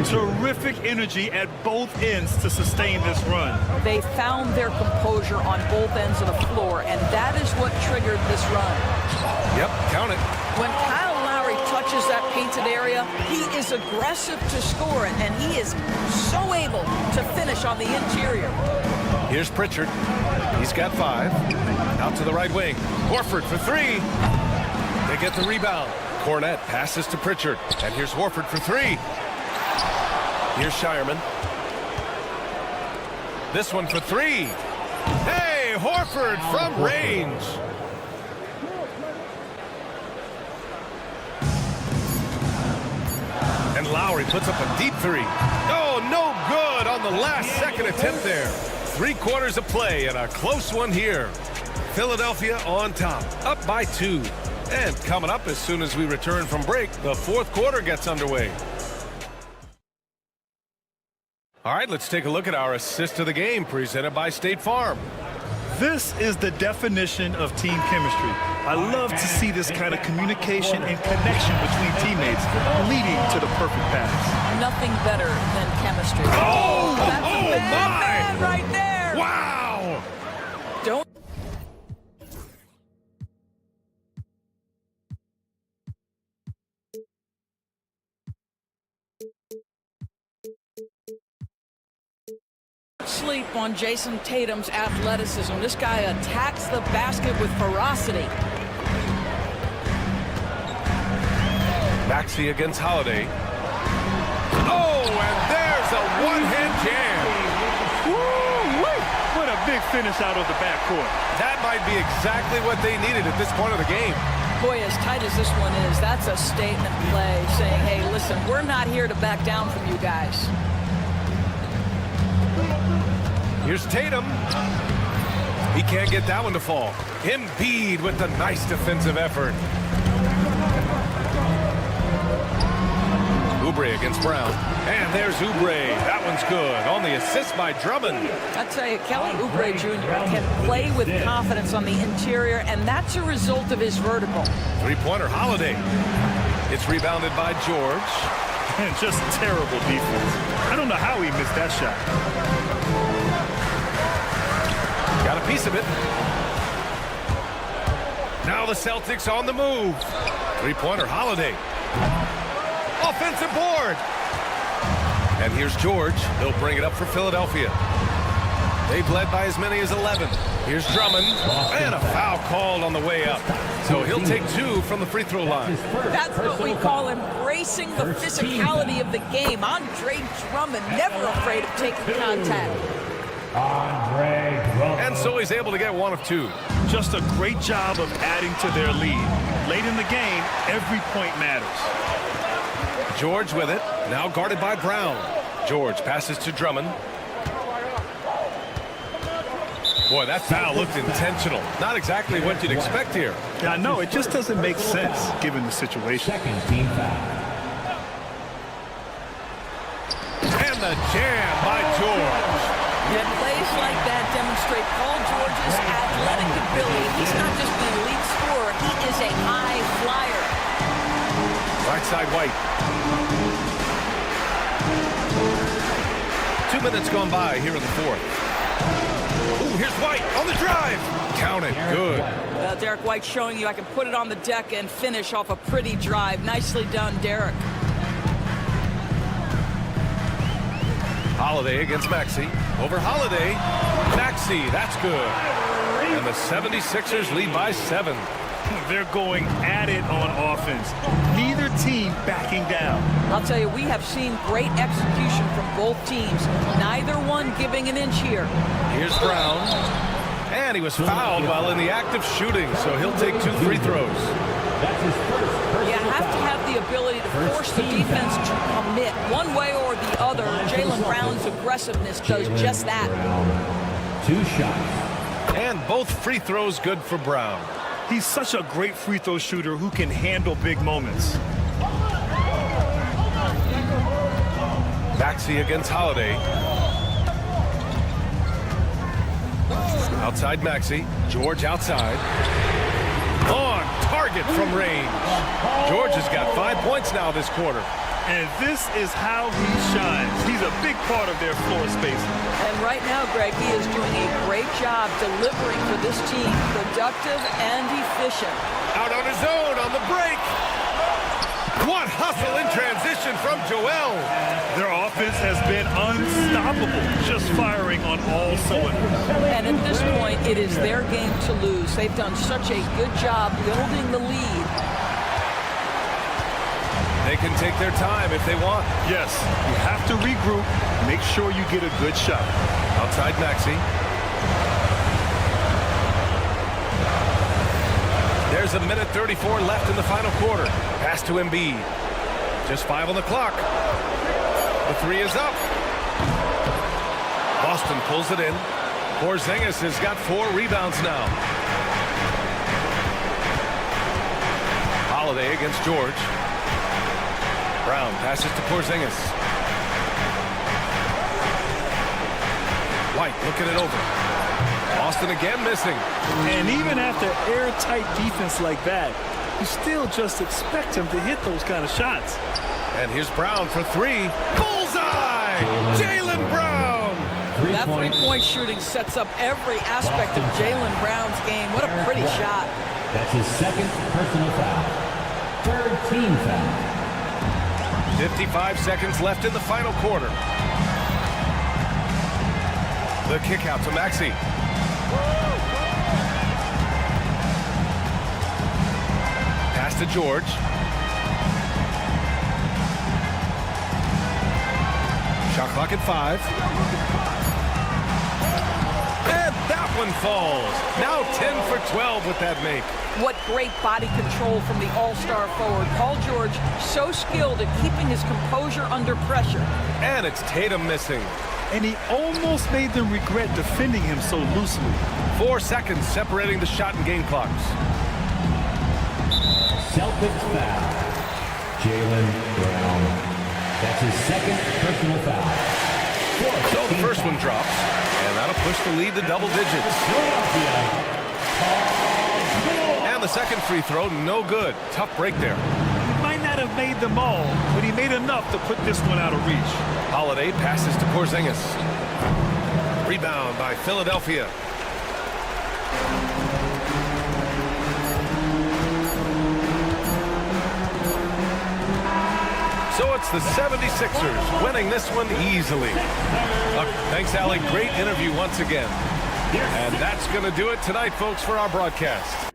Terrific energy at both ends to sustain this run. They found their composure on both ends of the floor, and that is what triggered this run. Yep, count it. When Kyle Lowry touches that painted area, he is aggressive to score it, and he is so able to finish on the interior. Here's Pritchard. He's got 5. Out to the right wing. Horford for 3. They get the rebound. Cornette passes to Pritchard. And here's Horford for 3. Here's Shireman. This one for 3. Hey, Horford from range. And Lowry puts up a deep 3. Oh, no good on the last second attempt there. 3 quarters of play and a close one here. Philadelphia on top, up by 2. And coming up as soon as we return from break, the 4th quarter gets underway. All right, let's take a look at our assist of the game presented by State Farm. This is the definition of team chemistry. I love to see this kind of communication and connection between teammates leading to the perfect pass. Nothing better than chemistry. Oh, that's a bad man right there. Wow! Don't. Sleep on Jason Tatum's athleticism. This guy attacks the basket with ferocity. Maxey against Holiday. Oh, and there's a one-hand jam. Woo-wee! What a big finish out of the backcourt. That might be exactly what they needed at this point of the game. Boy, as tight as this one is, that's a statement play saying, hey, listen, we're not here to back down from you guys. Here's Tatum. He can't get that one to fall. Embiid with the nice defensive effort. Oubre against Brown. And there's Oubre. That one's good. On the assist by Drummond. I tell you, Kelly Oubre Jr. can play with confidence on the interior, and that's a result of his vertical. 3-pointer Holiday. It's rebounded by George. And just terrible defense. I don't know how he missed that shot. Got a piece of it. Now the Celtics on the move. 3-pointer Holiday. Offensive board. And here's George. He'll bring it up for Philadelphia. They've led by as many as 11. Here's Drummond. And a foul called on the way up. So he'll take 2 from the free throw line. That's what we call embracing the physicality of the game. Andre Drummond, never afraid of taking contact. And so he's able to get 1 of 2. Just a great job of adding to their lead. Late in the game, every point matters. George with it. Now guarded by Brown. George passes to Drummond. Boy, that foul looked intentional. Not exactly what you'd expect here. Yeah, I know. It just doesn't make sense given the situation. Second team foul. And the jam by George. And plays like that demonstrate Paul George's athletic ability. He's not just an elite scorer, he is a high flyer. Right side White. 2 minutes gone by here in the 4th. Ooh, here's White on the drive. Count it. Good. Derek White showing you I can put it on the deck and finish off a pretty drive. Nicely done, Derek. Holiday against Maxey. Over Holiday. Maxey, that's good. And the 76ers lead by 7. They're going at it on offense. Neither team backing down. I'll tell you, we have seen great execution from both teams. Neither one giving an inch here. Here's Brown. And he was fouled while in the act of shooting, so he'll take 2 free throws. You have to have the ability to force the defense to commit one way or the other. Jaylen Brown's aggressiveness does just that. 2 shots. And both free throws good for Brown. He's such a great free throw shooter who can handle big moments. Maxey against Holiday. Outside Maxey. George outside. On target from range. George has got 5 points now this quarter. And this is how he shines. He's a big part of their floor space. And right now, Greg, he is doing a great job delivering for this team, productive and efficient. Out on his own on the break. What hustle in transition from Joel. Their offense has been unstoppable, just firing on all cylinders. And at this point, it is their game to lose. They've done such a good job building the lead. They can take their time if they want. Yes, you have to regroup, make sure you get a good shot. Outside Maxey. There's a minute 34 left in the final quarter. Pass to Embiid. Just 5 on the clock. The three is up. Boston pulls it in. Porzingis has got 4 rebounds now. Holiday against George. Brown passes to Porzingis. White looking it over. Boston again missing. And even after airtight defense like that, you still just expect him to hit those kind of shots. And here's Brown for 3. Bullseye! Jaylen Brown! That three-point shooting sets up every aspect of Jaylen Brown's game. What a pretty shot. That's his second personal foul. Third team foul. 55 seconds left in the final quarter. The kick out to Maxey. Pass to George. Shot clock at 5. And that one falls. Now 10 for 12 with that make. What great body control from the all-star forward. Paul George, so skilled at keeping his composure under pressure. And it's Tatum missing. And he almost made them regret defending him so loosely. 4 seconds separating the shot and game clocks. Celtics foul. Jaylen Brown. That's his second personal foul. So the first one drops, and that'll push the lead to double digits. And the second free throw, no good. Tough break there. He might not have made them all, but he made enough to put this one out of reach. Holiday passes to Porzingis. Rebound by Philadelphia. So it's the 76ers winning this one easily. Thanks, Allie. Great interview once again. And that's going to do it tonight, folks, for our broadcast.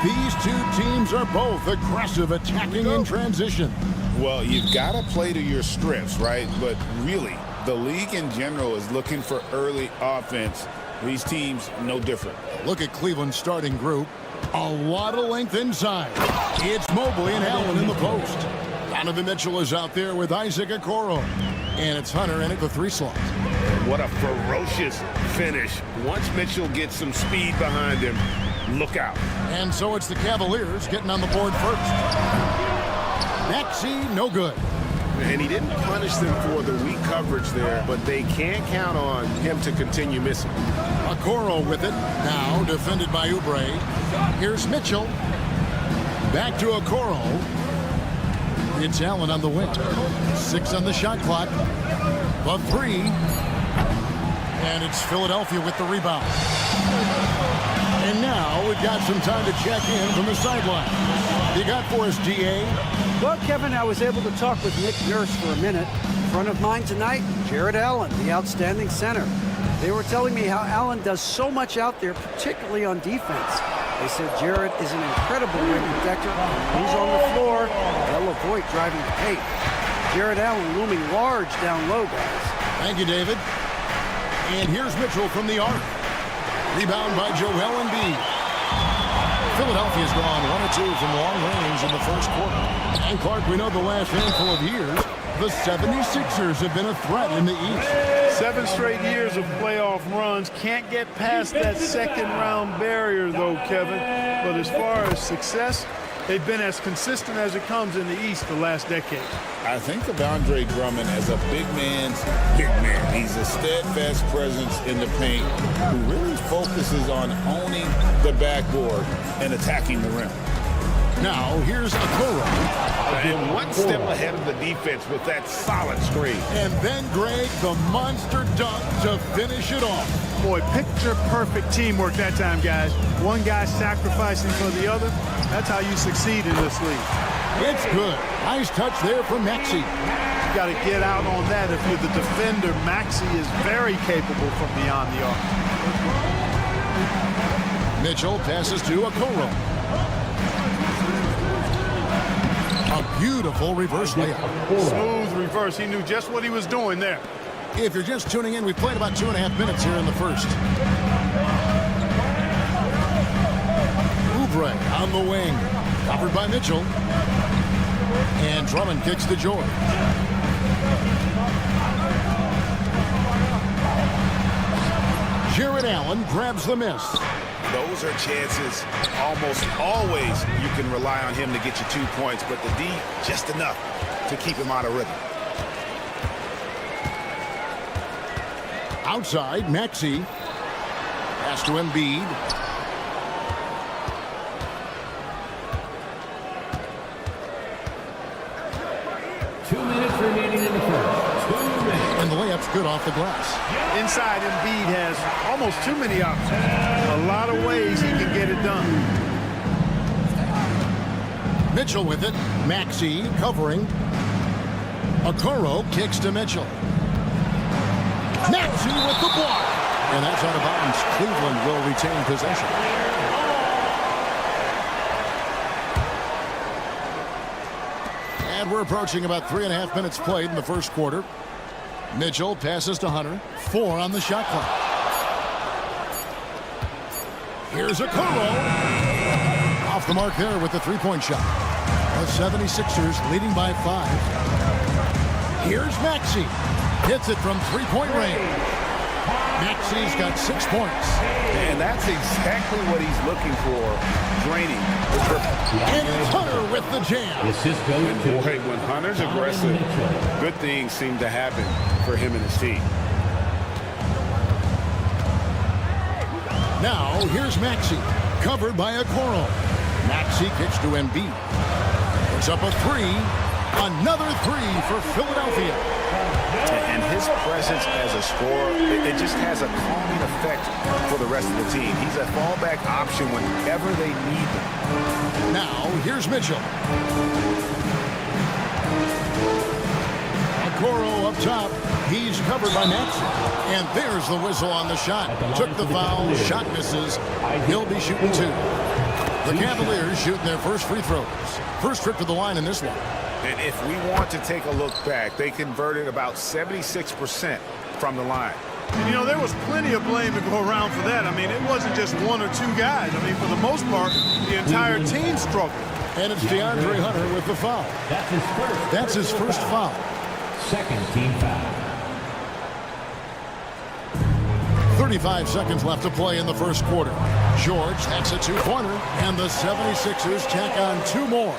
These two teams are both aggressive, attacking in transition. Well, you've got to play to your strengths, right? But really, the league in general is looking for early offense. These teams, no different. Look at Cleveland's starting group. A lot of length inside. It's Mobley and Allen in the post. Donovan Mitchell is out there with Isaac Okoro. And it's Hunter in at the 3 slot. What a ferocious finish. Once Mitchell gets some speed behind him, look out. And so it's the Cavaliers getting on the board first. Maxey, no good. And he didn't punish them for the weak coverage there, but they can't count on him to continue missing. Okoro with it. Now defended by Oubre. Here's Mitchell. Back to Okoro. It's Allen on the wing. 6 on the shot clock. The 3. And it's Philadelphia with the rebound. And now we've got some time to check in from the sideline. You got for us, DA? Well, Kevin, I was able to talk with Nick Nurse for a minute. In front of mine tonight, Jared Allen, the outstanding center. They were telling me how Allen does so much out there, particularly on defense. They said Jared is an incredible rim protector. When he's on the floor, they'll avoid driving the paint. Jared Allen looming large down low, guys. Thank you, David. And here's Mitchell from the arc. Rebound by Joel Embiid. Philadelphia's gone 1 or 2 from long range in the first quarter. And Clark, we know the last handful of years, the 76ers have been a threat in the East. 7 straight years of playoff runs. Can't get past that second-round barrier, though, Kevin. But as far as success, they've been as consistent as it comes in the East the last decade. I think of Andre Drummond as a big man's big man. He's a steadfast presence in the paint who really focuses on owning the backboard and attacking the rim. Now, here's Okoro. And one step ahead of the defense with that solid screen. And then, Greg, the monster dunk to finish it off. Boy, picture-perfect teamwork that time, guys. One guy sacrificing for the other. That's how you succeed in this league. It's good. Nice touch there from Maxey. You got to get out on that if you're the defender. Maxey is very capable from beyond the arc. Mitchell passes to Okoro. A beautiful reverse layup. Smooth reverse. He knew just what he was doing there. If you're just tuning in, we've played about 2.5 minutes here in the first. Oubre on the wing. Covered by Mitchell. And Drummond kicks to George. Jared Allen grabs the miss. Those are chances almost always you can rely on him to get you 2 points, but the D just enough to keep him out of rhythm. Outside, Maxey. Pass to Embiid. And the layup's good off the glass. Inside, Embiid has almost too many options. A lot of ways he can get it done. Mitchell with it. Maxey covering. Okoro kicks to Mitchell. Maxey with the block. And that's out of bounds. Cleveland will retain possession. And we're approaching about 3.5 minutes played in the first quarter. Mitchell passes to Hunter. 4 on the shot clock. Here's Okoro. Off the mark there with the 3-point shot. The 76ers leading by 5. Here's Maxey. Hits it from 3-point range. Maxey's got 6 points. And that's exactly what he's looking for, draining the triple. And it's Hunter with the jam. Boy, when Hunter's aggressive, good things seem to happen for him and his team. Now, here's Maxey, covered by Okoro. Maxey kicks to Embiid. Puts up a 3. Another 3 for Philadelphia. And his presence as a scorer, it just has a calming effect for the rest of the team. He's a fallback option whenever they need him. Now, here's Mitchell. Okoro up top. He's covered by Maxey. And there's the whistle on the shot. Took the foul. Shot misses. He'll be shooting 2. The Cavaliers shooting their first free throws. First trip to the line in this one. And if we want to take a look back, they converted about 76% from the line. And, you know, there was plenty of blame to go around for that. I mean, it wasn't just one or two guys. I mean, for the most part, the entire team struggled. And it's DeAndre Hunter with the foul. That's his first foul. Second team foul. 35 seconds left to play in the first quarter. George, that's a two-pointer, and the 76ers tack on two more.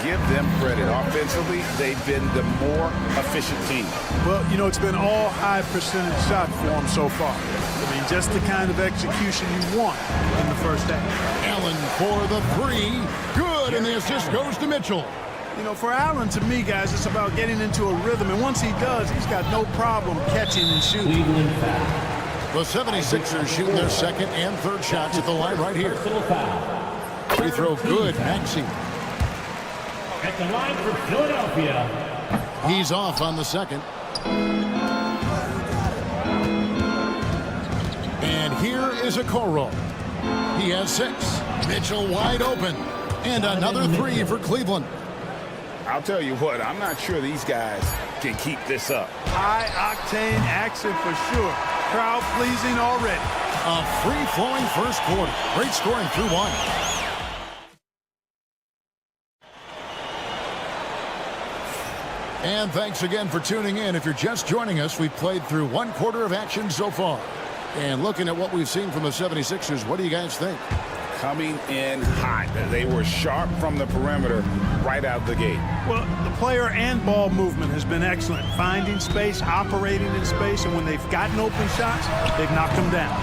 Give them credit. Offensively, they've been the more efficient team. Well, you know, it's been all high percentage shots for them so far. I mean, just the kind of execution you want in the first half. Allen for the three. Good, and the assist goes to Mitchell. You know, for Allen, to me, guys, it's about getting into a rhythm. And once he does, he's got no problem catching and shooting. The 76ers shooting their second and third shots at the line right here. Free throw good, Maxey. At the line for Philadelphia. He's off on the second. And here is Okoro. He has 6. Mitchell wide open. And another 3 for Cleveland. I'll tell you what, I'm not sure these guys can keep this up. High-octane action for sure. Crowd pleasing already. A free-flowing first quarter. Great scoring through one. And thanks again for tuning in. If you're just joining us, we've played through one quarter of action so far. And looking at what we've seen from the 76ers, what do you guys think? Coming in hot. They were sharp from the perimeter right out the gate. Well, the player and ball movement has been excellent. Finding space, operating in space, and when they've gotten open shots, they've knocked them down.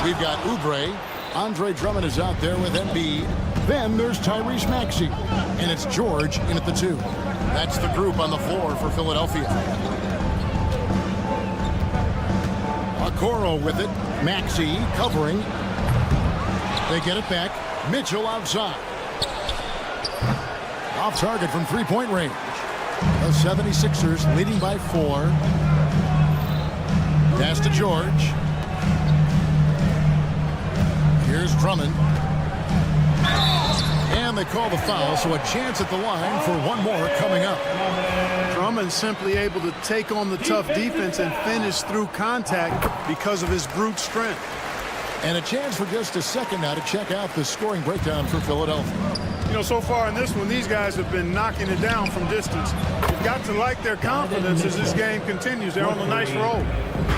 We've got Oubre. Andre Drummond is out there with Embiid. Then there's Tyrese Maxey. And it's George in at the 2. That's the group on the floor for Philadelphia. Okoro with it. Maxey covering. They get it back. Mitchell outside. Off target from three-point range. The 76ers leading by 4. Pass to George. Here's Drummond. And they call the foul, so a chance at the line for one more coming up. Drummond simply able to take on the tough defense and finish through contact because of his brute strength. And a chance for just a second now to check out the scoring breakdown for Philadelphia. You know, so far in this one, these guys have been knocking it down from distance. You've got to like their confidence as this game continues. They're on a nice roll.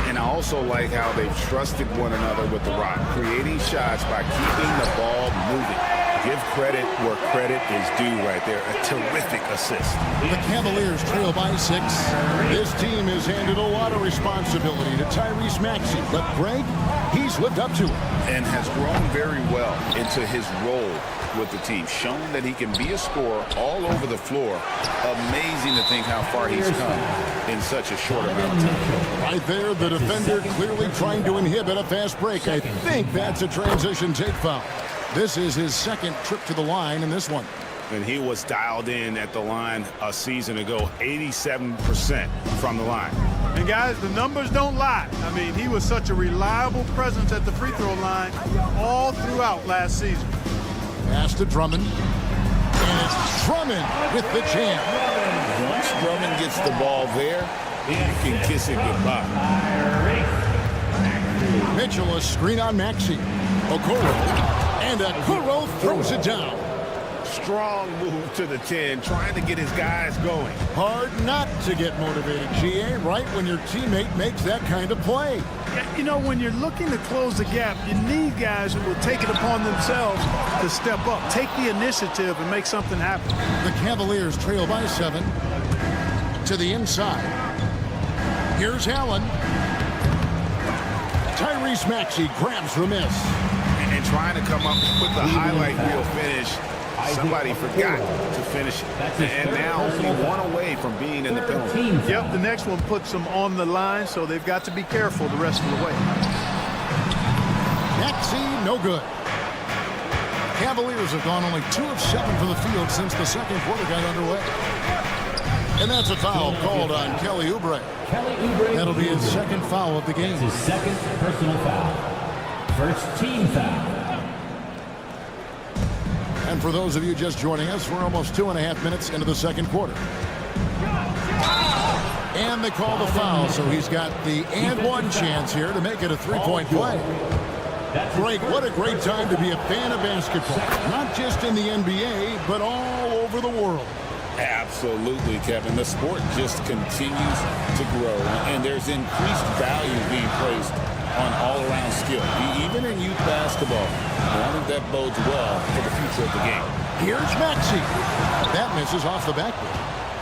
And I also like how they've trusted one another with the rock, creating shots by keeping the ball moving. Give credit where credit is due right there. A terrific assist. The Cavaliers trail by 6. This team has handed a lot of responsibility to Tyrese Maxey, but Greg, he's lived up to it. And has grown very well into his role with the team, shown that he can be a scorer all over the floor. Amazing to think how far he's come in such a short amount of time. Right there, the defender clearly trying to inhibit a fast break. I think that's a transition take foul. This is his second trip to the line in this one. And he was dialed in at the line a season ago, 87% from the line. And guys, the numbers don't lie. I mean, he was such a reliable presence at the free throw line all throughout last season. Pass to Drummond. And it's Drummond with the jam. Once Drummond gets the ball there, you can kiss it goodbye. Mitchell, a screen on Maxey. Okoro. And Okoro throws it down. Strong move to the 10, trying to get his guys going. Hard not to get motivated, GA, right when your teammate makes that kind of play. You know, when you're looking to close the gap, you need guys who will take it upon themselves to step up, take the initiative, and make something happen. The Cavaliers trail by 7 to the inside. Here's Allen. Tyrese Maxey grabs the miss. And trying to come up with the highlight reel finish. Somebody forgot to finish it. And now only one away from being in the penalty. Yep, the next one puts them on the line, so they've got to be careful the rest of the way. Maxey, no good. Cavaliers have gone only 2 of 7 from the field since the second quarter got underway. And that's a foul called on Kelly Oubre. That'll be his second foul of the game. His second personal foul. First team foul. And for those of you just joining us, we're almost 2.5 minutes into the second quarter. And they call the foul, so he's got the and one chance here to make it a three-point play. Greg, what a great time to be a fan of basketball. Not just in the NBA, but all over the world. Absolutely, Kevin. The sport just continues to grow, and there's increased value being placed on all-around skill. Even in youth basketball, I think that bodes well for the future of the game. Here's Maxey. That misses off the backboard.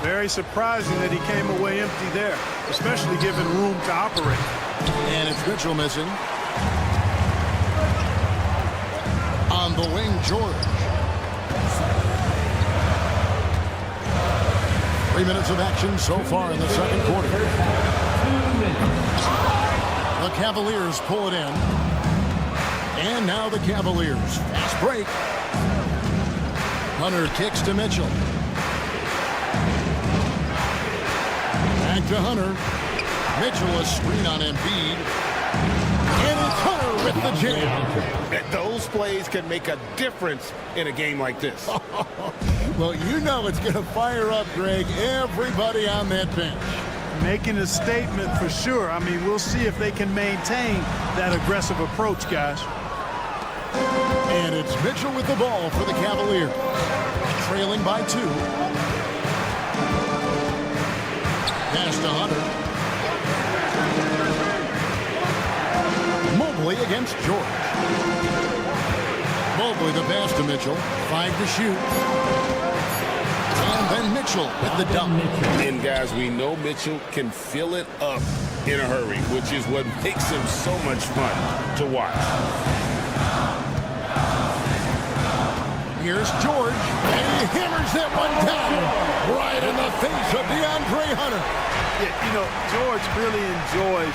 Very surprising that he came away empty there, especially given room to operate. And it's Mitchell missing. On the wing, George. 3 minutes of action so far in the second quarter. The Cavaliers pull it in. And now the Cavaliers. Fast break. Hunter kicks to Mitchell. Back to Hunter. Mitchell a screen on Embiid. And it's Hunter with the jam. Those plays can make a difference in a game like this. Well, you know it's going to fire up, Greg, everybody on that bench. Making a statement for sure. I mean, we'll see if they can maintain that aggressive approach, guys. And it's Mitchell with the ball for the Cavaliers. Trailing by 2. Pass to Hunter. Mobley against George. Mobley the pass to Mitchell. 5 to shoot. And then Mitchell with the dunk. And guys, we know Mitchell can fill it up in a hurry, which is what makes him so much fun to watch. Here's George, and he hammers that one down right in the face of DeAndre Hunter. Yeah, you know, George really enjoys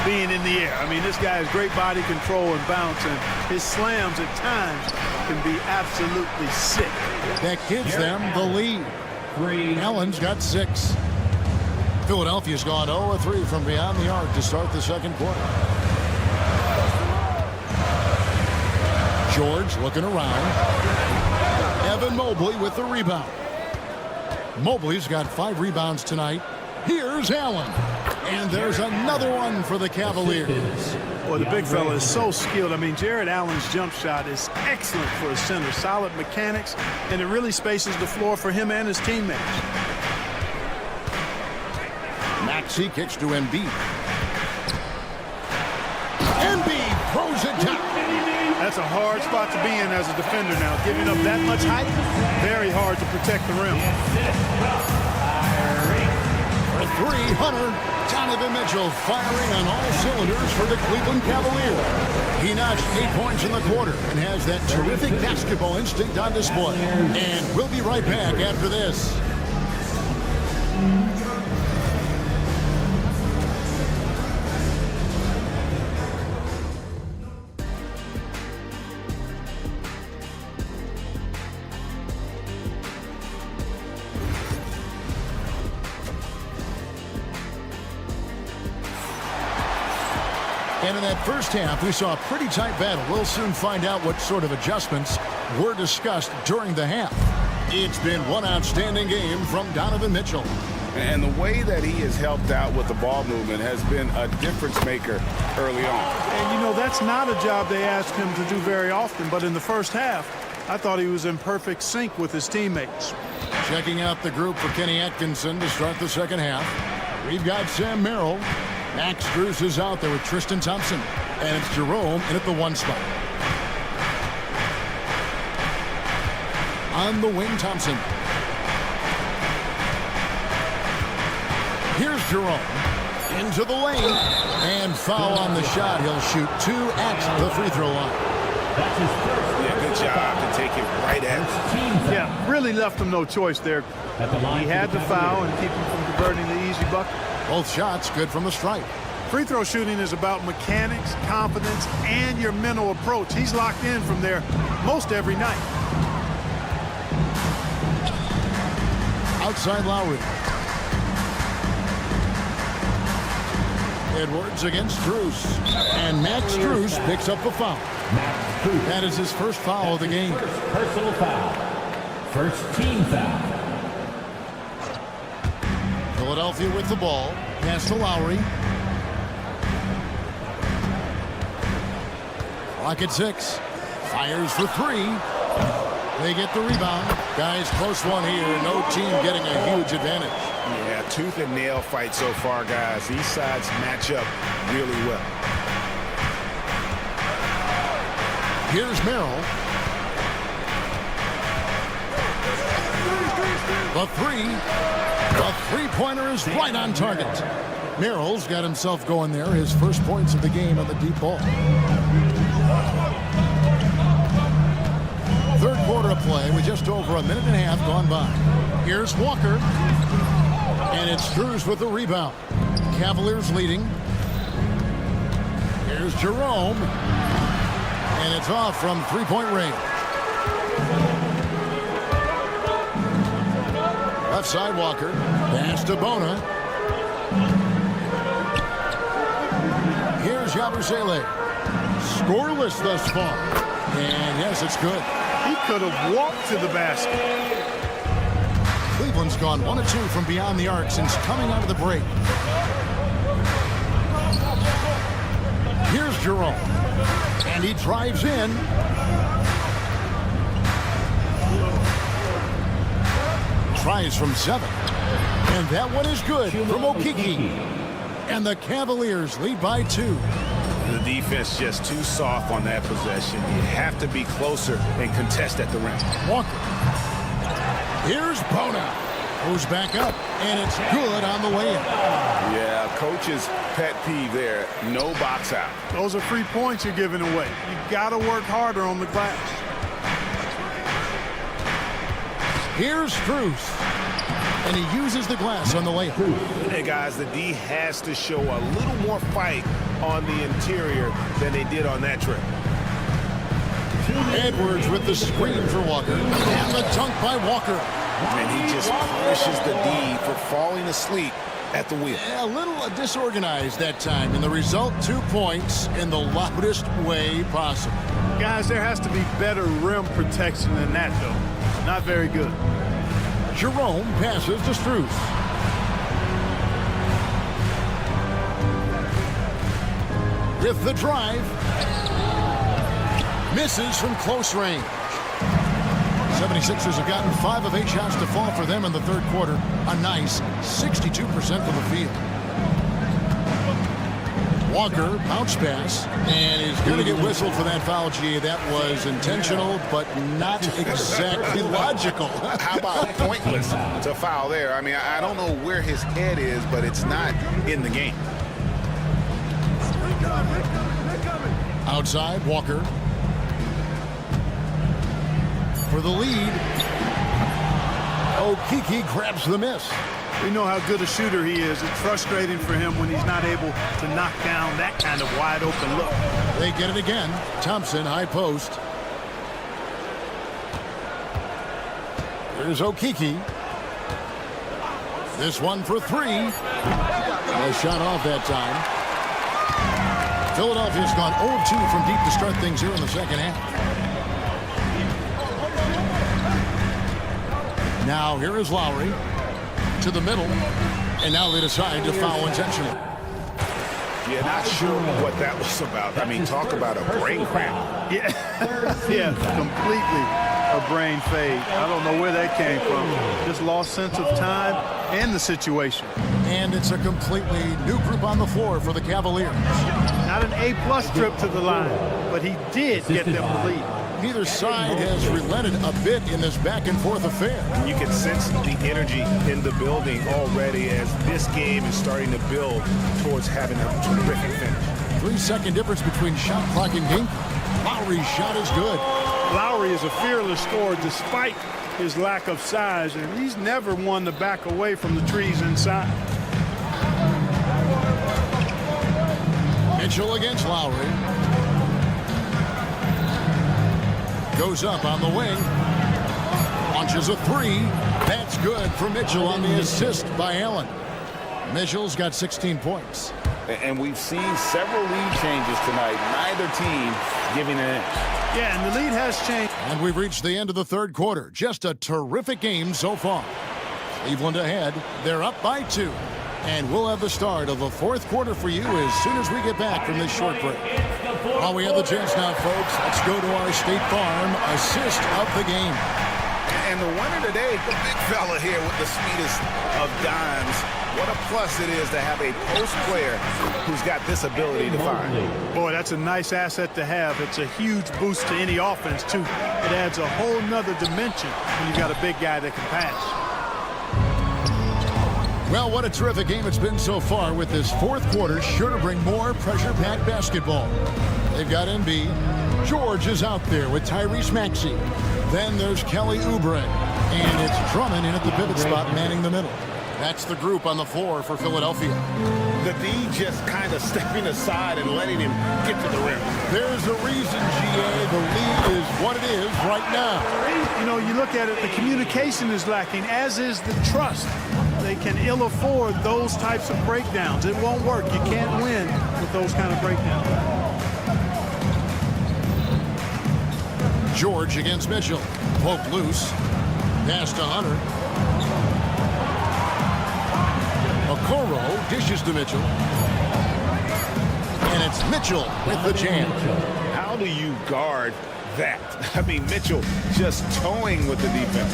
being in the air. I mean, this guy has great body control and bounce, and his slams at times can be absolutely sick. That gives them the lead. Allen's got 6. Philadelphia's gone 0-3 from beyond the arc to start the second quarter. George looking around. Evan Mobley with the rebound. Mobley's got 5 rebounds tonight. Here's Allen. And there's another one for the Cavaliers. Boy, the big fella is so skilled. I mean, Jared Allen's jump shot is excellent for a center. Solid mechanics, and it really spaces the floor for him and his teammates. Maxey kicks to Embiid. Embiid throws it down. That's a hard spot to be in as a defender now. Giving up that much height, very hard to protect the rim. For 3, Hunter. Donovan Mitchell firing on all cylinders for the Cleveland Cavaliers. He notched 8 points in the quarter and has that terrific basketball instinct on display. And we'll be right back after this. And in that first half, we saw a pretty tight battle. We'll soon find out what sort of adjustments were discussed during the half. It's been one outstanding game from Donovan Mitchell. And the way that he has helped out with the ball movement has been a difference maker early on. And, you know, that's not a job they ask him to do very often. But in the first half, I thought he was in perfect sync with his teammates. Checking out the group for Kenny Atkinson to start the second half. We've got Sam Merrill. Max Strus is out there with Tristan Thompson. And it's Jerome in at the 1 spot. On the wing, Thompson. Here's Jerome. Into the lane. And foul on the shot. He'll shoot 2 at the free throw line. Yeah, good job to take it right at. Yeah, really left him no choice there. He had to foul and keep him from converting the easy bucket. Both shots good from the stripe. Free throw shooting is about mechanics, confidence, and your mental approach. He's locked in from there most every night. Outside Lowry. Edwards against Strus. And Max Strus picks up the foul. That is his first foul of the game. First personal foul. First team foul. Philadelphia with the ball. Pass to Lowry. Clock at 6. Fires for 3. They get the rebound. Guys, close one here. No team getting a huge advantage. Yeah, tooth and nail fight so far, guys. These sides match up really well. Here's Merrill. The 3. The three-pointer is right on target. Merrill's got himself going there. His first points of the game on the deep ball. Third quarter of play with just over a minute and a half gone by. Here's Walker. And it's Strus with the rebound. Cavaliers leading. Here's Jerome. And it's off from three-point range. Left side Walker. Pass to Bona. Here's Yabusele. Scoreless thus far. And yes, it's good. He could have walked to the basket. Cleveland's gone 1 of 2 from beyond the arc since coming out of the break. Here's Jerome. And he drives in. Tries from 7. And that one is good from Okiki. And the Cavaliers lead by 2. The defense just too soft on that possession. You have to be closer and contest at the rim. Walker. Here's Bona. Goes back up. And it's good on the way in. Yeah, coach's pet peeve there. No box out. Those are free points you're giving away. You got to work harder on the glass. Here's Strus. And he uses the glass on the layup. Hey, guys, the D has to show a little more fight on the interior than they did on that trip. Edwards with the screen for Walker. And the dunk by Walker. And he just punishes the D for falling asleep at the wheel. A little disorganized that time. And the result, 2 points in the loudest way possible. Guys, there has to be better rim protection than that, though. Not very good. Jerome passes to Strus. With the drive. Misses from close range. 76ers have gotten 5 of 8 shots to fall for them in the third quarter. A nice 62% from the field. Walker, bounce pass, and he's going to get whistled for that foul, G. That was intentional, but not exactly logical. How about pointless to foul there? I mean, I don't know where his head is, but it's not in the game. Outside, Walker. For the lead. Okiki grabs the miss. We know how good a shooter he is. It's frustrating for him when he's not able to knock down that kind of wide open look. They get it again. Thompson, high post. Here's Okiki. This one for 3. A shot off that time. Philadelphia's gone 0 of 2 from deep to start things here in the second half. Now here is Lowry. To the middle, and now they decide to foul intentionally. Yeah, not sure what that was about. I mean, talk about a brain cramp. Yeah, yeah, completely a brain fade. I don't know where that came from. Just lost sense of time and the situation. And it's a completely new group on the floor for the Cavaliers. Not an A+ trip to the line, but he did get them the lead. Neither side has relented a bit in this back-and-forth affair. You can sense the energy in the building already as this game is starting to build towards having a terrific finish. 3-second difference between shot clock and game. Lowry's shot is good. Lowry is a fearless scorer despite his lack of size, and he's never one to back away from the trees inside. Mitchell against Lowry. Goes up on the wing. Launches a 3. That's good for Mitchell on the assist by Allen. Mitchell's got 16 points. And we've seen several lead changes tonight, neither team giving an inch. Yeah, and the lead has changed. And we've reached the end of the third quarter. Just a terrific game so far. Cleveland ahead. They're up by 2. And we'll have the start of the fourth quarter for you as soon as we get back from this short break. While we have the chance now, folks, let's go to our State Farm assist of the game. And the winner today, the big fella here with the sweetest of dimes. What a plus it is to have a post player who's got this ability to find. Boy, that's a nice asset to have. It's a huge boost to any offense, too. It adds a whole nother dimension when you've got a big guy that can pass. Well, what a terrific game it's been so far with this fourth quarter. Sure to bring more pressure-packed basketball. They've got Embiid. George is out there with Tyrese Maxey. Then there's Kelly Oubre. And it's Drummond in at the pivot spot, manning the middle. That's the group on the floor for Philadelphia. The D just kind of stepping aside and letting him get to the rim. There's a reason, GA. The lead is what it is right now. You know, you look at it, the communication is lacking, as is the trust. They can ill afford those types of breakdowns. It won't work. You can't win with those kind of breakdowns. George against Mitchell. Poke loose. Pass to Hunter. Okoro dishes to Mitchell. And it's Mitchell with the jam. How do you guard that? I mean, Mitchell just towing with the defense.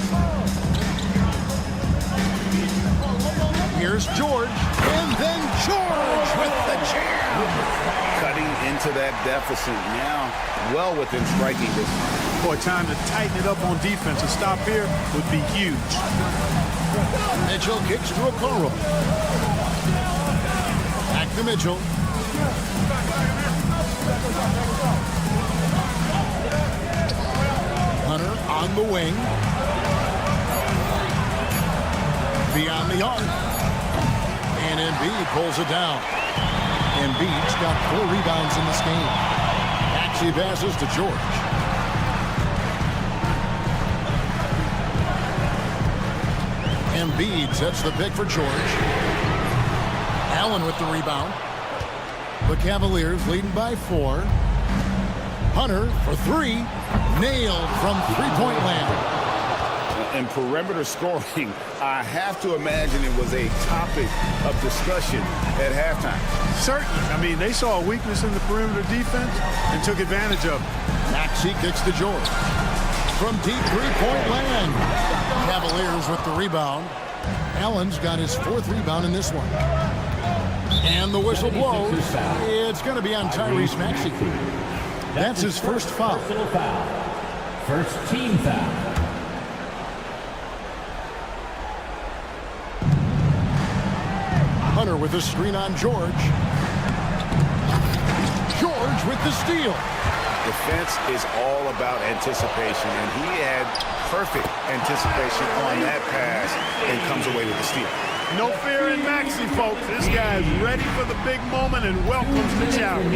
Here's George, and then George with the jam. Cutting into that deficit now, well within striking distance. Boy, time to tighten it up on defense. A stop here would be huge. Mitchell kicks to Okoro. Back to Mitchell. Hunter on the wing. Beyond the arc. And Embiid pulls it down. Embiid's got 4 rebounds in this game. Maxey passes to George. Embiid sets the pick for George. Allen with the rebound. The Cavaliers leading by 4. Hunter for 3. Nailed from three-point land. And perimeter scoring, I have to imagine it was a topic of discussion at halftime. Certainly. I mean, they saw a weakness in the perimeter defense and took advantage of it. Maxey kicks to George. From deep three-point land. Cavaliers with the rebound. Allen's got his 4th rebound in this one. And the whistle blows. It's going to be on Tyrese Maxey. That's his first foul. First team foul. Hunter with the screen on George. George with the steal. Defense is all about anticipation, and he had perfect anticipation on that pass and comes away with the steal. No fear in Maxey, folks. This guy is ready for the big moment and welcomes the challenge.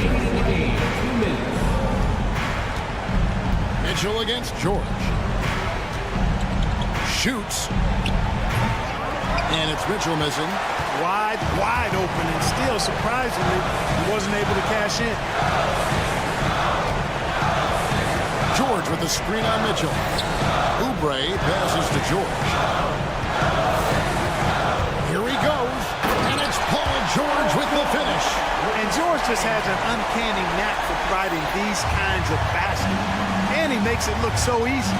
Mitchell against George. Shoots. And it's Mitchell missing. Wide open, and still, surprisingly, he wasn't able to cash in. George with the screen on Mitchell. Oubre passes to George. Here he goes, and it's Paul George with the finish. And George just has an uncanny knack for providing these kinds of baskets. And he makes it look so easy.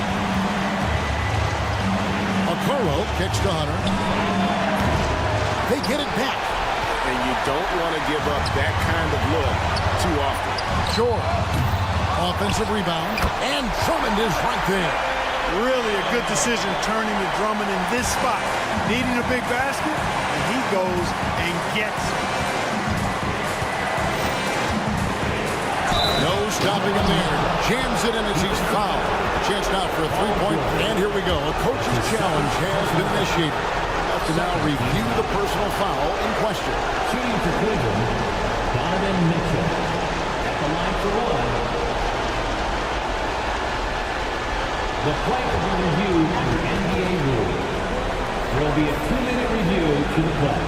Okoro kicks to Hunter. They get it back. And you don't want to give up that kind of look too often. George. Offensive rebound. And Drummond is right there. Really a good decision turning to Drummond in this spot. Needing a big basket, and he goes and gets it. No stopping him there. Jams it in as he's fouled. Chance now for a 3-point. And here we go. A coach's challenge has been initiated. To now review the personal foul in question. Shooting for Cleveland, Donovan Mitchell. At the line for 1. The play will be reviewed under NBA rules. There will be a 2-minute review to the play.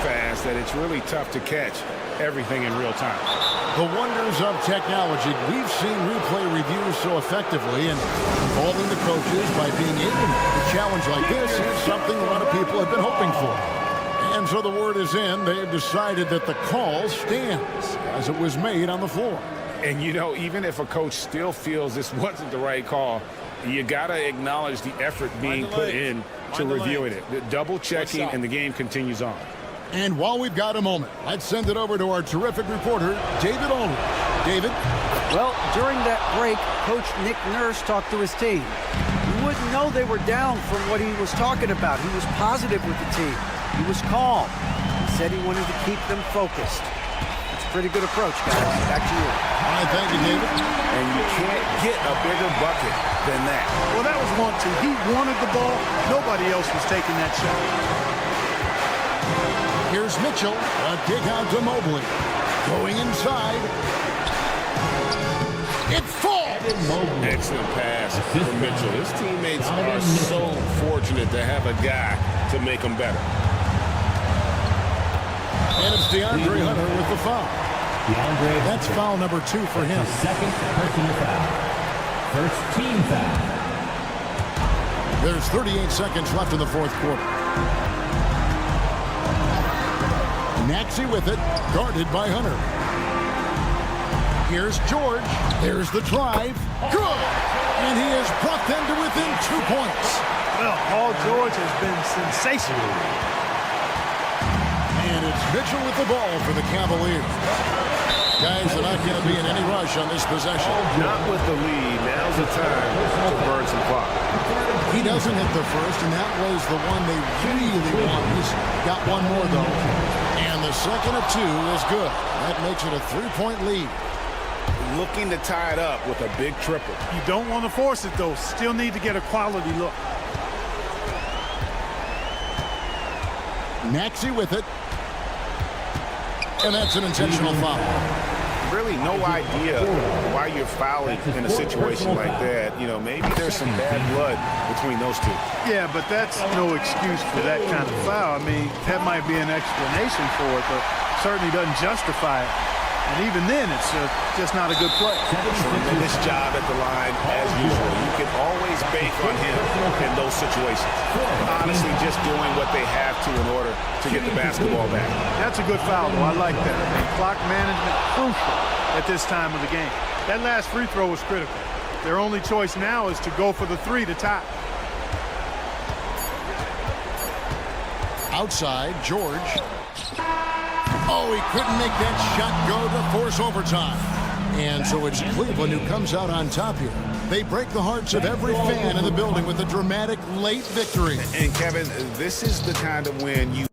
Fast that it's really tough to catch everything in real time. The wonders of technology. We've seen replay reviews so effectively, and involving the coaches by being able to challenge like this is something a lot of people have been hoping for. And so the word is in. They've decided that the call stands as it was made on the floor. And, you know, even if a coach still feels this wasn't the right call, you got to acknowledge the effort being put in to reviewing it. The double checking, and the game continues on. And while we've got a moment, let's send it over to our terrific reporter, David Olney. David? Well, during that break, Coach Nick Nurse talked to his team. You wouldn't know they were down from what he was talking about. He was positive with the team. He was calm. He said he wanted to keep them focused. That's a pretty good approach, guys. Back to you. All right, thank you, David. And you can't get a bigger bucket than that. Well, that was want to. He wanted the ball. Nobody else was taking that shot. Here's Mitchell. A dig out to Mobley. Going inside. It falls. Excellent pass from Mitchell. His teammates are so fortunate to have a guy to make them better. And it's DeAndre Hunter with the foul. That's foul number 2 for him. Second personal foul. First team foul. There's 38 seconds left in the fourth quarter. Maxey with it, guarded by Hunter. Here's George. There's the drive. Good! And he has brought them to within 2 points. Well, Paul George has been sensational. And it's Mitchell with the ball for the Cavaliers. Guys, they're not going to be in any rush on this possession. Not with the lead. Now's the time to burn some clock. He doesn't hit the first, and that was the one they really want. He's got one more, though. And the second of 2 is good. That makes it a 3-point lead. Looking to tie it up with a big triple. You don't want to force it, though. Still need to get a quality look. Maxey with it. And that's an intentional foul. Really no idea why you're fouling in a situation like that. You know, maybe there's some bad blood between those two. Yeah, but that's no excuse for that kind of foul. I mean, that might be an explanation for it, but certainly doesn't justify it. And even then, it's just not a good play. Tremendous job at the line, as usual. You can always bank on him in those situations. Honestly, just doing what they have to in order to get the basketball back. That's a good foul, though. I like that. I mean, clock management, crucial at this time of the game. That last free throw was critical. Their only choice now is to go for the 3 to tie. Outside, George. Oh, he couldn't make that shot go to force overtime. And so it's Cleveland who comes out on top here. They break the hearts of every fan in the building with a dramatic late victory. And Kevin, this is the kind of win you